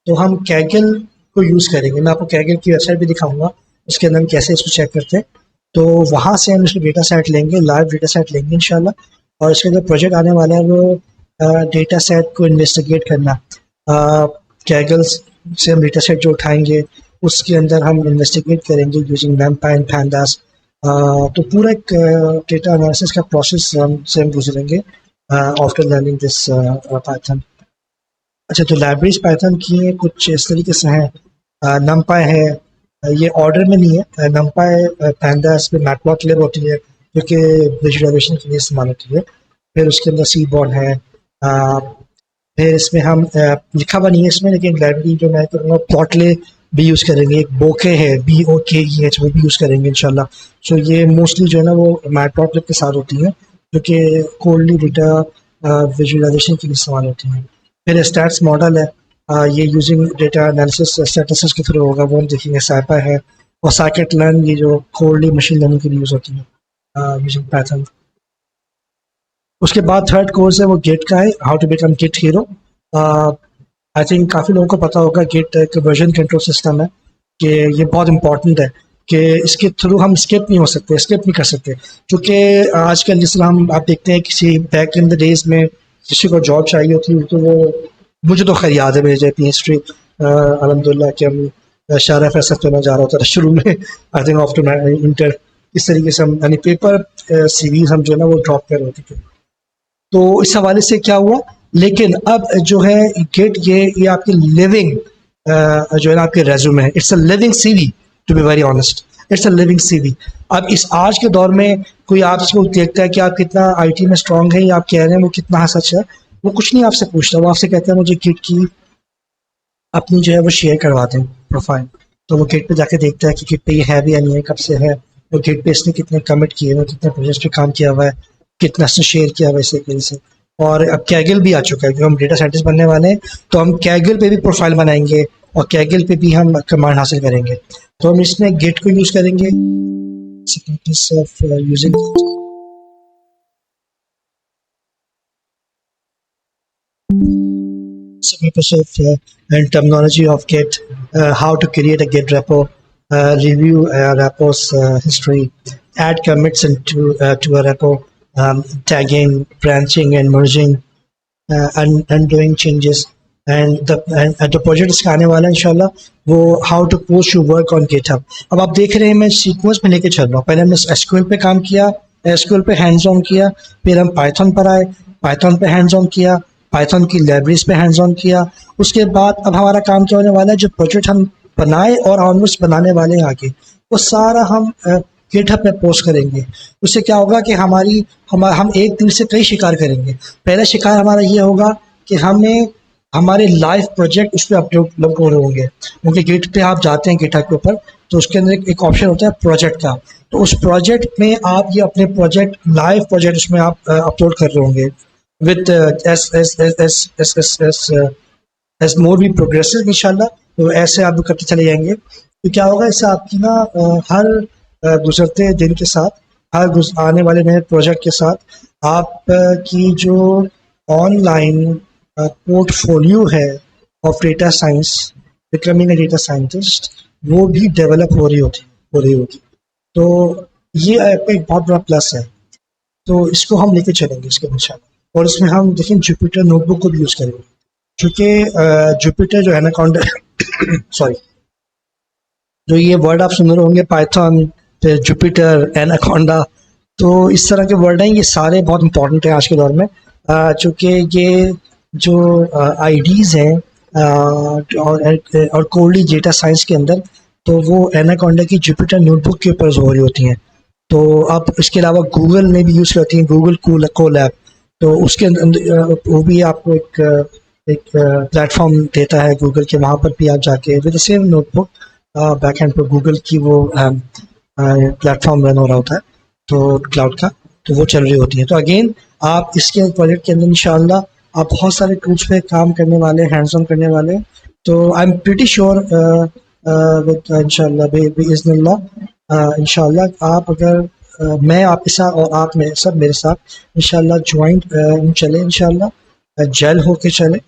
तो हम कैगल को यूज़ करेंगे। मैं आपको कैगल की वेबसाइट भी दिखाऊंगा, उसके अंदर हम कैसे इसको चेक करते हैं। तो वहाँ से हम इसको डेटा सेट लेंगे, लाइव डेटा सेट लेंगे इंशाल्लाह। और इसके जो प्रोजेक्ट आने वाला है वो डेटा सेट को इन्वेस्टिगेट करना। कैगल्स से हम डेटा सेट जो उठाएंगे उसके अंदर हम इन्वेस्टिगेट करेंगे यूजिंग NumPy एंड Pandas। तो पूरा एक डेटा एनालिसिस का प्रोसेस से हम गुजरेंगे आफ्टर लर्निंग दिस पाइथन। अच्छा, तो लाइब्रेरीज पाइथन की हैं कुछ इस तरीके से हैं। NumPy है, ये ऑर्डर में नहीं है। NumPy Pandas पे मैटप्लॉटलिब होती है जो कि विजुअलाइजेशन के लिए इस्तेमाल होती है। फिर उसके अंदर सीबॉर्न है। फिर इसमें हम लिखा हुआ नहीं है इसमें, लेकिन लाइब्रेरी जो मैं करूँगा प्लॉटले भी यूज़ करेंगे। एक बोके है, BOKEH, वो भी यूज़ करेंगे इंशाल्लाह। सो ये मोस्टली जो है ना वो मैटप्लॉटलिब के साथ होती है, जो कि कोल्डली डेटा विजुअलाइजेशन के लिए इस्तेमाल होती हैं। फिर स्टैट्स मॉडल है, ये यूजिंग डेटा एनालिसिस स्टैटिस्टिक्स के थ्रू होगा, वो हम देखेंगे। SciPy है, और scikit-learn ये जो कोल्डली मशीन लर्निंग के लिए यूज़ होती है यूजिंग पाइथन। उसके बाद थर्ड कोर्स है वो गिट का है, how to become git hero. I think काफ़ी लोगों को पता होगा गिट एक वर्जन कंट्रोल सिस्टम है, कि ये बहुत इंपॉर्टेंट है कि इसके थ्रू हम स्किप नहीं हो सकते, स्किप नहीं कर सकते। क्योंकि आजकल जिस तरह हम आप देखते हैं किसी बैक इन द डेज में किसी को जॉब चाहिए होती है, तो वो मुझे तो खैर याद है मेरे जब हिस्ट्री अलहमदिल्ला कि हम शारा फैसल करना जा रहा होता था शुरू में, आई थिंक आफ्टर इंटर, इस तरीके से हम यानी पेपर सीरीज हम जो है ना वो ड्रॉप कर रहे थे। तो इस हवाले से क्या हुआ, लेकिन अब जो है गिट ये आपकी लिविंग जो है ना आपके रेज्यूमे है। It's a living CV, to be very honest, it's a living CV। अब इस आज के दौर में कोई आपसे देखता है कि आप कितना IT में स्ट्रांग है या आप कह रहे हैं वो कितना सच है, वो कुछ नहीं आपसे पूछता, वो आपसे कहता है मुझे गिट की अपनी जो है वो शेयर करवा दें प्रोफाइल। तो वो गिट पे जाके देखता है कि गिट पे ये है भी या नहीं है, कब से है, वो गिट पे इसने कितने कमिट किए हुए, कितने प्रोजेक्ट पे काम किया हुआ है, कितना इसने शेयर किया हुआ है, इसी वजह से। और अब कैगल भी आ चुका है, क्योंकि हम डेटा साइंटिस्ट बनने वाले हैं, तो हम कैगल पे भी प्रोफाइल बनाएंगे और कैगल पे भी हम कमांड हासिल करेंगे। तो हम इसमें गिट को यूज़ करेंगे using purpose of and terminology of Git, how to create a Git repo, review a repo's history, add commits into to a repo, tagging, branching, and merging, and undoing changes. And the project इसका आने वाला है इंशाल्लाह, वो how to post your work on GitHub. अब आप देख रहे हैं मैं सीक्वेंस में लेके चल रहा हूँ। पहले हमने एसक्यूएल पे काम किया, एसक्यूएल पे हैंड्स ऑन किया, फिर हम पाइथन पर आए, पाइथन पे हैंड्स ऑन किया, पाइथन की लाइब्रेरीज पे हैंड्स ऑन किया। उसके बाद अब हमारा काम क्या होने वाला है, जो प्रोजेक्ट हम बनाए और ऑनवर्ड्स बनाने वाले हैं आगे, वो सारा हम गिटहब पे पोस्ट करेंगे। उससे क्या होगा कि हम एक दिन से कई शिकार करेंगे। पहला शिकार हमारा ये होगा कि हमें हमारे लाइव प्रोजेक्ट उस पर अपलोड हो रहे होंगे। क्योंकि गिट पे आप जाते हैं गिटहब के ऊपर, तो उसके अंदर एक ऑप्शन होता है प्रोजेक्ट का, तो उस प्रोजेक्ट में आप ये अपने प्रोजेक्ट लाइव प्रोजेक्ट उसमें आप अपलोड कर रहे होंगे with S S S S S S S as more भी प्रोग्रेसिव इंशाल्लाह। तो ऐसे आप करते चले जाएंगे, तो क्या होगा इससे आपकी ना हर गुजरते दिन के साथ, आने वाले नए प्रोजेक्ट के साथ आप की जो ऑनलाइन पोर्टफोलियो है of data science, becoming a data scientist, वो भी डेवलप हो रही होगी। तो ये एक बहुत बड़ा प्लस है। तो इसको हम लेके चलेंगे इसके इंशाल्लाह। और इसमें हम देखें जुपिटर नोटबुक को भी यूज़ करेंगे, क्योंकि जुपिटर जो एनाकोंडा सॉरी, जो ये वर्ड आप सुन रहे होंगे पाइथन, फिर जुपिटर, एनाकोंडा, तो इस तरह के वर्ड हैं, ये सारे बहुत इंपॉर्टेंट हैं आज के दौर में, चूँकि ये जो आईडीज़ हैं और कोरली डेटा साइंस के अंदर, तो वो एनाकोंडा की जुपिटर नोटबुक के ऊपर हो रही होती हैं। तो अब इसके अलावा गूगल ने भी यूज़ करती हैं गूगल कोलैब, तो उसके अंदर वो भी आपको एक प्लेटफॉर्म देता है गूगल के, वहाँ पर भी आप जाके with the same notebook back and पर गूगल की वो प्लेटफॉर्म रन हो रहा होता है, तो क्लाउड का, तो वो चल रही होती है। तो अगेन आप इसके प्रोजेक्ट के अंदर इंशाल्लाह आप बहुत सारे टूल्स पे काम करने वाले, हैंड्स ऑन करने वाले। तो आई एम प्रीटी श्योर इंशाल्लाह इंशाल्लाह आप अगर मैं आपके साथ और आप मेरे सब मेरे साथ इंशाल्लाह ज्वाइंट चले, इंशाल्लाह जेल होके चले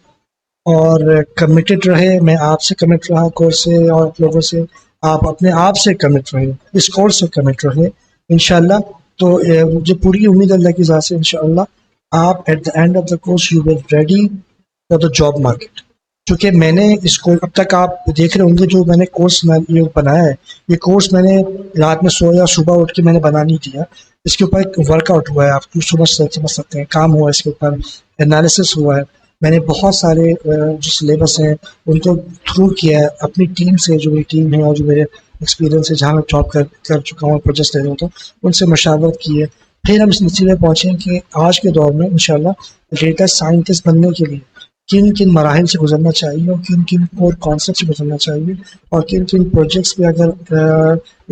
और कमिटेड रहे। मैं आपसे कमिट रहा कोर्स से, और आप लोगों से, आप अपने आप से कमिट रहे, इस कोर्स से कमिट रहे इंशाल्लाह। तो मुझे पूरी उम्मीद अल्लाह की ज़ात से इंशाल्लाह आप at the end of the course you will ready for the job market. क्योंकि मैंने इसको अब तक आप देख रहे होंगे, जो मैंने कोर्स ये बनाया है, ये कोर्स मैंने रात में सोया सुबह उठ के मैंने बना नहीं दिया, इसके ऊपर एक वर्कआउट हुआ है, आप समझ सकते हैं, काम हुआ है इसके ऊपर, एनालिसिस हुआ है। मैंने बहुत सारे जो सिलेबस हैं उनको थ्रू किया है अपनी टीम से, जो मेरी टीम है और जो मेरे एक्सपीरियंस है, जहाँ मैं जॉब कर चुका हूँ, प्रोजेक्ट्स ले रहा हूँ, तो उनसे मशावरत की है। फिर हम इस नतीजे में पहुँचे कि आज के दौर में इंशाल्लाह डेटा साइंटिस्ट बनने के लिए किन किन मराहिल से गुजरना चाहिए, और किन किन कोर कॉन्सेप्ट से गुजरना चाहिए, और किन किन प्रोजेक्ट्स पे अगर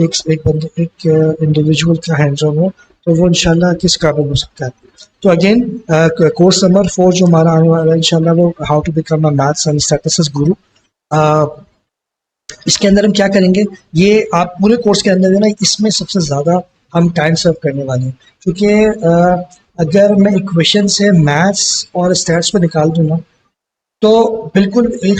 एक इंडिविजुअल का हैंड्स ऑन हो तो वो इंशाल्लाह किस काबिल हो सकता है। तो अगेन कोर्स नंबर 4 जो हमारा आने वाला है इंशाल्लाह, वो how to become a maths and statistics guru. इसके अंदर हम क्या करेंगे, ये आप पूरे कोर्स के अंदर है ना, इसमें सबसे ज़्यादा हम टाइम सर्व करने वाले हैं, क्योंकि अगर मैं इक्वेशन से मैथ्स और स्टैट्स को निकाल दूँ ना, तो बिल्कुल एक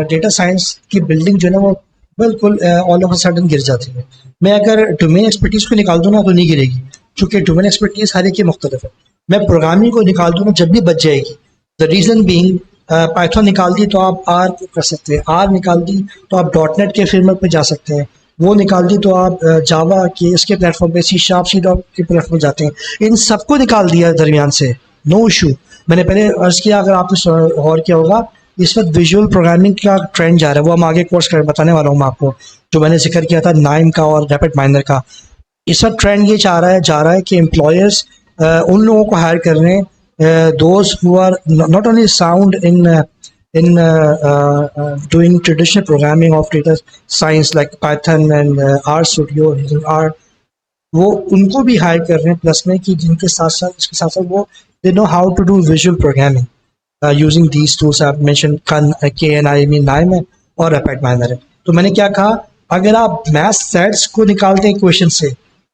डेटा साइंस की बिल्डिंग जो है ना, वो बिल्कुल ऑल ऑफ अ सडन गिर जाती है। मैं अगर डोमेन एक्सपर्टीज को निकाल दूँ ना, तो नहीं गिरेगी, क्योंकि डोमेन एक्सपर्टीज हर एक की मुख्तलिफ है। मैं प्रोग्रामिंग को निकाल दूँ ना, जब भी बच जाएगी। द रीज़न बीइंग, पाइथन निकाल दी तो आप आर कर सकते हैं, आर निकाल दी तो आप डॉट नेट के फ्रेमवर्क पे जा सकते हैं, वो निकाल दी तो आप जावा के इसके प्लेटफॉर्म पे, सी शार्प सी डॉट के प्लेटफॉर्म जाते हैं। इन सबको निकाल दिया दरमियान से, नो इशू। मैंने पहले अर्ज किया, अगर आपने गौर किया होगा, इस वक्त विजुअल प्रोग्रामिंग का ट्रेंड जा रहा है, वो हम आगे कोर्स कर बताने वाला हूँ मैं आपको, जो मैंने जिक्र किया था नाइम का और रैपिड माइनर का। इस वक्त ट्रेंड ये जा रहा है कि एम्प्लॉयर्स उन लोगों को हायर कर रहे हैं, those who are not only sound in doing traditional programming of data science like Python and R studio, R, वो उनको भी हायर कर रहे हैं प्लस में, कि जिनके साथ साथ इसके साथ साथ वो they know how to do visual programming using these tools I mention, KNI mean KNIME है और रैपिड माइनर है। तो मैंने क्या कहा, अगर आप मैथ सेट्स को निकालते हैं इक्वेशन से,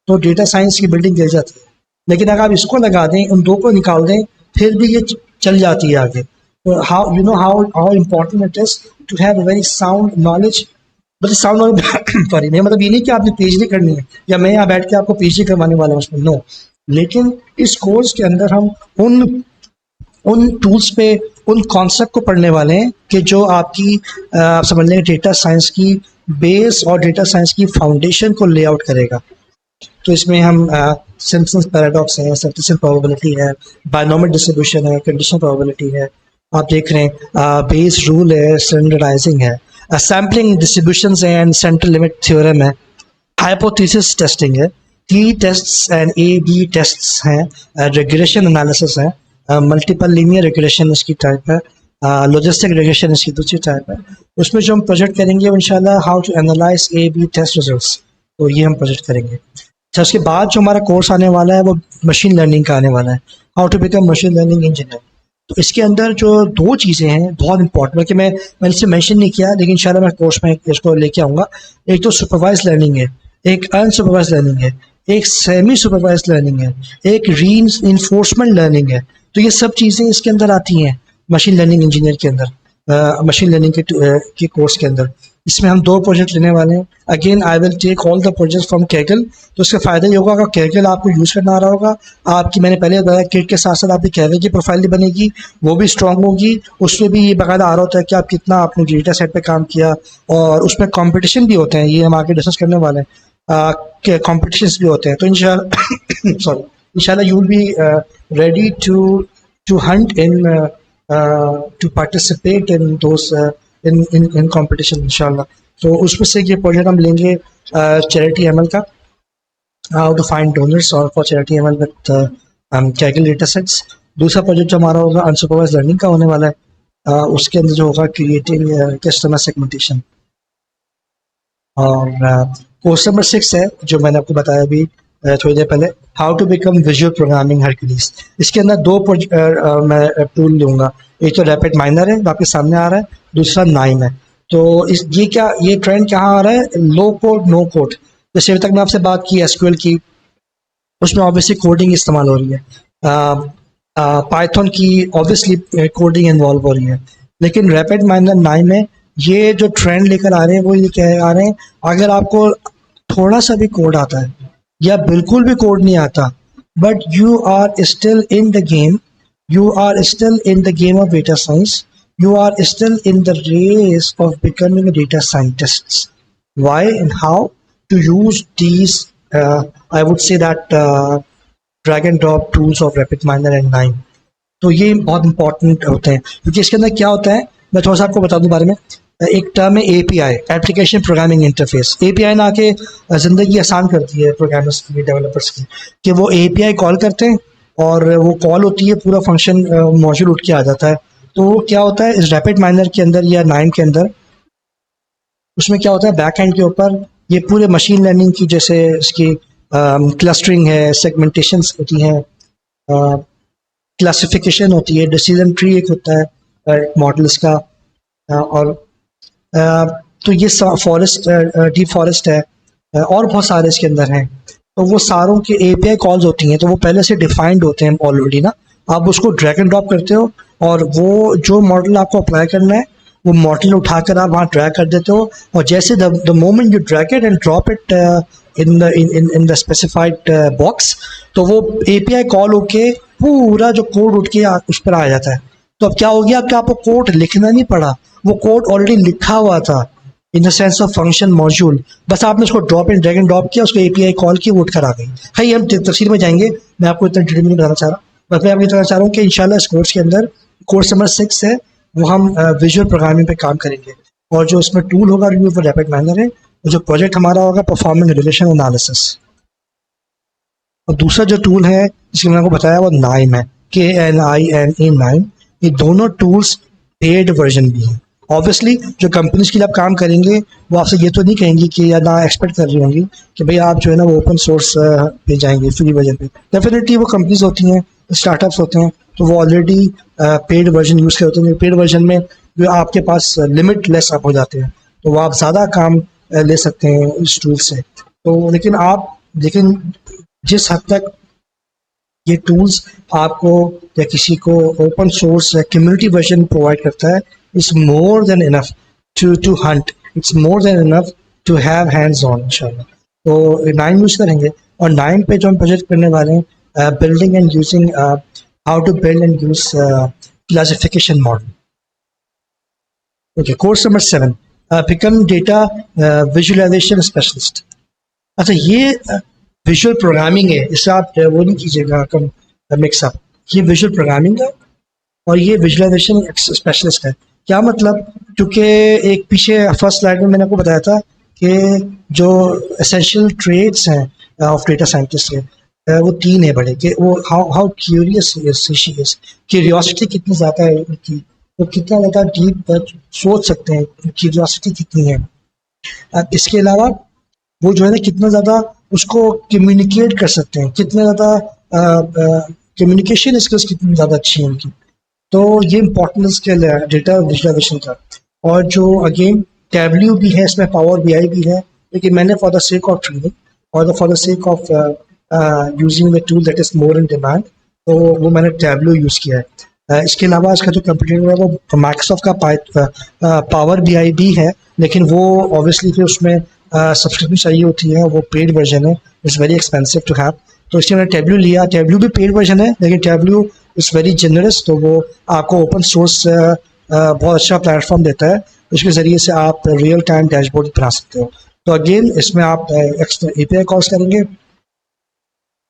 तो डेटा साइंस की बिल्डिंग गिर जाती है, लेकिन अगर आप इसको लगा दें, उन दो को निकाल दें, फिर भी ये चल जाती है आगे। तो how you know how important it is to have a very sound knowledge, मतलब साउंड नॉलेज सॉरी, नहीं मतलब ये नहीं कि आपने PhD करनी है, या मैं यहाँ बैठ के आपको PhD करवाने वाला हूँ उसमें, नो। लेकिन इस कोर्स के अंदर हम उन टूल्स पे, उन कॉन्सेप्ट को पढ़ने वाले हैं कि जो आपकी आप समझ लें डेटा साइंस की बेस और डेटा साइंस की फाउंडेशन को लेआउट करेगा। तो इसमें हम सिम्पसन्स पैराडॉक्स है, स्टैटिस्टिकल प्रोबेबिलिटी है, बायनॉमियल डिस्ट्रीब्यूशन है, कंडीशनल प्रोबेबिलिटी है, आप देख रहे हैं बेस रूल है, स्टैंडर्डाइजिंग है, सैम्पलिंग डिस्ट्रीब्यूशंस है, एंड सेंट्रल लिमिट थ्योरम है, हाइपोथेसिस टेस्टिंग है, T tests and AB tests हैं, रिग्रेशन एनालिसिस है, मल्टीपल लीनियर रिग्रेशन इसकी टाइप है, लॉजिस्टिक रिग्रेशन इसकी दूसरी टाइप है। उसमें जो हम प्रोजेक्ट करेंगे वो इंशाल्लाह how to analyse A B test results, तो ये हम प्रोजेक्ट करेंगे। अच्छा, उसके बाद जो हमारा कोर्स आने वाला है वो मशीन लर्निंग का आने वाला है, how to become machine learning engineer. तो इसके अंदर जो दो चीज़ें हैं बहुत इंपॉर्टेंट, बल्कि मैंने इसे मेंशन नहीं किया लेकिन इंशाल्लाह मैं कोर्स में इसको लेके आऊँगा। एक तो सुपरवाइज लर्निंग है, एक अनसुपरवाइज लर्निंग है, एक सेमी सुपरवाइज लर्निंग है, एक री इन्फोर्समेंट लर्निंग है। तो ये सब चीज़ें इसके अंदर आती हैं मशीन लर्निंग इंजीनियर के अंदर, मशीन लर्निंग के कोर्स के अंदर। इसमें हम दो प्रोजेक्ट लेने वाले हैं। Again I will take all the project from Kaggle. तो इसका फ़ायदा ये होगा अगर कैगल आपको यूज़ करना आ रहा होगा, आपकी मैंने पहले बताया किट के साथ साथ आपकी कैगल की प्रोफाइल भी बनेगी, वो भी स्ट्रांग होगी। उसमें भी ये बाकायदा आ रहा होता है कि आप कितना आपने डेटा सेट पे काम किया, और उसमें कॉम्पिटिशन भी होते हैं, ये हम आगे डिस्कस करने वाले हैं। कॉम्पिटिशन्स भी होते हैं। तो इंशाल्लाह सॉरी, इंशाल्लाह you will be ready to hunt in to participate in those in competition इंशाल्लाह। तो उसमें से ये प्रोजेक्ट हम लेंगे चैरिटी एमएल का, हाउ टू फाइंड डोनर्स और for charity ML with Kaggle data sets. दूसरा प्रोजेक्ट जो हमारा होगा अनसुपरवाइज लर्निंग का होने वाला है, उसके अंदर जो होगा क्रिएटिंग कस्टमर सेगमेंटेशन। और कोर्स नंबर 6 है जो मैंने आपको बताया अभी थोड़ी देर पहले, how to become visual programming Hercules. इसके अंदर दो मैं टूल लूँगा, एक तो रैपिड माइनर है आपके सामने आ रहा है, दूसरा नाइम है। तो ये ट्रेंड कहाँ आ रहा है, लो कोड नो कोड। जैसे अभी तक मैं आपसे बात की एसक्यूएल की, उसमें ऑब्वियसली कोडिंग इस्तेमाल हो रही है, पाइथन की ऑब्वियसली कोडिंग इन्वॉल्व हो रही है, लेकिन रैपिड माइनर नाइम में ये जो ट्रेंड लेकर आ रहे हैं वो ये कह आ रहे हैं अगर आपको थोड़ा सा भी कोड आता है या बिल्कुल भी कोड नहीं आता, but you are still in the game, you are still in the game of data science, you are still in the race of becoming a data scientist. Why and how to use these, I would say that drag and drop tools of RapidMiner and Nime. तो ये बहुत important होते हैं क्योंकि इसके अंदर क्या होता है, मैं थोड़ा सा आपको बता दूं बारे में। एक टर्म है API, application programming interface. API ना के ज़िंदगी आसान करती है प्रोग्रामर्स की, डेवलपर्स की, कि वो API कॉल करते हैं और वो कॉल होती है, पूरा फंक्शन मॉड्यूल उठ के आ जाता है। तो क्या होता है इस रैपिड माइनर के अंदर या नाइम के अंदर, उसमें क्या होता है बैक एंड के ऊपर ये पूरे मशीन लर्निंग की, जैसे इसकी क्लस्टरिंग है, सेगमेंटेशंस होती हैं, क्लासिफिकेशन होती है, डिसीजन ट्री एक होता है मॉडल्स का, और तो ये फॉरेस्ट, डीप फॉरेस्ट है, और बहुत सारे इसके अंदर हैं। तो वो सारों के API कॉल्स होती हैं, तो वो पहले से डिफाइंड होते हैं ऑलरेडी ना। आप उसको ड्रैग एंड ड्रॉप करते हो और वो जो मॉडल आपको अप्लाई करना है वो मॉडल उठाकर आप वहाँ ड्रैग कर देते हो, और जैसे the moment you drag it and drop it in the specified box, तो वो API कॉल होके पूरा जो कोड उठ के उस पर आ जाता है। तो अब क्या हो गया कि आपको कोड लिखना नहीं पड़ा, वो कोड ऑलरेडी लिखा हुआ था in the sense of function module, बस आपने उसको drop in drag and drop किया, उसको API कॉल की, वो उठ कर आ गई। भाई हम तफसील में जाएंगे, मैं आपको इतना डिटेल नहीं बताना चाह रहा, बस मैं आपको बताना चाह रहा हूँ कि इंशाल्लाह इस कोर्स के अंदर, कोर्स नंबर 6 है, वो हम विजुअल प्रोग्रामिंग पे काम करेंगे, और जो उसमें टूल होगा वो रैपिड माइनर है, और जो प्रोजेक्ट हमारा होगा परफॉर्मेंस रिलेशन एनालिसिस। और दूसरा जो टूल है जिसके मैंने आपको बताया वो नाइम है, KNIME नाइम। ये दोनों टूल्स पेड वर्जन भी हैं। ऑब्वियसली जो कंपनीज के लिए आप काम करेंगे वो आपसे ये तो नहीं कहेंगी कि, या ना एक्सपेक्ट कर रही होंगी कि भाई आप जो है ना वो ओपन सोर्स पे जाएंगे फ्री वर्जन पे। डेफिनेटली वो कंपनीज होती हैं, स्टार्टअप्स होते हैं, तो वो ऑलरेडी पेड वर्जन यूज़ करते हैं। पेड वर्जन में जो आपके पास लिमिट लेस आप हो जाते हैं, तो वो आप ज़्यादा काम ले सकते हैं इस टूल से। तो लेकिन जिस हद तक ये टूल्स आपको या किसी को open source community version provide करता है, it's more than enough to hunt, it's more than enough to have hands on इंशाल्लाह। तो नाइम यूज़ करेंगे, और नाइम पे जो हम प्रोजेक्ट करने वाले हैं, building and using, how to build and use classification model. Okay, course number 7, become data visualisation specialist. अच्छा, ये विजुअल प्रोग्रामिंग है, इससे आप वो नहीं कीजिएगा कम मिक्सअप। ये विजुअल प्रोग्रामिंग है और ये विजुअलाइजेशन स्पेशलिस्ट है। क्या मतलब, क्योंकि एक पीछे फर्स्ट स्लाइड में मैंने आपको बताया था कि जो एसेंशियल ट्रेड्स हैं ऑफ डेटा साइंटिस्ट के, वो 3 है बड़े, कि वो how curious she is, curiosity कितनी ज़्यादा है उनकी, तो कितना ज़्यादा डीप सोच सकते हैं, क्यूरियोसिटी कितनी है। इसके अलावा वो जो है ना कितना ज़्यादा उसको कम्युनिकेट कर सकते हैं, कितना ज़्यादा कम्युनिकेशन स्किल्स कितनी ज़्यादा अच्छी है उनकी। तो ये इम्पोर्टेंट स्किल है डेटा विजुअलाइजेशन का। और जो अगेन टैब्ल्यू भी है इसमें, पावर बीआई भी है, लेकिन मैंने for the sake of training और for the sake of using the tool that is more in demand, तो वो मैंने टैब्ल्यू यूज़ किया है। इसके अलावा इसका जो कंप्यूटर है वो माइक्रोसॉफ्ट का पावर बीआई भी है, लेकिन वो ऑब्वियसली फिर उसमें सब्सक्रिप्शन चाहिए होती है, वो पेड वर्जन है, it's very expensive to have. तो इसलिए मैंने टैब्ल्यू लिया। टैब्ल्यू भी पेड वर्जन है, लेकिन टैब्ल्यू इज़ वेरी जनरस, तो वो आपको ओपन सोर्स बहुत अच्छा प्लेटफॉर्म देता है, उसके ज़रिए से आप रियल टाइम डैशबोर्ड बना सकते हो। तो अगेन इसमें आप एपीआई कॉल्स करेंगे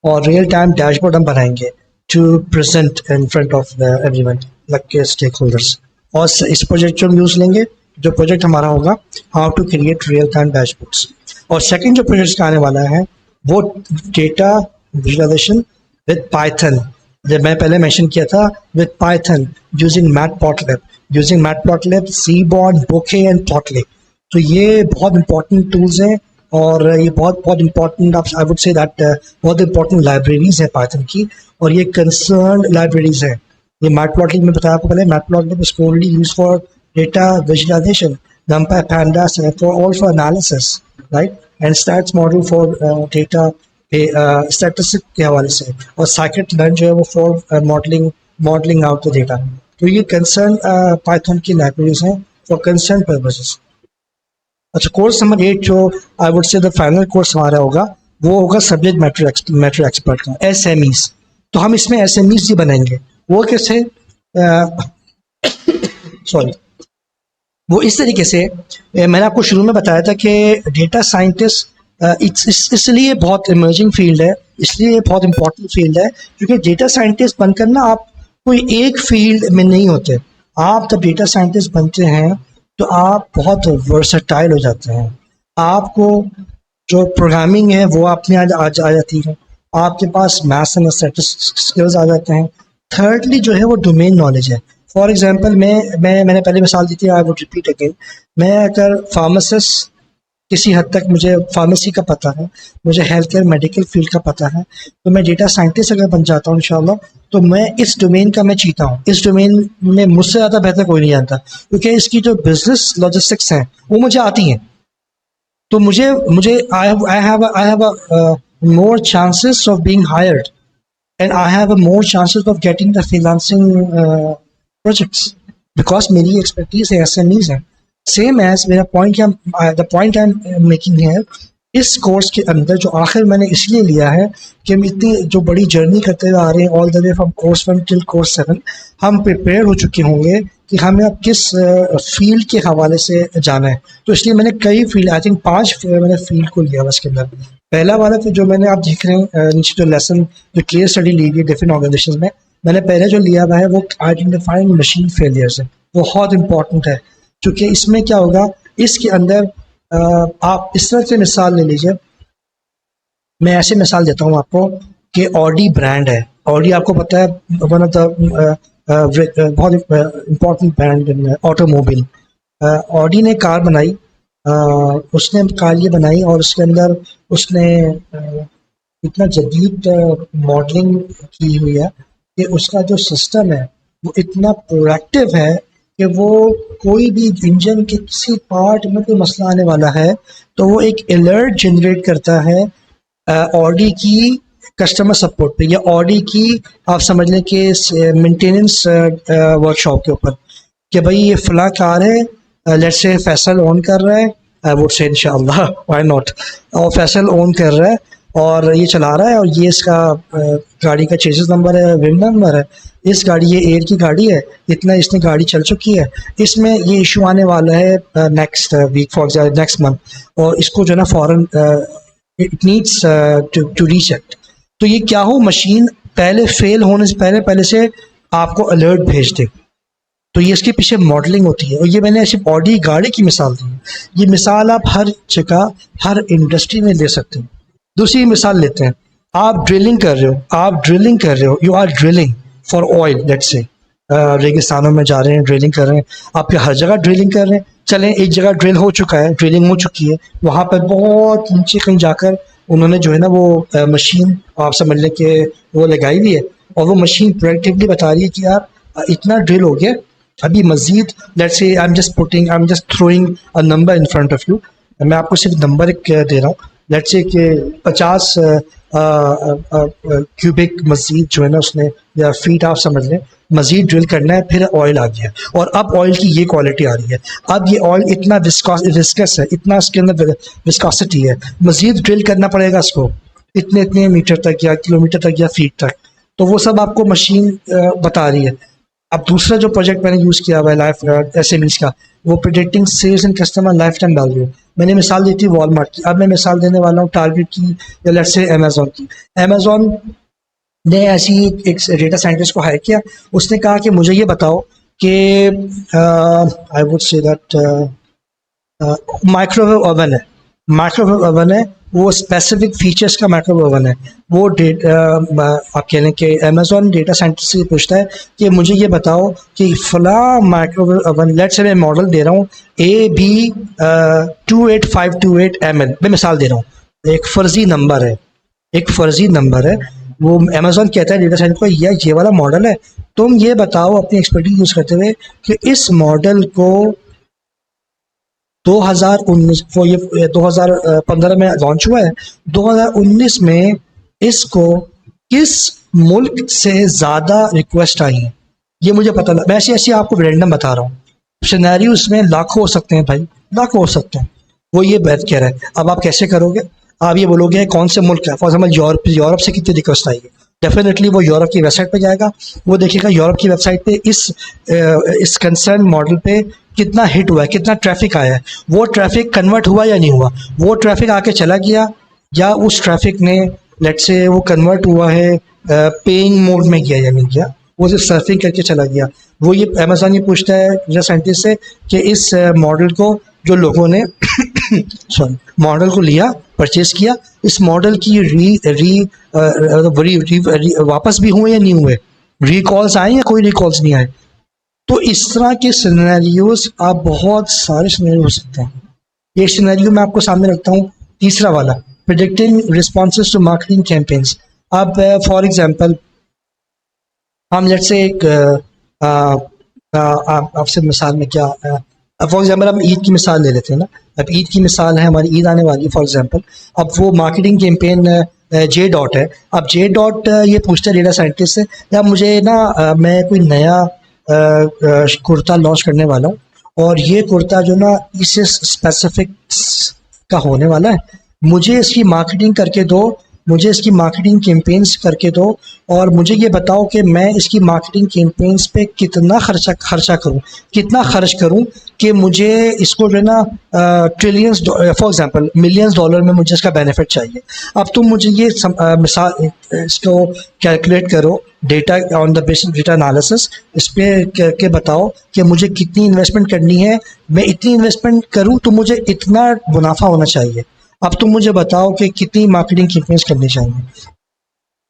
और रियल टाइम डैशबोर्ड हम बनाएंगे to present in front of everyone like के स्टेक होल्डर्स। और इस प्रोजेक्ट जो हम यूज़ लेंगे, जो प्रोजेक्ट हमारा होगा how to create real time dashboards. और सेकंड जो प्रोजेक्ट आने वाला है वो डेटा विजुअलाइजेशन विद पाइथन। जब मैं पहले मेंशन किया था with Python using Matplotlib, Seaborn, Bokeh and Plotly. तो ये बहुत इंपॉर्टेंट टूल्स हैं और ये बहुत बहुत important, I would say that बहुत इंपॉर्टेंट लाइब्रेरीज है पाइथन की, और ये कंसर्न लाइब्रेरीज है। ये मैटप्लॉटलिब में बताया आपको पहले, matplotlib is only use for data visualization, NumPy, Pandas, for all for analysis, right? And stats model for data statistic के हवाले से, और scikit-learn जो है वो for modeling out the data। तो ये concern Python की libraries हैं for concern purposes। अच्छा, कोर्स नंबर 8 जो आई वुड से द फाइनल कोर्स हमारा होगा वो होगा सब्जेक्ट मैटर एक्सपर्ट का, SMEs। तो हम इसमें SMEs ही बनाएंगे। वो कैसे? सॉरी, वो इस तरीके से मैंने आपको शुरू में बताया था कि डेटा साइंटिस्ट इसलिए बहुत इमर्जिंग फील्ड है, इसलिए बहुत इंपॉर्टेंट फील्ड है, क्योंकि डेटा साइंटिस्ट बनकर ना आप कोई एक फील्ड में नहीं होते। आप जब डेटा साइंटिस्ट बनते हैं तो आप बहुत वर्सटाइल हो जाते हैं। आपको जो प्रोग्रामिंग है वो अपने आ जाती है, आपके पास मैथ्स एंड स्टैटिस्टिक्स स्किल्स आ जाते हैं। थर्डली जो है वो डोमेन नॉलेज है। फॉर एग्जांपल मैंने पहले मिसाल दी थी, आई वुड रिपीट अगेन। मैं अगर फार्मासिस्ट, किसी हद तक मुझे फार्मेसी का पता है, मुझे हेल्थ केयर मेडिकल फील्ड का पता है, तो मैं डेटा साइंटिस्ट अगर बन जाता हूँ इंशाल्लाह, तो मैं इस डोमेन का मैं चीता हूँ। इस डोमेन में मुझसे ज़्यादा बेहतर कोई नहीं जानता, क्योंकि इसकी जो बिजनेस लॉजिस्टिक्स हैं वो मुझे आती हैं। तो मुझे मुझे I have more chances of being hired, and I have a more chances of getting the freelancing projects because मेरी expertise है, SMEs है। Same as मेरा point the point I'm making here, इस कोर्स के अंदर जो आखिर मैंने इसलिए लिया है कि हम इतनी जो बड़ी जर्नी करते हुए आ रहे हैं all the way from course 1 till course 7, हम प्रिपेयर हो चुके होंगे कि हमें अब किस फील्ड के हवाले से जाना है। तो इसलिए मैंने कई फील्ड, आई थिंक 5 मैंने फील्ड को लिया उसके अंदर। पहला वाला तो जो मैंने आप देख रहे हैं नीचे जो लेसन, जो केस स्टडी ली गई डिफरेंट ऑर्गेनाइजेशन में, मैंने पहले जो लिया हुआ है वो आइडेंटिफाइंग मशीन फेलियर्स है। वो बहुत इंपॉर्टेंट है, क्योंकि इसमें क्या होगा, इसके अंदर आप इस तरह से मिसाल ले लीजिए। मैं ऐसे मिसाल देता हूँ आपको कि ऑडी ब्रांड है। ऑडी आपको पता है वन ऑफ द बहुत इम्पोर्टेंट ब्रांड इन ऑटोमोबाइल। ऑडी ने कार बनाई, उसने कार ये बनाई और उसके अंदर उसने इतना जदीद मॉडलिंग की हुई है कि उसका जो सिस्टम है वो इतना प्रोएक्टिव है कि वो कोई भी इंजन के किसी पार्ट में कोई मसला आने वाला है तो वो एक अलर्ट जनरेट करता है ऑडी की कस्टमर सपोर्ट पे, या ऑडी की आप समझ लें कि मेंटेनेंस वर्कशॉप के ऊपर, कि भाई ये फला कार है, लेट्स से फैसल ऑन कर रहा है, आई वुड से इंशाल्लाह व्हाई नॉट, और फैसल ऑन कर रहा है और ये चला रहा है और ये इसका गाड़ी का चेसिस नंबर है, विन नंबर है, इस गाड़ी, ये एयर की गाड़ी है, इतना इसने गाड़ी चल चुकी है, इसमें ये इशू आने वाला है next week for example next month, और इसको जो है ना फॉरन इट नीड्स टू रीसेट। तो ये क्या हो, मशीन पहले फेल होने से पहले से आपको अलर्ट भेज दे। तो ये इसके पीछे मॉडलिंग होती है, और ये मैंने ऐसी ऑडी गाड़ी की मिसाल दी है। ये मिसाल आप हर जगह हर इंडस्ट्री में ले सकते हैं। दूसरी मिसाल लेते हैं, आप ड्रिलिंग कर रहे हो, you are drilling for oil let's say, रेगिस्तानों में जा रहे हैं, ड्रिलिंग कर रहे हैं, आपके हर जगह ड्रिलिंग कर रहे हैं। चलें, एक जगह ड्रिल हो चुका है, ड्रिलिंग हो चुकी है, वहाँ पर बहुत नीचे कहीं जाकर उन्होंने जो है ना वो मशीन आप समझ लें कि वो लगाई हुई है, और वो मशीन प्रोडक्टिवली बता रही है कि यार इतना ड्रिल हो गया, अभी मजीद let's say I am just throwing a number in front of you, मैं आपको सिर्फ नंबर एक दे रहा हूँ, लेट्स से कि 50 क्यूबिक मजीद जो है ना उसने, या फीट आप समझ लें, मजीद ड्रिल करना है, फिर ऑयल आ गया, और अब ऑयल की ये क्वालिटी आ रही है, अब ये ऑयल इतना विस्कस है, इतना इसके अंदर विस्कॉसिटी है, मजीद ड्रिल करना पड़ेगा इसको इतने इतने मीटर तक या किलोमीटर तक या फीट तक, तो वो सब आपको मशीन बता रही है। अब दूसरा जो प्रोजेक्ट मैंने यूज़ किया हुआ है लाइफ एसएमईज का, वो predicting sales and customer lifetime value, मैंने मिसाल दी थी वॉलमार्ट की, अब मैं मिसाल देने वाला हूँ टारगेट की या लेट्स से अमेजोन की। अमेजोन ने ऐसी एक डेटा साइंटिस्ट को हायर किया, उसने कहा कि मुझे ये बताओ कि आई would say that microwave oven है, माइक्रोवेव ओवन है, वो स्पेसिफिक फीचर्स का माइक्रोवेव ओवन है, वो आप कह लें कि अमेजोन डेटा साइंटिस्ट से पूछता है कि मुझे ये बताओ कि फला माइक्रोवेव ओवन, लेट्स से मैं मॉडल दे रहा हूँ AB 28528 ml, मैं मिसाल दे रहा हूँ, एक फर्जी नंबर है, एक फर्जी नंबर है, वो अमेजोन कहता है डेटा साइंस को ये वाला मॉडल है, तुम ये बताओ अपनी एक्सपर्टीज यूज करते हुए कि इस मॉडल को 2019 वो ये 2015 में लॉन्च हुआ है, 2019 में इसको किस मुल्क से ज़्यादा रिक्वेस्ट आई है, ये मुझे पता मैं ऐसे ऐसे आपको रैंडम बता रहा हूँ, सिनेरियो उसमें लाखों हो सकते हैं भाई, लाखों हो सकते हैं, वो ये बात कह रहा है। अब आप कैसे करोगे, आप ये बोलोगे कौन से मुल्क है, फॉर एग्जाम्पल यूरोप से कितनी रिक्वेस्ट आई है, डेफिनेटली वो यूरोप की वेबसाइट पे जाएगा, वो देखेगा यूरोप की वेबसाइट पे इस कंसर्न मॉडल पे कितना हिट हुआ है, कितना ट्रैफिक आया है, वो ट्रैफिक कन्वर्ट हुआ या नहीं हुआ, वो ट्रैफिक आके चला गया या उस ट्रैफिक ने लेट्स से वो कन्वर्ट हुआ है पेइंग मोड में गया या नहीं गया, वो सिर्फ सर्फिंग करके चला गया। वो ये अमेजोन ये पूछता है जो साइंटिस्ट से कि इस मॉडल को जो लोगों ने सॉरी मॉडल को लिया, परचेज किया, इस मॉडल की वापस भी हुए या नहीं हुए, रिकॉल्स आए या कोई रिकॉल्स नहीं आए। तो इस तरह के सिनेरियोज आप बहुत सारे सिनेरियो हो सकते हैं। ये सिनेरियो मैं आपको सामने रखता हूँ, तीसरा वाला predicting responses to marketing campaigns. अब फॉर एग्जांपल हम लेट्स से एक आपसे मिसाल में क्या फॉर एग्जांपल हम ईद की मिसाल ले लेते हैं ना, अब ईद की मिसाल है, हमारी ईद आने वाली है फॉर एग्जांपल, अब वो मार्केटिंग कैंपेन जे डॉट है, अब जे डॉट ये पूछता है डेटा साइंटिस्ट से या मुझे ना मैं कोई नया कुर्ता लॉन्च करने वाला हूँ और ये कुर्ता जो ना इस स्पेसिफिक्स का होने वाला है, मुझे इसकी मार्केटिंग करके दो, मुझे इसकी मार्केटिंग कैंपेन्स करके दो और मुझे ये बताओ कि मैं इसकी मार्केटिंग कैंपेन्स पे कितना खर्चा करूं, कितना खर्च करूं कि मुझे इसको जो है ना trillions for example millions dollar में मुझे इसका बेनिफिट चाहिए। अब तुम मुझे ये मिसाल इसको कैलकुलेट करो data on the basis data analysis, इस पर करके बताओ कि मुझे कितनी इन्वेस्टमेंट करनी है, मैं इतनी इन्वेस्टमेंट करूँ तो मुझे इतना मुनाफा होना चाहिए। अब तुम मुझे बताओ कि कितनी मार्केटिंग कैंपेन्स करनी चाहिए।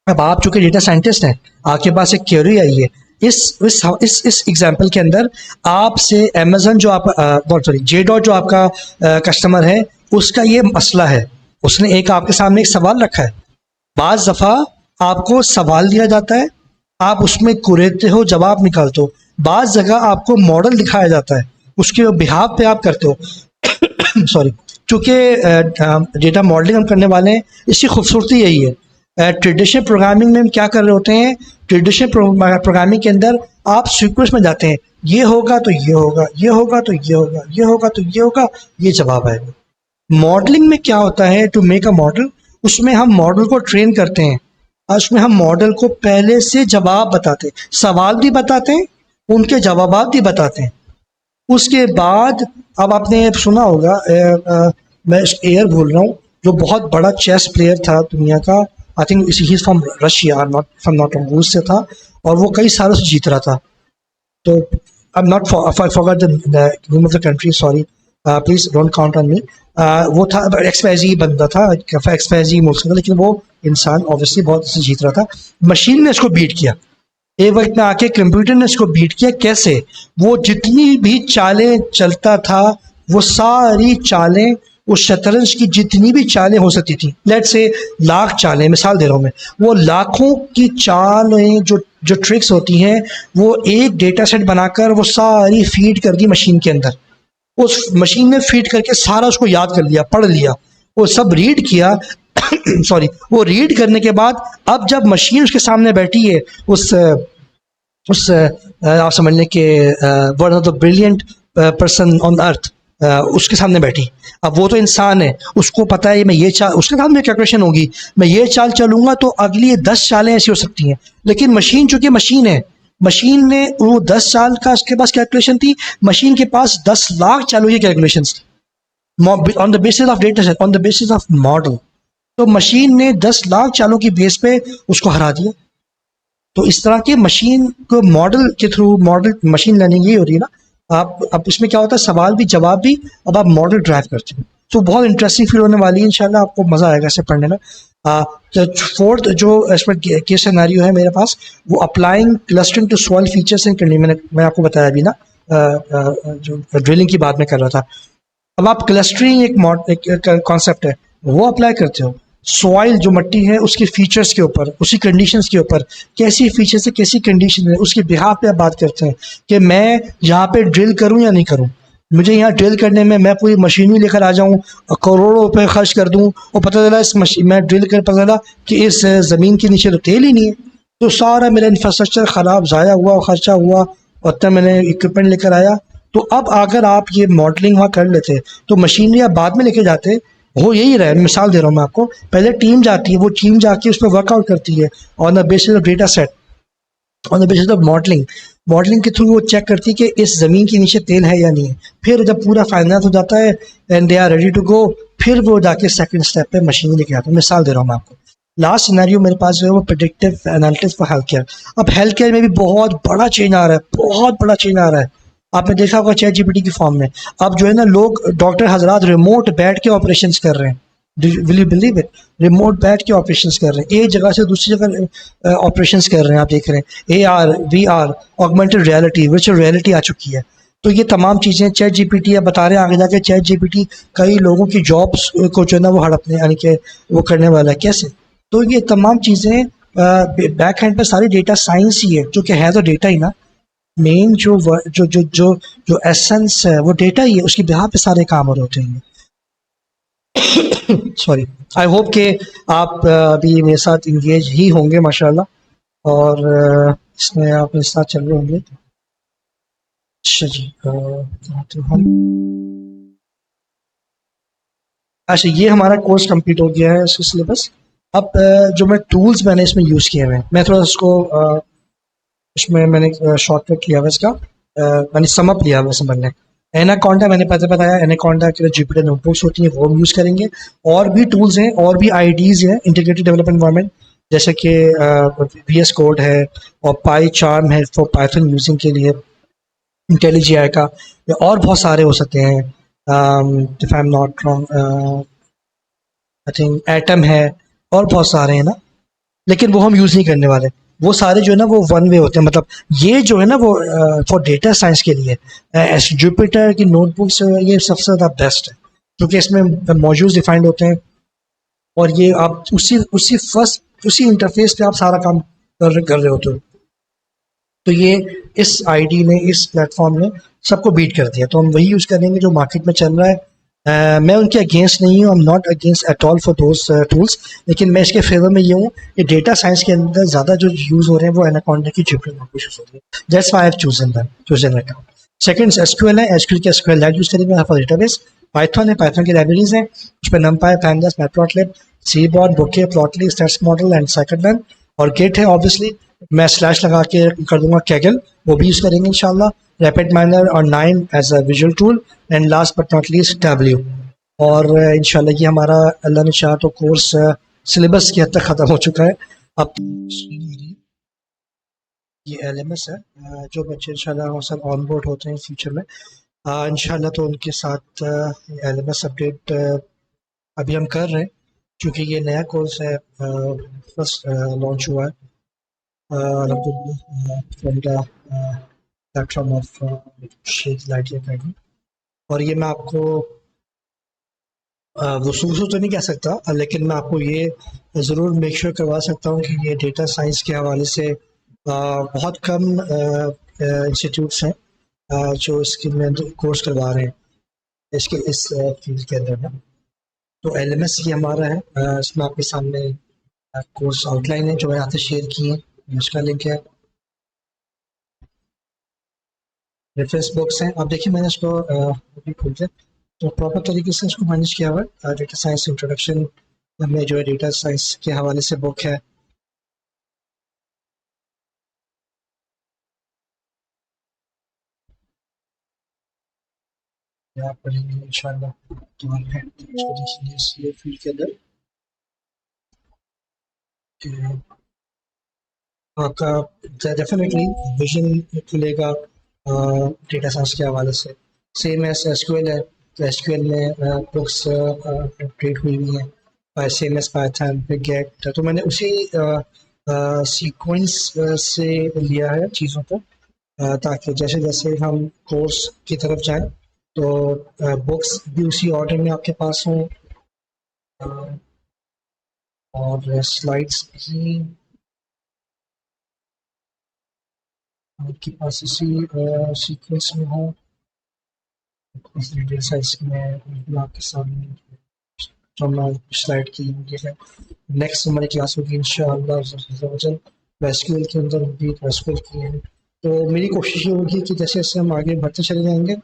अब आप चूंकि डेटा साइंटिस्ट हैं, आपके पास एक क्वेरी आई है, इस एग्जांपल के अंदर आपसे अमेजन जो आप सॉरी जे डॉट जो आपका कस्टमर है उसका ये मसला है, उसने एक आपके सामने एक सवाल रखा है। बाज़ दफ़ा आपको सवाल दिया जाता है, आप उसमें कुरेदते हो, जवाब निकालते हो, बाज़ जगह आपको मॉडल दिखाया जाता है, उसके बिहाफ पे आप करते हो सॉरी चूँकि डेटा मॉडलिंग हम करने वाले हैं, इसकी खूबसूरती यही है। ट्रेडिशनल प्रोग्रामिंग में हम क्या कर रहे होते हैं, ट्रेडिशनल प्रोग्रामिंग के अंदर आप सीक्वेंस में जाते हैं, ये होगा तो ये होगा, ये होगा तो ये होगा, ये होगा तो ये होगा, ये जवाब आएगा। मॉडलिंग में क्या होता है, टू मेक अ मॉडल, उसमें हम मॉडल को ट्रेन करते हैं, उसमें हम मॉडल को पहले से जवाब बताते हैं, सवाल भी बताते हैं, उनके जवाब भी बताते हैं। उसके बाद अब आपने सुना होगा मैं एयर बोल रहा हूँ जो बहुत बड़ा चेस प्लेयर था दुनिया का, I think he from Russia, not from not रूस से था, और वो कई सालों से जीत रहा था। तो I am not forgot the name of the country, sorry please don't count on me. वो था एक्सपैजी बंदा था, एक्सपैजी मुल्क था, लेकिन वो इंसान ऑब्वियसली बहुत से जीत रहा था, मशीन ने इसको बीट किया। एक वक्त में आके कंप्यूटर ने इसको बीट किया। कैसे? वो जितनी भी चालें चलता था, वो सारी चालें, उस शतरंज की जितनी भी चालें हो सकती थी, लेट्स से लाख चालें, मिसाल दे रहा हूँ मैं, वो लाखों की चालें जो जो ट्रिक्स होती हैं, वो एक डेटा सेट बनाकर वो सारी फीड कर दी मशीन के अंदर। उस मशीन ने फीड करके सारा उसको याद कर लिया, पढ़ लिया, वो सब रीड किया। सॉरी, वो रीड करने के बाद अब जब मशीन उसके सामने बैठी है, आप समझ लें कि one of the brilliant person on earth उसके सामने बैठी। अब वो तो इंसान है, उसको पता है मैं ये चाल, उसके सामने कैलकुलेशन होगी, मैं ये चाल चलूंगा तो अगली 10 चालें ऐसी हो सकती हैं। लेकिन मशीन चूंकि मशीन है, मशीन ने वो 10 साल का उसके पास कैलकुलेशन थी, मशीन के पास 10 लाख चालों की कैलकुलेशन थी on the basis of data set, on the basis of model. तो मशीन ने 10 लाख चालों की बेस पे उसको हरा दिया। तो इस तरह के मशीन को मॉडल के थ्रू, मॉडल मशीन लर्निंग ये हो रही है ना। आप अब इसमें क्या होता है, सवाल भी जवाब भी, अब आप मॉडल ड्राइव करते हैं। तो बहुत इंटरेस्टिंग फील होने वाली है, इंशाल्लाह आपको मज़ा आएगा इसे पढ़ने में। तो फोर्थ जो इसमें केस सिनेरियो है मेरे पास, वो applying clustering to solve features in condition. मैं आपको बताया अभी ना, जो ड्रिलिंग की बात मैं कर रहा था। अब आप क्लस्टरिंग एक कॉन्सेप्ट है, वो अप्लाई करते हो सॉइल जो मिट्टी है उसके फीचर्स के ऊपर, उसी कंडीशंस के ऊपर, कैसी फीचर्स है, कैसी कंडीशन है, उसके बिहाफ पे आप बात करते हैं कि मैं यहाँ पे ड्रिल करूँ या नहीं करूँ। मुझे यहाँ ड्रिल करने में मैं पूरी मशीनरी लेकर आ जाऊँ और करोड़ों रुपए खर्च कर दूँ, और पता चला इस मशीन मैं ड्रिल कर, पता चला कि इस ज़मीन के नीचे तो तेल ही नहीं है, तो सारा मेरा इंफ्रास्ट्रक्चर ख़राब, ज़ाया हुआ, खर्चा हुआ, और तब मैंने इक्विपमेंट लेकर आया। तो अब अगर आप ये मॉडलिंग वहाँ कर लेते तो मशीनरी आप बाद में लेके जाते, हो यही रहा है। मिसाल दे रहा हूँ मैं आपको, पहले टीम जाती है, वो टीम जाके उस पर वर्कआउट करती है on the basis of data set, on the basis of modelling. Modelling के थ्रू वो चेक करती है कि इस ज़मीन के नीचे तेल है या नहीं है। फिर जब पूरा फाइनल हो जाता है and they are ready to go, फिर वो जाके सेकंड स्टेप पे मशीन लेके आते हैं। मिसाल दे रहा हूँ मैं आपको। लास्ट सिनेरियो मेरे पास जो है वो predictive analytics for health care. अब हेल्थ केयर में भी बहुत बड़ा चेंज आ रहा है, बहुत बड़ा चेंज आ रहा है। आपने देखा होगा चैट जीपीटी की फॉर्म में, अब जो है ना, लोग डॉक्टर हजरात रिमोट बैठ के ऑपरेशन कर रहे हैं। Will you believe it? Remote बैठ के ऑपरेशन कर रहे हैं, एक जगह से दूसरी जगह ऑपरेशन कर रहे हैं। आप देख रहे हैं AR VR, augmented reality, virtual reality आ चुकी है। तो ये तमाम चीज़ें चैट जीपीटी अब बता रहे हैं, आगे जाके चैट जीपीटी कई लोगों की जॉब्स को जो है ना वो हड़पने, यानी कि वो करने वाला है। कैसे? तो ये तमाम चीज़ें बैक हैंड पर सारी डेटा साइंस ही है, जो कि है तो डेटा ही ना। मेन जो एसेंस है वो डेटा ही है, उसकी बिहार पे सारे काम हो रहे होते हैं। सॉरी। आई होप कि आप अभी मेरे साथ इंगेज ही होंगे माशाल्लाह, और इसमें आप मेरे साथ चल रहे होंगे। अच्छा जी, तो हम, अच्छा ये हमारा कोर्स कंप्लीट हो गया है, इसका सिलेबस। अब जो मैं टूल्स मैंने इसमें यूज़ किए हुए हैं, मैं थोड़ा उसको इसमें मैंने शॉर्टकट लिया हुआ इसका, मैंने समअप लिया हुआ समझ लें। एनाकोंडा मैंने पहले बताया, एनाकोंडा के जुपिटर नोटबुक्स होती हैं, वो हम यूज़ करेंगे। और भी टूल्स हैं, और भी आईडीज़ हैं, इंटीग्रेटेड डेवलपमेंट एनवायरनमेंट, जैसे कि VS कोड है, और पाई चार्म है फॉर पाइथन यूजिंग के लिए, इंटेलिजी आई का, या और बहुत सारे हो सकते हैं। If I am not wrong, I think atom है, और बहुत सारे हैं ना, लेकिन वो हम यूज़ नहीं करने वाले। वो सारे जो है ना वो वन वे होते हैं, मतलब ये जो है ना वो फॉर डेटा साइंस के लिए जुपिटर की नोटबुक्स ये सबसे ज़्यादा बेस्ट है, क्योंकि इसमें मॉड्यूल्स डिफाइंड होते हैं, और ये आप उसी उसी फर्स्ट उसी इंटरफेस पे आप सारा काम कर रहे होते हो। तो ये इस आईडी ने, इस प्लेटफॉर्म ने सबको बीट कर दिया, तो हम वही यूज़ करेंगे जो मार्केट में चल रहा है। मैं उनके अगेंस्ट नहीं हूँ, I am not against at all for those tools, लेकिन मैं इसके फेवर में ये हूँ कि डेटा साइंस के अंदर ज़्यादा जो यूज़ हो रहे हैं वो एनाकोंडा की जुपिटर नोटबुक्स हो रही है। That's why I have chosen that. Second SQL है, एसक्यूएल के एसक्यूएल लैब यूज़ करेंगे फॉर डेटाबेस। पाइथन है, पाइथन की लाइब्रेरीज हैं, उस पर NumPy, pandas, Matplotlib, seaborn, Bokeh, Plotly, statsmodels and scikit learn. और गेट है ऑब्वियसली, मैं स्लैश लगा के कर दूंगा कैगल, वो भी यूज़ करेंगे इंशाल्लाह। रैपिड माइनर और 9 as a visual tool, and last but not least W. और इंशाल्लाह ये हमारा अल्लाह ने चाहा तो कोर्स सिलेबस की हद तक ख़त्म हो चुका है। अब ये LMS है, जो बच्चे इंशाल्लाह हमारे साथ ऑन बोर्ड होते हैं फ्यूचर में, इंशाल्लाह तो उनके साथ LMS अपडेट अभी हम कर रहे हैं, क्योंकि ये नया कोर्स है, फर्स्ट लॉन्च हुआ है। From the platform of Sheikh Light Academy. और ये मैं आपको वो शुरू तो नहीं कह सकता, लेकिन मैं आपको ये ज़रूर मेक श्योर करवा सकता हूँ कि ये डेटा साइंस के हवाले से बहुत कम इंस्टीट्यूट्स हैं जो इसके में कोर्स करवा रहे हैं इसके इस फील्ड के अंदर में। तो LMS ये हमारा है, इसमें आपके सामने कोर्स आउटलाइन है जो मैं यहाँ से शेयर की है, उसका लिंक है, रेफरेंस बुक्स हैं। आप देखिए मैंने इसको अभी खोल दिया, तो प्रॉपर तरीके से इसको मैनेज किया हुआ है। डेटा साइंस इंट्रोडक्शन में जो है डेटा साइंस के हवाले से बुक है। आप पढ़ेंगे इंशाल्लाह तो ये फील्ड के अंदर आपका डेफिनेटली विजन खुलेगा डेटा साइंस के हवाले से। सेम एस SQL है, तो SQL में बुक्स अपडेट हुई हुई हैं, सेम एस पाइथन फिर गेट। तो मैंने उसी सीक्वेंस से लिया है चीज़ों को, ताकि जैसे जैसे हम कोर्स की तरफ जाएं तो बुक्स भी उसी ऑर्डर में आपके पास हों, और स्लाइड्स भी आपके पास इसी सीक्वेंस में हो। डेटा साइंस में आपके सामने जो मैं स्लाइड की है, नेक्स्ट हमारी क्लास होगी इंशाअल्लाह एसक्यूएल के अंदर होगी, एसक्यूएल की है। तो मेरी कोशिश ये होगी कि जैसे जैसे हम आगे बढ़ते चले जाएंगे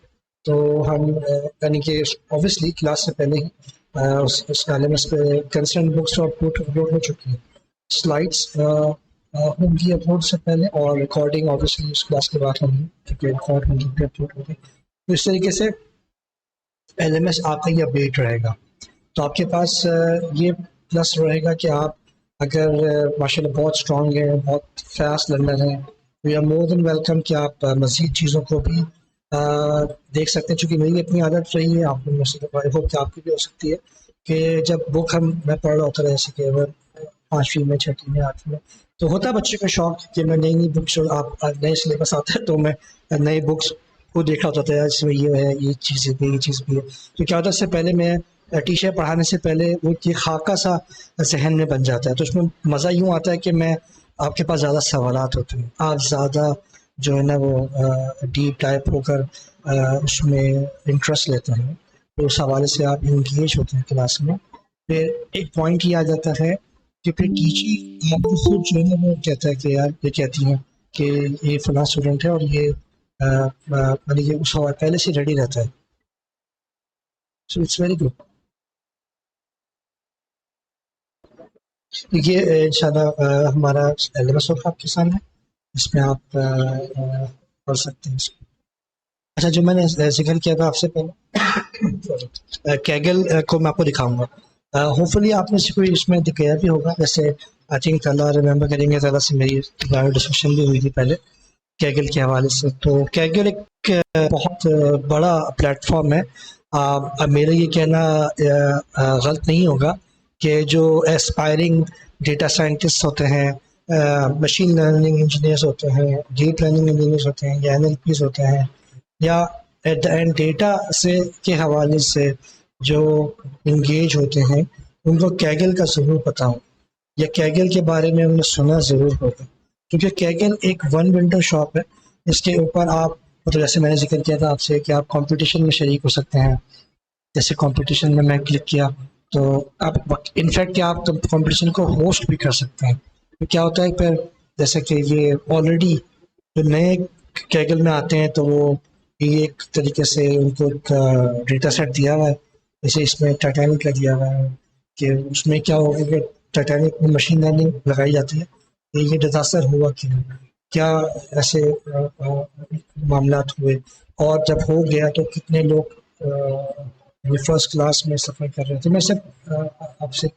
तो हम यानी कि ऑब्वियसली क्लास से पहले ही उस LMS पे कंसर्न बुक्स तो अपलोड हो चुकी है, स्लाइड्स होंगी अपलोड से पहले, और रिकॉर्डिंग ऑब्वियसली उस क्लास के बाद होगी क्योंकि रिकॉर्ड होंगी भी अपलोड होगी। तो इस तरीके से LMS आपका ही अपडेट रहेगा। तो आपके पास ये प्लस रहेगा कि आप अगर माशाल्लाह बहुत स्ट्रांग है, बहुत फास्ट लर्नर है, तो you are more than welcome कि आप मज़ीद चीज़ों को भी देख सकते हैं। चूँकि मेरी अपनी आदत रही है, आप में से आई होप कि आपकी भी हो सकती है कि जब बुक मैं पढ़ रहा होता है जैसे कि 5वीं में, 6वीं में, 8वीं में, तो होता है बच्चे का शौक कि मैं नई नई बुक्स, आप नए सिलेबस आता है तो मैं नई बुक्स को देख रहा होता है, इसमें ये है, ये चीज़ भी, ये चीज़ भी है। तो क्या होता है, इससे पहले मैं टीचर पढ़ाने से पहले वो ये खाका सा जहन में बन जाता है। तो उसमें मज़ा यूँ आता है कि मैं आपके पास ज़्यादा सवालात होते हैं, आप ज़्यादा जो है ना वो डीप डाइव होकर उसमें इंटरेस्ट लेते हैं, तो उस हवाले से आप इंगेज होते हैं क्लास में। फिर एक पॉइंट ये आ जाता है कि फिर टीचर आपको खुद जो है वो कहता है कि यार, ये कहती हैं कि ये फलां स्टूडेंट है और ये यानी कि उस पहले से रेडी रहता है। So it's very good. ये इंशाल्लाह हमारा LMS और आपके सामने, इसमें आप पढ़ सकते हैं इसको। अच्छा, जो मैंने जिक्र किया था आपसे पहले कैगल को मैं आपको दिखाऊंगा। होपफुली आपने से कोई इसमें दिखाया भी होगा, जैसे आई थिंक ताला रिमेंबर करेंगे, ताला से मेरी डिस्कशन भी हुई थी पहले कैगल के हवाले से। तो कैगल एक बहुत बड़ा प्लेटफॉर्म है। अब मेरा ये कहना गलत नहीं होगा कि जो एस्पायरिंग डेटा साइंटिस्ट होते हैं, मशीन लर्निंग इंजीनियर्स होते हैं, डीप लर्निंग इंजीनियर्स होते हैं, या NLPs होते हैं, या एट द एंड डेटा से के हवाले से जो इंगेज होते हैं, उनको कैगल का ज़रूर पता हो या कैगल के बारे में उन्हें सुना ज़रूर होगा। क्योंकि कैगल एक वन विंडो शॉप है, इसके ऊपर आप मतलब जैसे मैंने जिक्र किया था आपसे कि आप कंपटीशन में शरीक हो सकते हैं। जैसे कंपटीशन में मैं क्लिक किया तो आप इनफैक्ट आप कंपटीशन को होस्ट भी कर सकते हैं। तो क्या होता है फिर, जैसे कि ये ऑलरेडी जो नए कैगल में आते हैं तो वो ये एक तरीके से उनको एक डेटा सेट दिया हुआ है, जैसे इसमें टाइटैनिक का दिया हुआ है कि उसमें क्या होगा कि टाइटैनिक में मशीन लर्निंग लगाई जाती है कि ये डिजास्टर हुआ क्यों, क्या ऐसे मामला हुए, और जब हो गया तो कितने लोग फर्स्ट क्लास में सफ़र कर रहे थे। मैं सिर्फ आपसे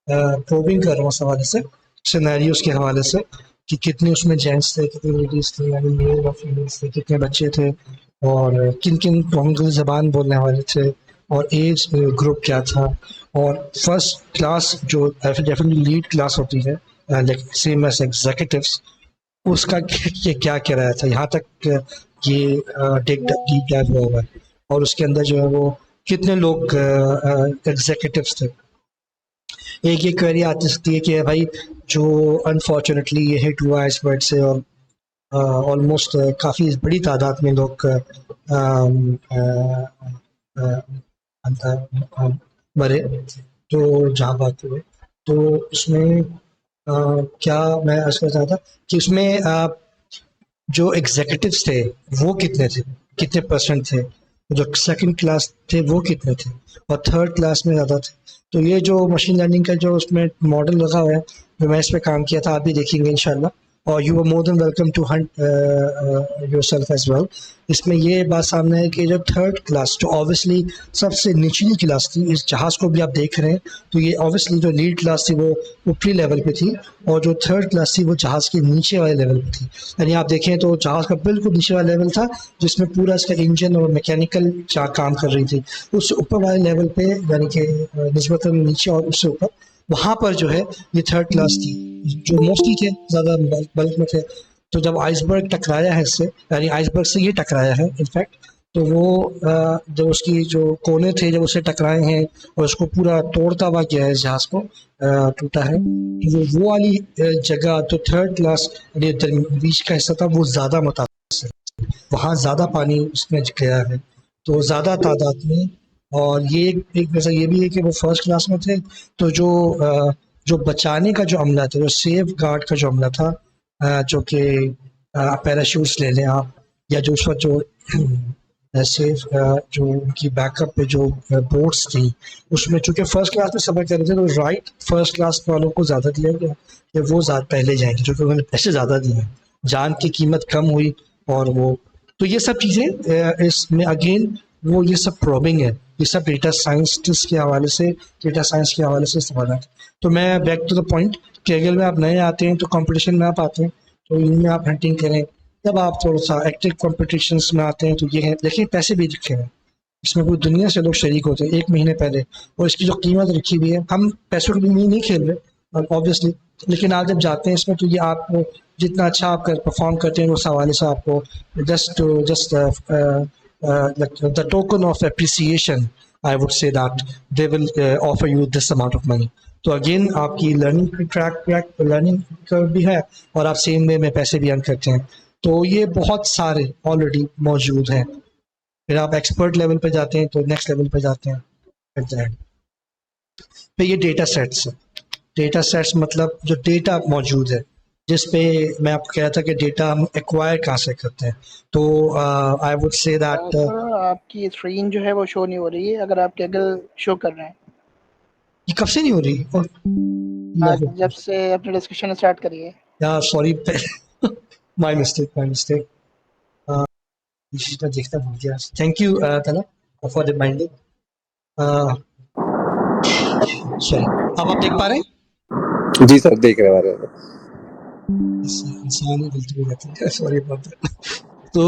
प्रोबिंग कर रहा हूँ सवाल से, सिनेरियोस के हवाले से कि कितने उसमें जेंट्स थे, कितनी लेडीज़ थे, यानी मेल और फीमेल्स थे, कितने बच्चे थे, और किन किन कोंकणी ज़बान बोलने वाले थे, और एज ग्रुप क्या था। और फर्स्ट क्लास जो डेफिनेटली लीड क्लास होती है, लाइक सेम एज एग्जीक्यूटिव्स, उसका ये क्या किराया था, यहाँ तक ये डीप डाइव हुआ हुआ है। और उसके अंदर जो है वो कितने लोग एग्जीक्यूटिव्स थे। एक ये क्वेरी आती सकती है कि भाई जो अनफॉर्चुनेटली ये हिट हुआ इस वर्ड से, और ऑलमोस्ट काफ़ी बड़ी तादाद में लोग मरे, तो जहाँ बात हुए, तो उसमें क्या मैं अर्ज करना चाहता कि उसमें जो एग्जीक्यूटिव्स थे वो कितने थे, कितने परसेंट थे, जो सेकंड क्लास थे वो कितने थे, और थर्ड क्लास में ज़्यादा थे। तो ये जो मशीन लर्निंग का जो उसमें मॉडल लगा हुआ है, जो मैं इस पे काम किया था, आप भी देखेंगे इंशाल्लाह। और you are more than welcome to hunt yourself as well. इसमें ये बात सामने है कि जो थर्ड क्लास, जो ऑब्वियसली सबसे निचली क्लास थी, इस जहाज़ को भी आप देख रहे हैं, तो ये ऑब्वियसली जो लीड क्लास थी वो ऊपरी लेवल पे थी, और जो थर्ड क्लास थी वो जहाज़ के नीचे वाले लेवल पे थी। यानी आप देखें तो जहाज़ का बिल्कुल नीचे वाला लेवल था, जिसमें पूरा इसका इंजन और मैकेनिकल काम कर रही थी। उससे ऊपर वाले लेवल पे, यानी कि निस्बतन नीचे और उससे ऊपर, वहाँ पर जो है ये थर्ड क्लास थी, जो मोस्टली थे, ज़्यादा बल्क में थे। तो जब आइसबर्ग टकराया है इससे, यानी आइसबर्ग से ये टकराया है इनफैक्ट, तो वो जो उसकी जो कोने थे जब उससे टकराए हैं और उसको पूरा तोड़ता हुआ गया है, इस जहाज़ को टूटा है, तो वो वाली जगह, तो थर्ड क्लास बीच का हिस्सा था, वो ज़्यादा मुतासर, वहाँ ज़्यादा पानी उसमें गया है, तो ज़्यादा तादाद में। और ये एक वैसा ये भी है कि वो फर्स्ट क्लास में थे, तो जो बचाने का जो अमला था, जो सेफ गार्ड का जो अमला था, जो कि पैराशूट्स ले लें आप, या जो उस वक्त जो सेफ जो उनकी बैकअप पे जो बोट्स थी, उसमें चूंकि फर्स्ट क्लास में सफ़र कर रहे थे, तो राइट फर्स्ट क्लास वालों को ज़्यादा दिया गया कि वो ज़्यादा पहले जाएंगे, क्योंकि उन्होंने पैसे ज़्यादा दिए हैं, जान की कीमत कम हुई। और वो तो ये सब चीज़ें इसमें अगेन वो ये सब प्रोबिंग है, ये सब डेटा साइंटिस्ट के हवाले से, डेटा साइंस के हवाले से इस्तेमाल है। तो मैं बैक टू द पॉइंट कि अगर में आप नए आते हैं तो कंपटीशन में आप आते हैं, तो इनमें आप हंटिंग करें। जब आप थोड़ा सा एक्टिव कॉम्पिटिशन्स में आते हैं तो ये है, देखिए पैसे भी रखे हैं इसमें, पूरी दुनिया से लोग शरीक होते हैं 1 महीने पहले, और इसकी जो कीमत रखी हुई है, हम पैसों के लिए नहीं खेल रहे ऑब्वियसली, लेकिन आप जब जाते हैं इसमें तो ये आपको जितना अच्छा आप परफॉर्म करते हैं उस हवाले से आपको just the token of appreciation, I would say that they will offer you this amount of money. तो अगेन आपकी लर्निंग ट्रैक लर्निंग कर्व भी है, और आप सेम वे में पैसे भी अर्न करते हैं। तो ये बहुत सारे ऑलरेडी मौजूद हैं। फिर आप एक्सपर्ट लेवल पे जाते हैं तो नेक्स्ट लेवल पे जाते हैं एट द एंड। फिर ये डेटा सेट्स है, डेटा सेट्स मतलब जो डेटा मौजूद है, जिस पे मैं आपको कह रहा था कि डेटा हम एक्वायर कहाँ से करते हैं। तो आई वुड से दैट सर आपकी स्क्रीन जो है वो शो नहीं हो रही है, अगर आप गूगल शो कर रहे हैं। ये कब से नहीं हो रही? आज जब से अपनी डिस्कशन स्टार्ट करिए। यार सॉरी, माय मिस्टेक। देखता भूल गया। थैंक यू तला फॉर रिमाइंडिंग। सॉरी, अब आप देख पा रहे हैं? जी सर, देख रहे हैं। इंसान गलती हो जाती है, सॉरी अबाउट दैट। तो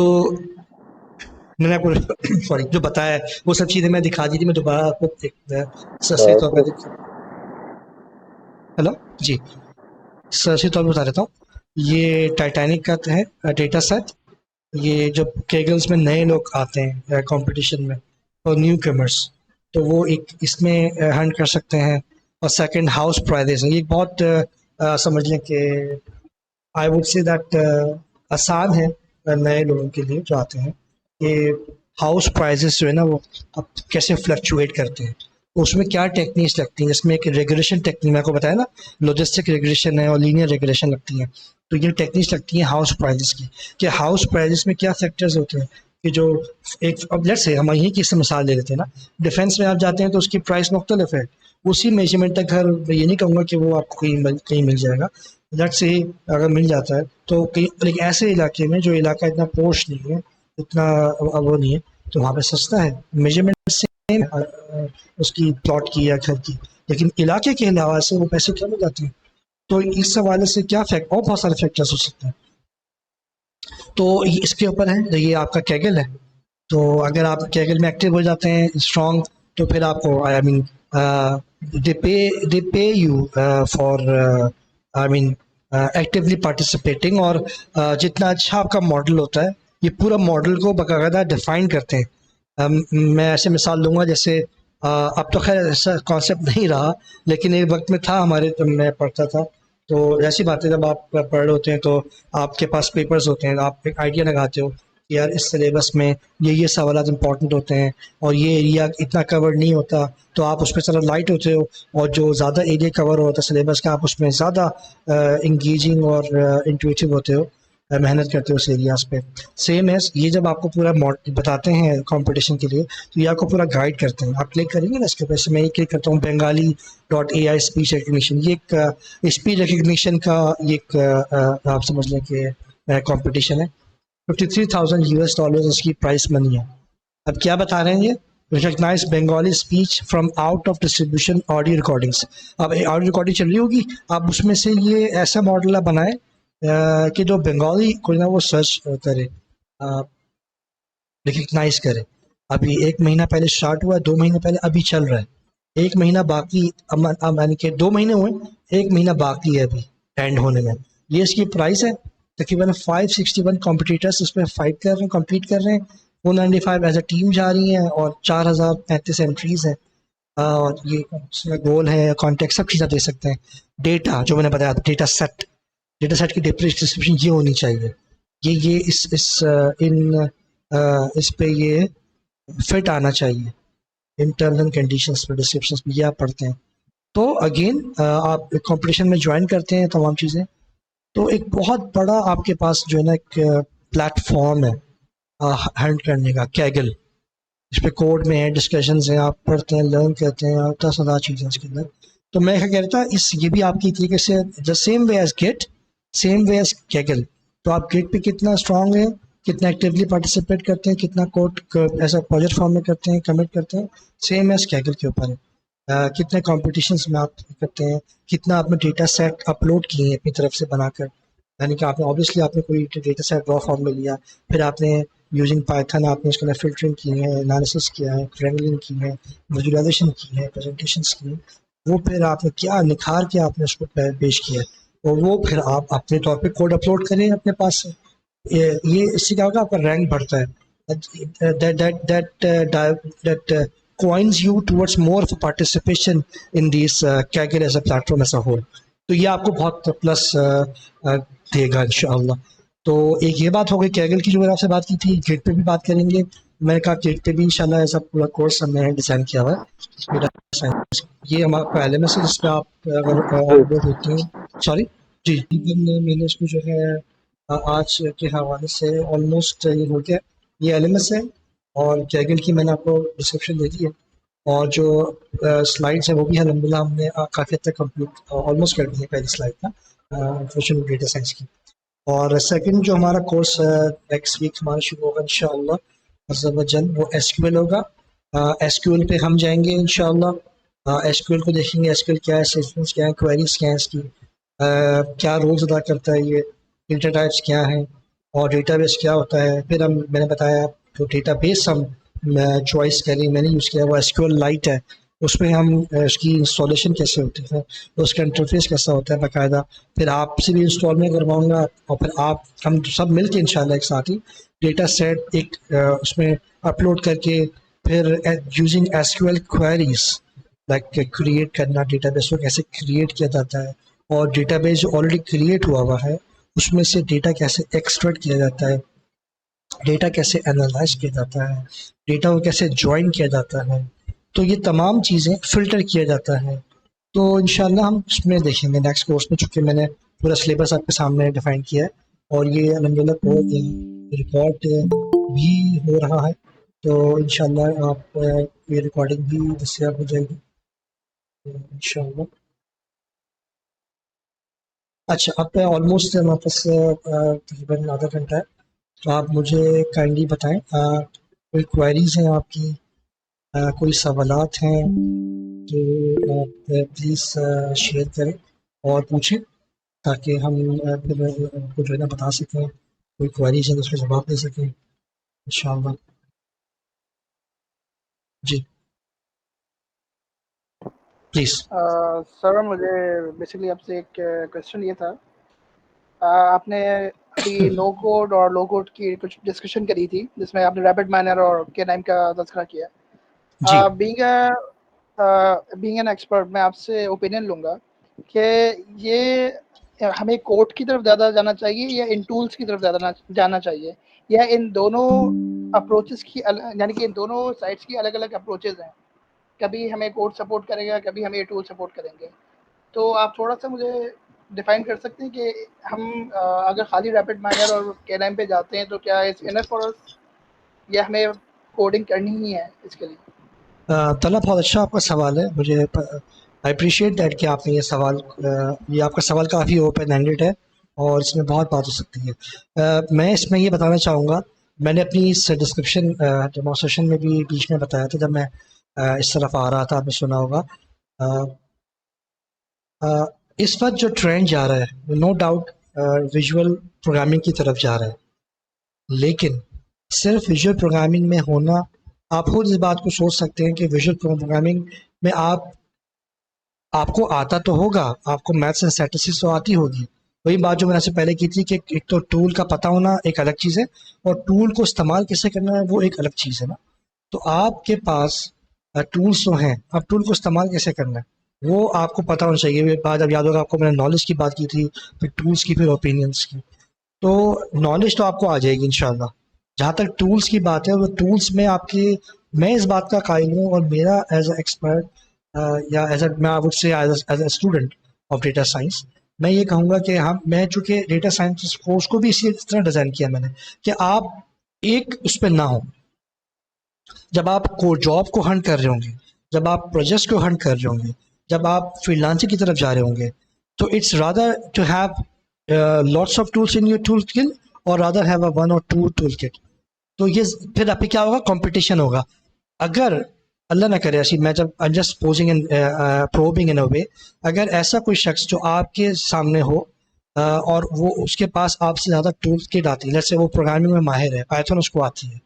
मैंने आपको सॉरी जो बताया है वो सब चीजें मैं दिखा दी थी, मैं दोबारा आपको सरसरी तौर पर हेलो जी, सरसरी तौर पर बता देता हूँ। ये टाइटैनिक का है डेटा सेट। ये जो केगल्स में नए लोग आते हैं कंपटीशन में और न्यू कमर्स, तो वो एक इसमें हंट कर सकते हैं। और सेकंड हाउस प्राइजेस है, ये बहुत समझ लें कि आई वुड से दैट आसान है नए लोगों के लिए जो आते हैं, कि हाउस प्राइजेस जो है ना वो अब कैसे फ्लक्चुएट करते हैं, तो उसमें क्या टेक्निक्स लगती हैं। जिसमें एक रेगुलेशन टेक्निक, मैं आपको बताया ना, लॉजिस्टिक रेगुलेशन है और लीनियर रेगुलेशन लगती हैं। तो ये टेक्निक्स लगती हैं हाउस प्राइजेस की, कि हाउस प्राइजेस में क्या फैक्टर्स होते हैं, कि जो एक, अब लेट्स से हम यहीं की इससे मिसाल ले लेते हैं ना, डिफेंस में आप जाते हैं तो उसकी प्राइस मुख्तलिफ है, उसी मेजरमेंट तक घर, मैं ये नहीं कहूँगा कि वो आपको कहीं मिल जाएगा, लेट्स से अगर मिल जाता है तो कहीं एक ऐसे इलाके में जो इलाका इतना पोश नहीं है, इतना वो नहीं है, तो वहाँ पे सस्ता है, मेजरमेंट सेम उसकी प्लॉट की या घर की, लेकिन इलाके के अलावा से वो पैसे कम हो जाते हैं। तो इस हवाले से क्या फैक्ट और बहुत सारे फैक्टर्स हो सकते हैं। तो इसके ऊपर है, ये आपका कैगल है। तो अगर आप कैगल में एक्टिव हो जाते हैं स्ट्रॉन्ग, तो फिर आपको आई मीन दे पे you for I mean actively participating, और जितना अच्छा आपका मॉडल होता है ये पूरा मॉडल को बाकायदा डिफाइन करते हैं। मैं ऐसे मिसाल लूँगा, जैसे अब तो खैर ऐसा कॉन्सेप्ट नहीं रहा, लेकिन एक वक्त में था हमारे, जब मैं पढ़ता था तो ऐसी बातें, जब आप पढ़ रहे होते हैं तो आपके पास पेपर्स होते हैं, आप एक आइडिया लगाते हो कि यार इस सिलेबस में ये सवाल इंपॉर्टेंट होते हैं और ये एरिया इतना कवर नहीं होता, तो आप उसमें ज़रा लाइट होते हो, और जो ज़्यादा एरिया कवर होता है सिलेबस का आप उसमें ज़्यादा इंगेजिंग और इंट्यूटिव होते हो, मेहनत करते हो उस एरियाज पे। सेम है ये, जब आपको पूरा बताते हैं कंपटीशन के लिए तो ये आपको पूरा गाइड करते हैं। आप क्लिक करेंगे ना इसके ऊपर, मैं ये क्लिक करता हूँ bengali.ai स्पीच रिकग्निशन, ये एक स्पीच रिकग्निशन का ये एक आप समझ लें कि कंपटीशन है। $53,000 इसकी प्राइस मनी है। अब क्या बता रहे हैं ये, recognise Bengali speech from out of distribution audio recordings. अब ऑडियो रिकॉर्डिंग चल रही होगी, आप उसमें से ये ऐसा मॉडल बनाए कि जो बंगाली कोई ना वो सर्च करे, रिकग्नाइज करे। अभी 1 महीना पहले स्टार्ट हुआ है, 2 महीने पहले, अभी चल रहा है, 1 महीना बाकी, यानी कि 2 महीने हुए, 1 महीना बाकी है अभी एंड होने में। ये इसकी प्राइस है। तकरीबन 561 कॉम्पिटिटर्स इसमें फाइट कर रहे हैं, कम्पीट कर रहे हैं। 495 एज अ टीम जा रही हैं और 4035 एंट्रीज हैं। और ये उसमें गोल है, कॉन्टेक्ट, सब चीज़ें दे सकते हैं। डेटा जो मैंने बताया, डेटा सेट की डिस्क्रिप्शन ये होनी चाहिए, ये इस पे ये फिट आना चाहिए, इन टर्म्स एंड कंडीशंस पे, डिस्क्रिप्शंस पे ये आप पढ़ते हैं। तो अगेन आप कंपटीशन में ज्वाइन करते हैं तमाम चीज़ें, तो एक बहुत बड़ा आपके पास जो है ना एक प्लेटफॉर्म है हैंड करने का, कैगल। इस पे कोड में है, डिस्कशन है, आप पढ़ते हैं, लर्न करते हैं, 10,000 चीज़ें इसके अंदर। तो मैं क्या कहता हूँ, इस ये भी आपकी तरीके से the same way as git, same way as Kaggle. तो आप गेट पे कितना स्ट्रांग है, कितना एक्टिवली पार्टिसिपेट करते हैं, कितना कोड ऐसा प्रोजेक्ट फॉर्म में करते हैं, कमिट करते हैं, सेम एज कैगल के ऊपर है। कितने कॉम्पिटिशन्स में आप करते हैं, कितना आपने डेटा सेट अपलोड किए हैं अपनी तरफ से बनाकर, यानी कि आपने ऑब्वियसली आपने कोई डेटा सेट रॉ फॉर्म में लिया, फिर आपने यूजिंग पाइथन आपने उसके अंदर फिल्टरिंग की है, एनालिसिस किया है, रेंडरिंग की है, विजुअलाइजेशन की है, प्रेजेंटेशंस की है, वो फिर आपने क्या निखार के आपने उसको पेश किया है, और वो फिर आप अपने तौर पे कोड अपलोड करें अपने पास से। ये इससे क्या होगा, आपका रैंक बढ़ता है, that coins you towards more of a participation in these Kaggle as a platform as a whole। तो ये आपको बहुत प्लस देगा इंशाल्लाह। तो एक ये बात हो गई कैगल की जो मैंने आपसे बात की थी, गेट पे भी बात करेंगे। मैंने कहा गेट पे भी इंशाल्लाह ऐसा पूरा कोर्स हमने डिज़ाइन किया हुआ है, इसमें data science। ये हमारा LMS है, जिस पे आप अगर ऑनबोर्ड होते हैं, सॉरी जी, इवन मैंने इसको जो है आज के हवाले से ऑलमोस्ट ये हो गया, ये LMS है, और कैगल की मैंने आपको डिस्क्रिप्शन दे दी है, और जो स्लाइड्स है वो भी अल्हम्दुलिल्लाह हमने काफ़ी हद तक कंप्लीट ऑलमोस्ट कर दी है पहली स्लाइड का, इंफॉर्मेशन डेटा साइंस की। और सेकंड जो हमारा कोर्स नेक्स्ट वीक हमारा शुरू होगा इंशाअल्लाह अज़्ज़वजल, वो एसक्यूएल होगा। एसक्यूएल पे हम जाएंगे इंशाअल्लाह, एसक्यूएल को देखेंगे, एसक्यूएल क्या है, सेशंस क्या है, क्वेरीज क्या है इसकी, क्या रोल्स अदा करता है ये, डेटा टाइप्स क्या है, और डेटाबेस क्या होता है। फिर हम, मैंने बताया जो डेटाबेस हम चॉइस करें, मैंने यूज़ किया वो एसक्यूएल लाइट है। उसमें हम उसकी इंस्टॉलेशन कैसे होती है, उसका इंटरफेस कैसा होता है बाकायदा, फिर आपसे भी इंस्टॉल में करवाऊंगा, और फिर आप हम सब मिल के इंशाल्लाह एक साथ ही डेटा सेट एक उसमें अपलोड करके, फिर using SQL queries like create करना, डेटाबेस को कैसे क्रिएट किया जाता है, और डेटाबेस जो ऑलरेडी क्रिएट हुआ है उसमें से डेटा कैसे एक्सट्रैक्ट किया जाता है, डेटा कैसे एनालाइज किया जाता है, डेटा को कैसे ज्वाइन किया जाता है, तो ये तमाम चीज़ें फ़िल्टर किया जाता है। तो इंशाल्लाह हम उसमें देखेंगे नेक्स्ट कोर्स में, चूँकि मैंने पूरा सिलेबस आपके सामने डिफ़ाइन किया है, और ये अल्हम्दुलिल्लाह बहुत रिकॉर्ड भी हो रहा है। तो इंशाल्लाह आप ये रिकॉर्डिंग भी दस्तयाब हो जाएगी इंशाल्लाह। अच्छा, अब ऑलमोस्ट हमारे पास तकरीबन आधा घंटा है, तो आप मुझे काइंडली बताएं, कोई क्वेरीज हैं आपकी, कोई सवालात हैं तो आप प्लीज़ शेयर करें और पूछें, ताकि हम फिर आपको जो है ना बता सकें, कोई क्वेरीज है तो उसका जवाब दे सकें इंशाल्लाह। जी प्लीज़। सर मुझे बेसिकली आपसे एक क्वेश्चन ये था आपने अभी नो कोड और लो कोड की कुछ डिस्कशन करी थी जिसमें आपने रैपिड माइनर और के नाइम का तज़किरा किया। जी। बीइंग एन एक्सपर्ट मैं आपसे ओपिनियन लूँगा कि ये हमें कोड की तरफ ज़्यादा जाना चाहिए या इन टूल्स की तरफ ज़्यादा जाना चाहिए, या इन दोनों अप्रोचेस की यानी कि इन दोनों साइड्स की अलग अलग अप्रोचेस हैं, कभी हमें कोड सपोर्ट करेगा, कभी हमें ये टूल सपोर्ट करेंगे। तो आप थोड़ा सा मुझे डिफाइन कर सकते हैं कि हम अगर खाली रैपिड माइनर और के नाइम पे जाते हैं तो क्या इट्स इनफ फॉर अस, या हमें कोडिंग करनी ही है इसके लिए? तला, बहुत अच्छा आपका सवाल है। मुझे आई अप्रिशिएट दैट कि आपने ये सवाल ये आपका सवाल काफ़ी ओपन एंडेड है और इसमें बहुत बात हो सकती है। मैं इसमें ये बताना चाहूँगा, मैंने अपनी इस डिस्क्रिप्शन डेमोस्ट्रेशन में भी बीच में बताया था, जब मैं इस तरफ आ रहा था, आपने सुना होगा। इस वक्त जो ट्रेंड जा रहा है, नो डाउट विजुअल प्रोग्रामिंग की तरफ जा रहा है, लेकिन सिर्फ विजुअल प्रोग्रामिंग में होना, आप खुद इस बात को सोच सकते हैं कि विजुअल प्रोग्रामिंग में आपको आता तो होगा, आपको मैथ्स एंड स्टैटिस्टिक्स तो आती होगी। वही बात जो मैंने आपसे पहले की थी कि एक तो टूल का पता होना एक अलग चीज़ है, और टूल को इस्तेमाल कैसे करना है वो एक अलग चीज़ है ना। तो आपके पास टूल्स तो हैं, अब टूल को इस्तेमाल कैसे करना है वो आपको पता होना चाहिए। ये बात अब याद होगा आपको, मैंने नॉलेज की बात की थी, फिर टूल्स की, फिर ओपिनियंस की। तो नॉलेज तो आपको आ जाएगी इंशाल्लाह। जहाँ तक टूल्स की बात है, वो टूल्स में आपकी, मैं इस बात का कायल हूँ, और मेरा एज अ एक्सपर्ट या एज अ, मैं I would say as a student of data science, मैं ये कहूँगा कि मैं चूँकि डेटा साइंस कोर्स को भी इसी तरह डिज़ाइन किया मैंने, कि आप एक उस पर ना हो। जब आप को जॉब को हंट कर रहे होंगे, जब आप प्रोजेक्ट्स को हंट कर रहे होंगे, जब आप फ्रीलांसिंग की तरफ जा रहे होंगे, तो it's rather to have lots of tools in your toolkit, और रादर हैव अ वन और टू टूल किट। तो ये फिर आप क्या होगा, कंपटीशन होगा। अगर अल्लाह ना करे ऐसी, मैं जब I just posing in probing in a way, अगर ऐसा कोई शख्स जो आपके सामने हो और वो उसके पास आपसे ज़्यादा टूल किट आती है, जैसे वो प्रोग्रामिंग में माहिर है, पाइथन उसको आती है,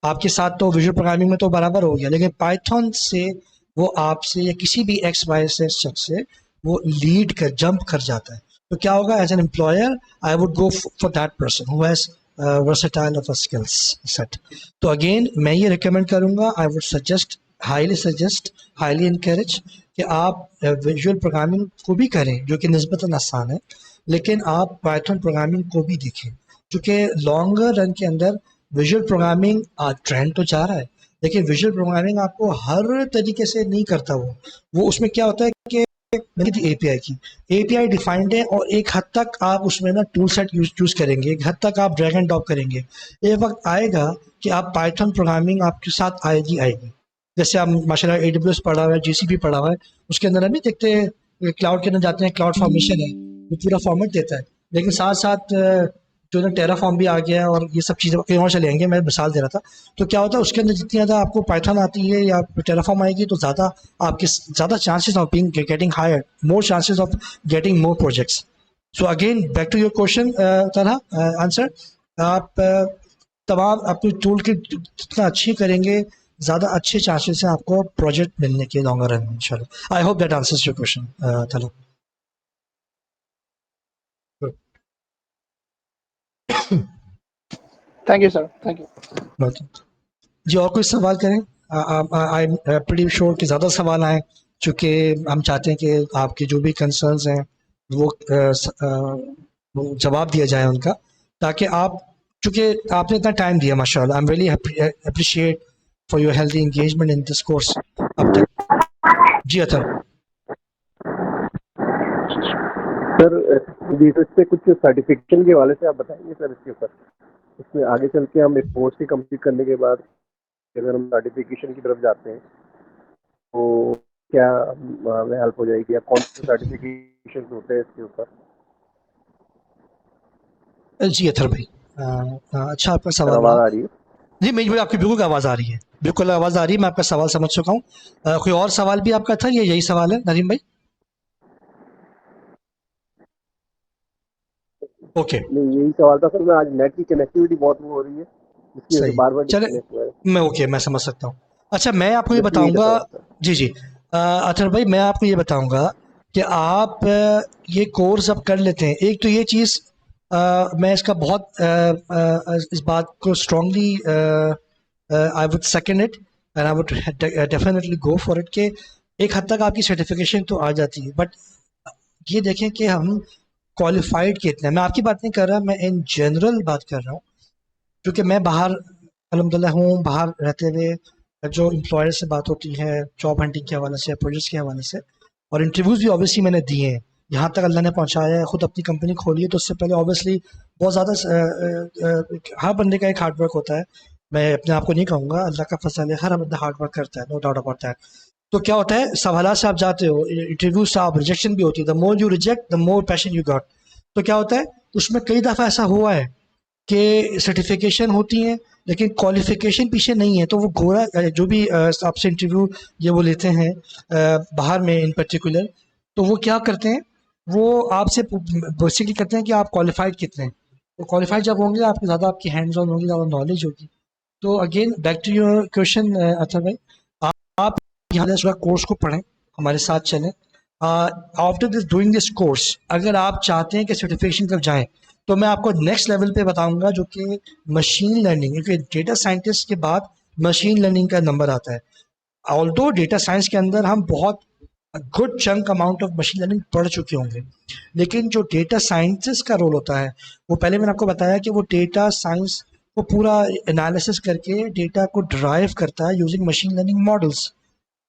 आपके साथ तो विजुअल प्रोग्रामिंग में तो बराबर हो गया, लेकिन पाइथन से वो आपसे या किसी भी एक्स वाई से शख्स से वो लीड कर जंप कर जाता है, तो क्या होगा, as an employer I would go for that person who has versatile of skills set. तो अगेन मैं ये रिकमेंड करूंगा, I would suggest, highly encourage कि आप विजुअल प्रोग्रामिंग को भी करें, जो कि निस्बतन आसान है, लेकिन आप पाइथन प्रोग्रामिंग को भी देखें, क्योंकि लॉन्गर रन के अंदर विजुअल प्रोग्रामिंग ट्रेंड तो जा रहा है, लेकिन विजुअल प्रोग्रामिंग आपको हर तरीके से नहीं करता। वो उसमें क्या होता है कि मैंने थी एपीआई की, एपीआई डिफाइंड है, और एक हद तक आप उसमें ना टूल सेट यूज करेंगे, एक हद तक आप ड्रैग एंड ड्रॉप करेंगे। एक वक्त आएगा कि आप पाइथन प्रोग्रामिंग आपके साथ आएगी आएगी। जैसे आप माशाल्लाह एडब्ल्यूएस पढ़ा हुआ है, जीसीपी पढ़ा हुआ है, उसके अंदर अभी देखते हैं क्लाउड के अंदर जाते हैं, क्लाउड फॉर्मेशन है, वो पूरा फॉर्मेट देता है, लेकिन साथ साथ जो ना टेराफॉर्म भी आ गया है, और ये सब चीज़ें कहीं और चले जाएंगे, मैं मिसाल दे रहा था। तो क्या होता है, उसके अंदर जितनी ज़्यादा आपको पाइथन आती है या टेराफॉर्म आएगी, तो ज़्यादा chances of being getting hired, more chances of getting more projects. So again back to your question, तरह आंसर, आप तमाम अपनी टूल की जितना अच्छी करेंगे, ज़्यादा अच्छे चांसेस हैं आपको प्रोजेक्ट मिलने के लॉन्गर रन में इंशाल्लाह। I hope that answers your question तला। Thank you sir, thank you. जी, और कोई सवाल करें? आई एम प्रीटी श्योर कि ज़्यादा सवाल आए, चूँकि हम चाहते हैं कि आपके जो भी कंसर्न्स हैं वो वो जवाब दिया जाए उनका, ताकि आप, चूँकि आपने इतना टाइम दिया माशाल्लाह, I am really appreciate for your healthy engagement in this course अब तक। जी अतन। सर जी, तो इससे कुछ सर्टिफिकेशन के हवाले से आप बताएंगे सर इसके ऊपर, इसमें आगे चल के हम एक कोर्स ही कंप्लीट करने के बाद अगर हम सर्टिफिकेशन की तरफ जाते हैं तो क्या हमें हेल्प हो जाएगी, या कौन से सर्टिफिकेशन होते हैं इसके ऊपर? जी अतर भाई, अच्छा आपका सर सवाल आवाज़ रहा। आ रही है? जी, मुझे आपकी बिल्कुल आवाज़ आ रही है, बिल्कुल आवाज़ आ रही है, मैं आपका सवाल समझ चुका हूँ। कोई और सवाल भी आपका था, ये यही सवाल है नदीम भाई? ओके, नहीं, यही सवाल था सर। मैं आज नेट की कनेक्टिविटी बहुत वो हो रही है, इसकी वजह से सही, बार बार चले, डिस्कनेक्ट हुआ है। मैं समझ सकता हूँ। अच्छा, मैं आपको ये बस यही था बताऊंगा। सवाल सर। जी जी, अतर भाई, मैं आपको ये बताऊंगा कि आप ये कोर्स अब कर लेते हैं। एक तो ये चीज़ मैं इसका बहुत इस बात को strongly I would second it and I would definitely go for it कि एक हद तक आपकी सर्टिफिकेशन तो आ जाती है, बट ये देखें कि हम क्वालिफाइड कितने हैं। मैं आपकी बात नहीं कर रहा, मैं इन जनरल बात कर रहा हूँ, क्योंकि मैं बाहर अल्हम्दुलिल्लाह हूँ, बाहर रहते हुए जो एम्प्लॉयर से बात होती है जॉब हंटिंग के हवाले से, प्रोजेक्ट्स के हवाले से, और इंटरव्यूज़ भी ऑब्वियसली मैंने दिए हैं, यहाँ तक अल्लाह ने पहुँचाया है। खुद अपनी कंपनी खोली है तो उससे पहले ऑब्वियसली बहुत ज़्यादा हर बंदे का एक हार्डवर्क होता है। मैं अपने आप को नहीं कहूँगा, अल्लाह का फजल है, हर बंदा हार्डवर्क करता है, नो डाउट अबाउट दैट। तो क्या होता है, सवाल से आप जाते हो, इंटरव्यू से आप रिजेक्शन भी होती है, the more you reject the more passion you got. तो क्या होता है, उसमें कई दफ़ा ऐसा हुआ है कि सर्टिफिकेशन होती है लेकिन क्वालिफिकेशन पीछे नहीं है, तो वो गोरा जो भी आपसे इंटरव्यू ये वो लेते हैं बाहर में इन पर्टिकुलर, तो वो क्या करते हैं, वो आपसे बेसिकली कहते हैं कि आप क्वालिफाइड कितने हैं। तो क्वालिफाइड जब होंगे आपके ज़्यादा, आपकी हैंड्स ऑन होंगी, ज़्यादा नॉलेज होगी। तो again back to your question Athar भाई, आप यहाँ थोड़ा कोर्स को पढ़ें, हमारे साथ चलें। After this doing this course, अगर आप चाहते हैं कि सर्टिफिकेशन तक जाएं, तो मैं आपको नेक्स्ट लेवल पे बताऊंगा जो कि मशीन लर्निंग, क्योंकि डेटा साइंटिस्ट के बाद मशीन लर्निंग का नंबर आता है। ऑल्दो डेटा साइंस के अंदर हम बहुत good chunk amount of machine learning पढ़ चुके होंगे, लेकिन जो डेटा साइंटिस्ट का रोल होता है, वो पहले मैंने आपको बताया कि वो डेटा साइंस को पूरा एनालिसिस करके डेटा को ड्राइव करता है यूजिंग मशीन लर्निंग मॉडल्स,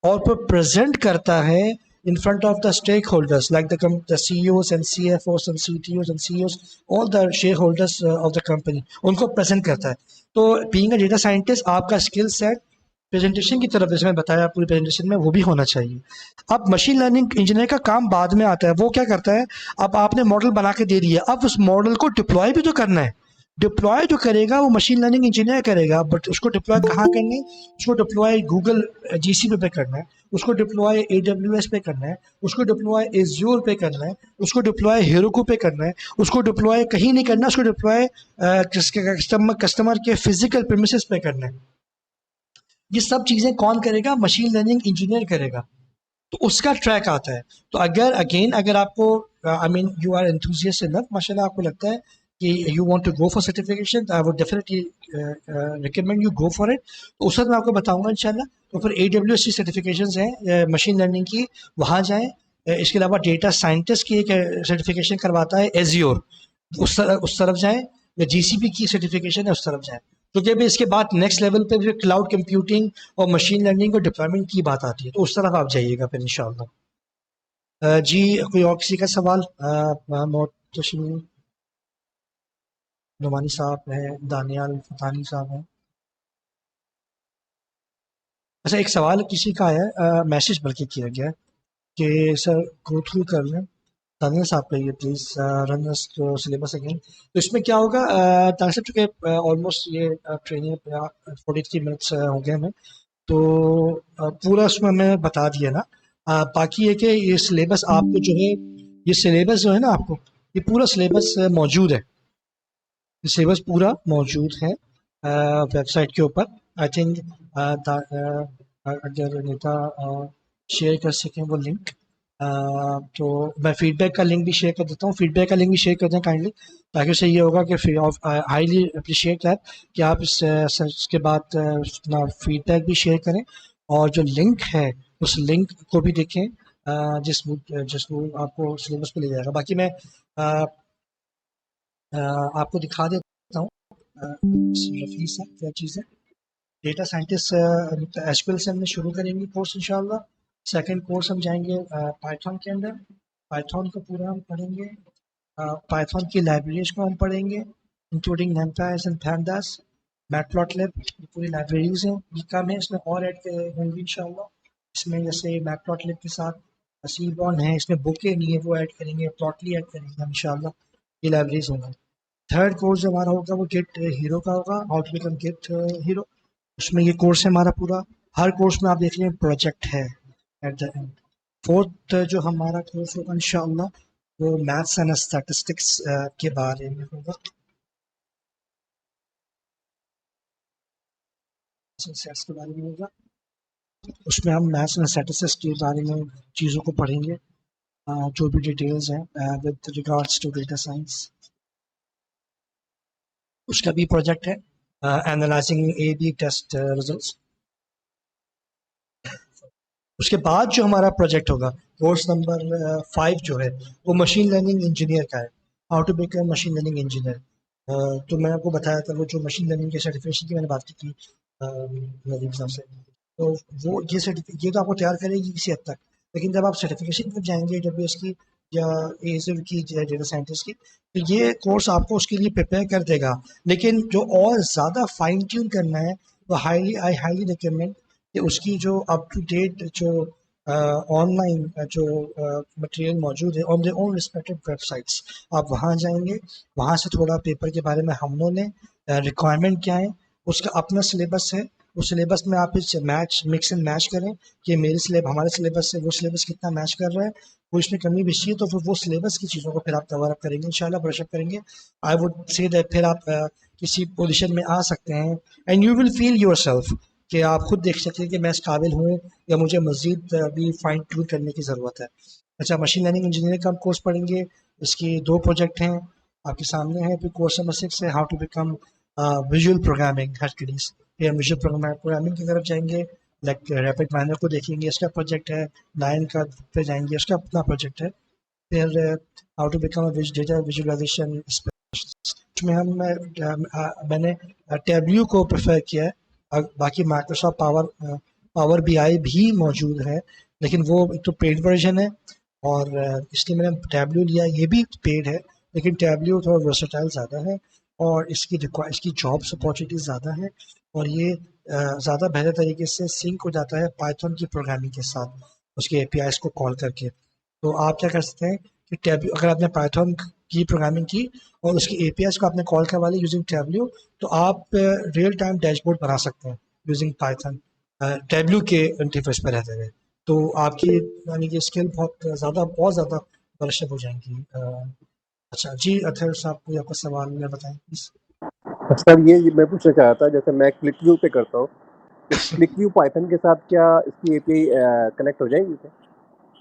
और फिर प्रेजेंट करता है in front of the stakeholders like the CEOs and CFOs and CTOs and CEOs, all the shareholders of the company, उनको प्रेजेंट करता है। तो being a data scientist आपका स्किल सेट प्रेजेंटेशन की तरफ, जैसे मैं बताया पूरी प्रेजेंटेशन में, वो भी होना चाहिए। अब मशीन लर्निंग इंजीनियर का काम बाद में आता है, वो क्या करता है, अब आपने मॉडल बना के दे दिया, अब उस मॉडल को डिप्लॉय भी तो करना है। डिप्लॉय जो करेगा वो मशीन लर्निंग इंजीनियर करेगा, बट उसको डिप्लॉय कहाँ करना है, उसको डिप्लॉय गूगल GCP पे करना है, उसको डिप्लॉय AWS पे करना है, उसको डिप्लॉय एज्योर पे करना है, उसको डिप्लॉय हेरोकू पे करना है, उसको डिप्लॉय कहीं नहीं करना, उसको डिप्लॉय कस्टमर के फिजिकल प्रीमिसेस पे करना है। ये सब चीज़ें कौन करेगा, मशीन लर्निंग इंजीनियर करेगा। तो उसका ट्रैक आता है। तो अगर आपको I mean you are enthusiast enough, माशाल्लाह आपको लगता है कि you want to go for certification, I would definitely recommend you go for it. तो उस वक्त मैं आपको बताऊंगा इंशाल्लाह। तो फिर AWS की सर्टिफिकेशंस हैं मशीन लर्निंग की, वहाँ जाएँ। इसके अलावा डेटा साइंटिस्ट की एक सर्टिफिकेशन करवाता है एज्योर, उस तरफ जाएँ, या GCP की सर्टिफिकेशन है उस तरफ जाएँ। क्योंकि अभी इसके बाद नेक्स्ट लेवल पे फिर क्लाउड कंप्यूटिंग और मशीन लर्निंग और डिप्लॉयमेंट की बात आती है, तो उस तरफ आप जाइएगा फिर इंशाल्लाह। जी कोई और किसी का सवाल? मोहतशिम नुमानी साहब हैं, दानियाल फतानी साहब हैं। अच्छा, एक सवाल किसी का है, मैसेज बल्कि किया गया है कि सर गो थ्रू कर लें, दानियाल साहब का ये प्लीज़ रन सिलेबस अगेन। तो इसमें क्या होगा, ताकि साहब चूँकि ऑलमोस्ट ये ट्रेनिंग 43 मिनट्स हो गए हमें, तो पूरा उसमें हमें बता दिया ना। बाकी है कि ये सिलेबस आपको जो है, ये सिलेबस जो है ना आपको, ये पूरा सिलेबस मौजूद है, ये सिलेबस पूरा मौजूद है वेबसाइट के ऊपर। आई थिंक अगर नेता शेयर कर सकें वो लिंक, तो मैं फीडबैक का लिंक भी शेयर कर देता हूँ, फीडबैक का लिंक भी शेयर कर दें काइंडली, ताकि उससे ये होगा कि हाईली अप्रिशिएट दैट कि आप इसके बाद अपना फीडबैक भी शेयर करें, और जो लिंक है उस लिंक को भी देखें, जिसको आपको सिलेबस पे ले जाएगा। बाकी मैं आपको दिखा देता हूँ रफी साहब क्या चीज़ है। डेटा साइंटिस्ट SQL से हमने शुरू करेंगे कोर्स इंशाल्लाह। सेकंड कोर्स हम जाएंगे पाइथन के अंदर, पाइथन को पूरा हम पढ़ेंगे, पाइथन की लाइब्रेरीज को हम पढ़ेंगे including NumPy and Pandas, matplotlib, ये पूरी लाइब्रेरीज हैं। ये कम है, इसमें और ऐड होंगी इंशाल्लाह। इसमें जैसे मैटप्लॉटलिब के साथ सीबॉन है, इसमें बुकें नहीं है, वो ऐड करेंगे, प्लॉटली ऐड करेंगे हम इंशाल्लाह। ये लाइब्रेरीज होंगे। थर्ड कोर्स जो हमारा होगा वो गेट हीरो का होगा, how to become git hero. उसमें ये कोर्स है हमारा पूरा, हर कोर्स में आप देख लें प्रोजेक्ट है एट द एंड। फोर्थ जो हमारा कोर्स होगा इंशाअल्लाह, वो मैथ्स एंड स्टैटिस्टिक्स के बारे में होगा। के बारे में होगा, उसमें हम मैथ्स एंड स्टैटिस्टिक्स के बारे में चीज़ों को पढ़ेंगे, जो भी डिटेल्स हैं with regards to data science. उसका भी प्रोजेक्ट है, analysing A B test results. उसके बाद जो हमारा प्रोजेक्ट होगा, कोर्स नंबर 5 जो है, वो मशीन लर्निंग इंजीनियर का है, how to become machine learning engineer. तो मैंने आपको बताया था वो जो मशीन लर्निंग के सर्टिफिकेशन की मैंने बात की थी नदीम साहब से, तो वो ये सर्टिफिकेट ये तो आपको तैयार करेगी किसी हद तक, लेकिन जब आप सर्टिफिकेशन पर जाएंगे AWS की या एजर की या डेटा साइंटिस्ट की, तो ये कोर्स आपको उसके लिए प्रिपेयर कर देगा। लेकिन जो और ज़्यादा फाइन ट्यून करना है, तो आई हाईली रिकमेंड कि उसकी जो अप टू डेट जो ऑनलाइन जो मटेरियल मौजूद है on their own respective websites, आप वहाँ जाएंगे, वहाँ से थोड़ा पेपर के बारे में हम लोगों ने रिक्वायरमेंट क्या है, उसका अपना सिलेबस है, उस सिलेबस में आप इस मिक्स एंड मैच करें कि हमारे सिलेबस से वो सिलेबस कितना मैच कर रहा है, कोई इसमें कमी बेशी है तो फिर वो सिलेबस की चीज़ों को फिर आप कवर अप करेंगे, इंशाल्लाह ब्रशअप करेंगे। आई वुड से दैट फिर आप किसी पोजीशन में आ सकते हैं, and you will feel your self कि आप खुद देख सकते हैं कि मैं इस काबिल हूँ या मुझे मज़ीद अभी फाइन ट्यून करने की ज़रूरत है। अच्छा, मशीन लर्निंग इंजीनियरिंग का हम कोर्स पढ़ेंगे, इसकी 2 प्रोजेक्ट हैं आपके सामने हैं। फिर कोर्स नंबर 6 है how to become visual programming हरकिडीज, फिर हम विजुअल प्रोग्रामिंग की तरफ जाएंगे, लाइक रैपिड माइनर को देखेंगे, इसका प्रोजेक्ट है। 9 का पे जाएंगे, उसका अपना प्रोजेक्ट है। फिर how to become data visualisation specialist में मैंने टैब्ल्यू को प्रेफर किया है। बाकी माइक्रोसॉफ्ट पावर BI भी मौजूद है, लेकिन वो एक तो पेड वर्जन है और इसलिए मैंने टैब्ल्यू लिया, ये भी पेड है, लेकिन टैब्ल्यू थोड़ा वर्सेटाइल ज़्यादा है और इसकी जॉब्स अपॉर्चुनिटीज़ ज़्यादा है, और ये ज़्यादा बेहतर तरीके से सिंक हो जाता है पाइथन की प्रोग्रामिंग के साथ, उसके APIs को कॉल करके। तो आप क्या कर सकते हैं कि टैब्ल्यू, अगर आपने पाइथन की प्रोग्रामिंग की और उसकी APIs को आपने कॉल करवा ली यूजिंग टैब्ल्यू, तो आप रियल टाइम डैशबोर्ड बना सकते हैं यूजिंग पाइथन टैब्ल्यू के इंटरफेस पर रहते हुए। तो आपकी यानी कि स्किल बहुत ज़्यादा ब्रशअप हो जाएंगी। अच्छा जी, अथर साहब कोई आपका सवाल में बताएं प्लीज। सर ये मैं पूछना चाह रहा था, जैसे मैं क्लिक व्यू पे करता हूँ, तो क्लिक व्यू पाइथन के साथ क्या इसकी API कनेक्ट हो जाएगी क्या?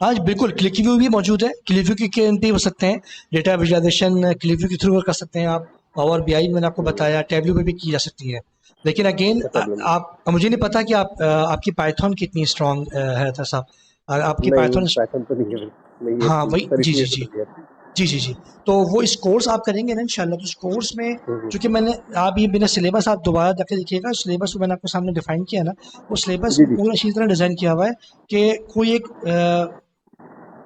हाँ बिल्कुल, क्लिक व्यू भी मौजूद है, क्लिक व्यू के भी हो सकते हैं, डेटा विजुअलाइजेशन क्लिक व्यू के थ्रू कर सकते हैं आप। पावर BI मैंने आपको बताया, टैब्ल्यू पे भी की जा सकती है। लेकिन अगेन आप मुझे नहीं पता कि आपकी पाइथन कितनी स्ट्रांग है था साहब, आपकी नहीं, पाइथन। पाइथन तो नहीं है, मैं ये हाँ वही, सर जी जी इसलिए जी समझ गया। जी। तो वो इस कोर्स आप करेंगे ना इंशाल्लाह, तो इस कोर्स में हम्म, चूंकि मैंने आप ये बिना सिलेबस आप दोबारा जाके देखिएगा, सिलेबस मैंने आपको सामने डिफाइन किया ना, वो सिलेबस जी जी। पूरा अच्छी तरह डिजाइन किया हुआ है कि कोई एक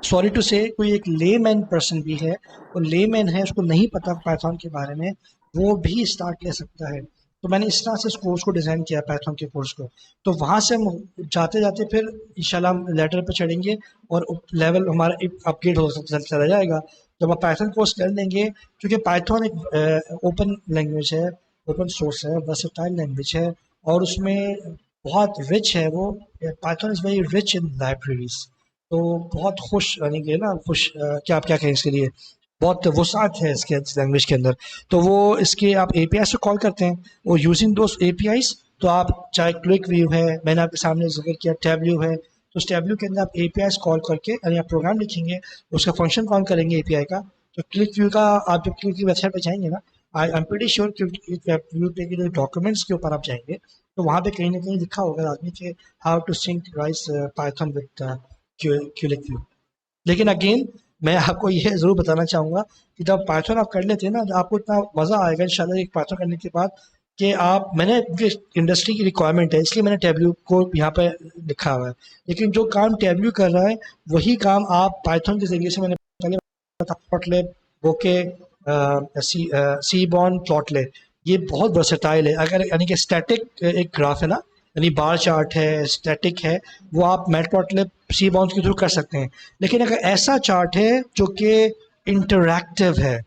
सॉरी टू से कोई एक लेमैन पर्सन भी है, और लेमैन है उसको नहीं पता पाइथन के बारे में, वो भी स्टार्ट ले सकता है। तो मैंने इस तरह से इस कोर्स को डिज़ाइन किया, पाइथन के कोर्स को। तो वहाँ से हम जाते जाते फिर इंशाल्लाह हम लेटर पे चढ़ेंगे और लेवल हमारा अपग्रेड हो चला जाएगा जब आप पाइथन कोर्स कर लेंगे, क्योंकि पाइथन एक ओपन लैंग्वेज है, ओपन सोर्स है, वर्सेटाइल लैंग्वेज है, और उसमें बहुत रिच है वो। Python is very rich in libraries. तो बहुत खुश यानी कि ना खुश क्या आप क्या कहें इसके लिए, बहुत वसात है इसके लैंग्वेज के अंदर। तो वो इसके आप API से कॉल करते हैं, वो यूजिंग दोस APIs, तो आप चाहे क्लिक व्यू है, मैंने आपके सामने जिक्र किया टैब्ल्यू है, तो उस टैब्ल्यू के अंदर आप APIs कॉल करके यानी आप प्रोग्राम लिखेंगे, उसका फंक्शन कॉल करेंगे API का। तो क्लिक व्यू का आप जब क्लिक व्यू वेबसाइट पर जाएंगे ना, आई एम प्रीटी श्योर कि डॉक्यूमेंट्स के ऊपर आप जाएंगे, तो वहाँ पे कहीं ना कहीं लिखा होगा आदमी के how to synchronise Python with QlikView. लेकिन अगेन मैं आपको ये ज़रूर बताना चाहूँगा कि जब पाइथन आप कर लेते हैं ना, तो आपको इतना मज़ा आएगा इंशाल्लाह एक पाइथन करने के बाद कि आप, मैंने इंडस्ट्री की रिक्वायरमेंट है इसलिए मैंने टैब्ल्यू को यहाँ पे लिखा हुआ है, लेकिन जो काम टैब्ल्यू कर रहा है वही काम आप पाइथन के ज़रिए से, मैंने पहले प्लॉटलिब, बोके, सी बॉर्न, प्लॉटलिब, ये बहुत वर्सेटाइल है। अगर यानी कि स्टैटिक एक ग्राफ है ना, यानी बार चार्ट है, स्टैटिक है, वो आप मैटप्लॉटलिब, सी बॉन्स के थ्रू कर सकते हैं। लेकिन अगर ऐसा चार्ट है जो कि इंटरैक्टिव है,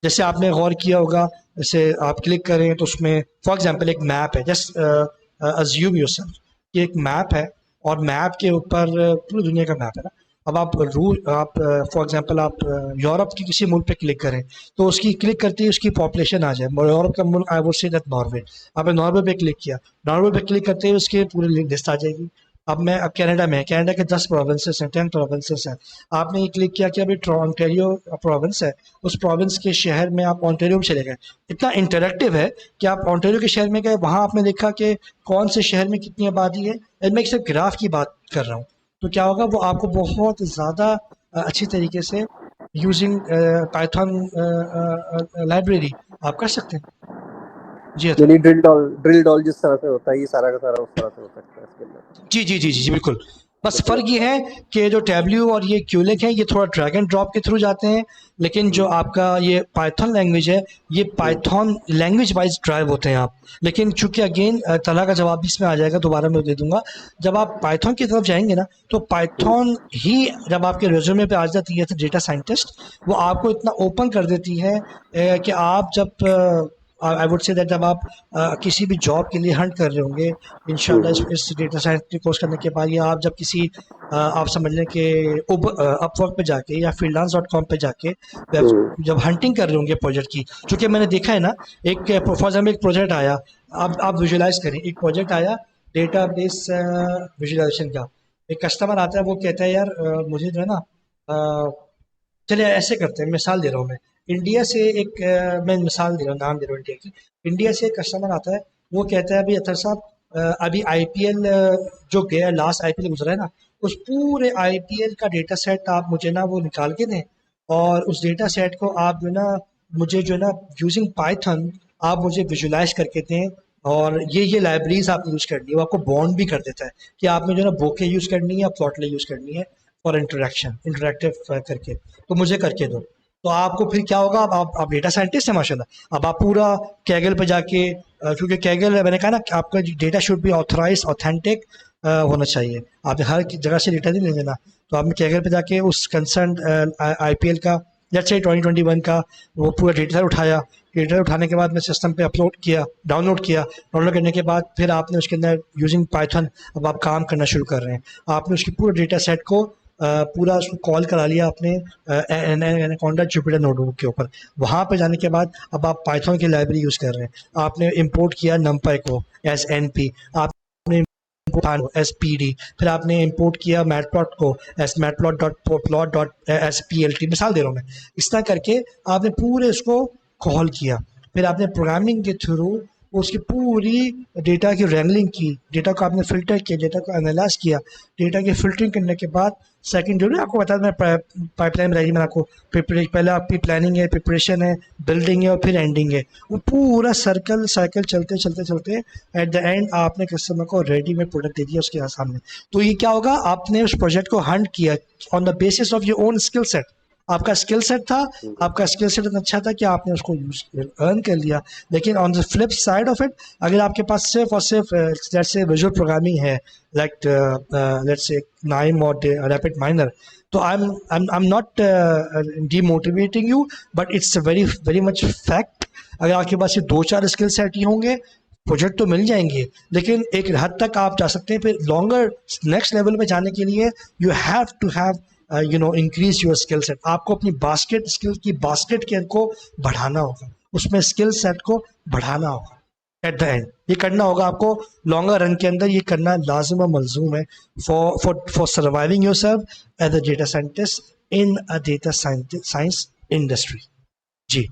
जैसे आपने गौर किया होगा, जैसे आप क्लिक करें तो उसमें फॉर एग्जांपल एक मैप है, जस्ट अज्यूम योरसेल्फ कि एक मैप है और मैप के ऊपर पूरी दुनिया का मैप है ना। अब आप फॉर एग्जांपल आप यूरोप के किसी मुल्क पे क्लिक करें, तो उसकी क्लिक करते ही उसकी पॉपुलेशन आ जाए, यूरोप का मुल्क आई वुड से दैट नॉर्वे। आपने नॉर्वे पे क्लिक किया, नॉर्वे पे क्लिक करते ही उसके पूरी लिस्ट आ जाएगी। अब मैं अब कनाडा में, कनाडा के 10 प्रोविंसेस हैं, 10 प्रोविंसेस हैं। आपने ये क्लिक किया कि अभी ऑन्टेरियो प्रोविंस है, उस प्रोविंस के शहर में आप ऑन्टेरियो में चले गए। इतना इंटरेक्टिव है कि आप ऑन्टेरियो के शहर में गए, वहाँ आपने देखा कि कौन से शहर में कितनी आबादी है। मैं सिर्फ ग्राफ की बात कर रहा हूँ। तो क्या होगा, वो आपको बहुत ज़्यादा अच्छी तरीके से यूजिंग पाइथन लाइब्रेरी आप कर सकते हैं। जी यानी ड्रिल डॉल जिस तरह से होता है, ये सारा का सारा उस तरह से हो सकता है इसके अंदर। जी जी जी जी बिल्कुल। बस फ़र्क ये है कि जो टैब्ल्यू और ये क्यूलिक है, ये थोड़ा ड्रैग एंड ड्रॉप के थ्रू जाते हैं, लेकिन जो आपका ये पाइथन लैंग्वेज है, ये पाइथन लैंग्वेज वाइज ड्राइव होते हैं आप। लेकिन चूंकि अगेन तरह का जवाब भी इसमें आ जाएगा, दोबारा मैं दे दूंगा। जब आप पाइथन की तरफ जाएंगे ना, तो पाइथन ही जब आपके रिज्यूमे पे आ जाती है तो डेटा साइंटिस्ट, वो आपको इतना ओपन कर देती है कि आप जब आई वुड से दैट जब आप किसी भी जॉब के लिए हंट कर रहे होंगे इंशाल्लाह इस डेटा साइंस कोर्स करने के बाद, या आप जब किसी आप समझ लें कि अपवर्क पे जाके या freelance.com पे जाके जब हंटिंग कर रहे होंगे प्रोजेक्ट की, चूँकि मैंने देखा है ना, एक फॉर एग्जाम्पल एक प्रोजेक्ट आया, अब आप विजुलाइज करें, एक प्रोजेक्ट आया डेटाबेस विजुलाइजेशन का। एक कस्टमर आता है, वो कहता है यार मुझे जो है ना चलिए ऐसे करते हैं, मिसाल दे रहा हूँ मैं। इंडिया से एक मैं मिसाल दे रहा हूँ, नाम दे रहा हूँ इंडिया की। इंडिया से एक कस्टमर आता है, वो कहता है अभी अतर साहब अभी आईपीएल जो गया लास्ट आईपीएल गुजरा है ना, उस पूरे आईपीएल का डेटा सेट आप मुझे ना वो निकाल के दें, और उस डेटा सेट को आप जो है ना मुझे जो है ना यूजिंग पाइथन आप मुझे विजुलाइज करके दें, और ये लाइब्रेरीज आपने यूज़ करनी है। वो आपको बॉन्ड भी कर देता है कि आपने जो है ना बोके यूज़ करनी है या प्लॉटले यूज़ करनी है फॉर इंटरेक्टिव करके, तो मुझे करके दो। तो आपको फिर क्या होगा, अब आप डेटा साइंटिस्ट हैं माशाल्लाह, अब आप पूरा कैगल पे जाके क्योंकि कैगल मैंने कहा ना कि आपका data should be authorise authentic होना चाहिए। आपने हर जगह से डेटा नहीं लेना, तो आपने कैगल पे जाके उस कंसर्न आईपीएल का लेट्स से 2021 का वो पूरा डेटा उठाया। डेटा उठाने के बाद मैं सिस्टम पे अपलोड किया, डाउनलोड किया। डाउनलोड करने के बाद फिर आपने उसके अंदर यूजिंग पाइथन अब आप काम करना शुरू कर रहे हैं। आपने उसकी पूरे डेटा सेट को पूरा उसको कॉल करा लिया आपने एनाकोंडा जुपिटर नोटबुक के ऊपर। वहाँ पे जाने के बाद अब आप पाइथन की लाइब्रेरी यूज़ कर रहे हैं। आपने इंपोर्ट किया numpy को एज एनपी, आपने एस पी डी, फिर आपने इंपोर्ट किया मैटप्लॉट को S matplot dot dot S P L T, मिसाल दे रहा हूँ मैं। इस तरह करके आपने पूरे उसको कॉल किया, फिर आपने प्रोग्रामिंग के थ्रू उसकी पूरी डेटा की रैंगलिंग की, डेटा को आपने फ़िल्टर किया, डेटा को एनालाइज किया। डेटा की फ़िल्टरिंग करने के बाद सेकंड जो ना आपको बता मैं पाइपलाइन बनाई, मैंने आपको पहले आपकी प्लानिंग है, प्रिपरेशन है, बिल्डिंग है और फिर एंडिंग है। वो पूरा साइकिल चलते चलते चलते एट द एंड आपने कस्टमर को रेडीमेड प्रोडक्ट दे दिया उसके सामने। तो ये क्या होगा, आपने उस प्रोजेक्ट को हंट किया on the basis of your own skill set. आपका स्किल सेट था, आपका स्किल सेट इतना अच्छा था कि आपने उसको अर्न कर लिया। लेकिन on the flip side of it, अगर आपके पास सिर्फ और सिर्फ जैसे विजुअल प्रोग्रामिंग है लाइक लेट्स से नाइम और रैपिड माइनर, तो I am not demotivating you, but it's very very much fact. अगर आपके पास ये 2-4 स्किल सेट ही होंगे, प्रोजेक्ट तो मिल जाएंगे, लेकिन एक हद तक आप जा सकते हैं। फिर लॉन्गर नेक्स्ट लेवल पे जाने के लिए you have to have increase your skill set. आपको अपनी बास्केट स्किल की बास्केट के को बढ़ाना होगा, उसमें स्किल सेट को बढ़ाना होगा एट द एंड। ये करना होगा आपको लॉन्गर रन के अंदर, ये करना लाजिम और मलजूम है for surviving your self as a data scientist in a data science industry. Ji.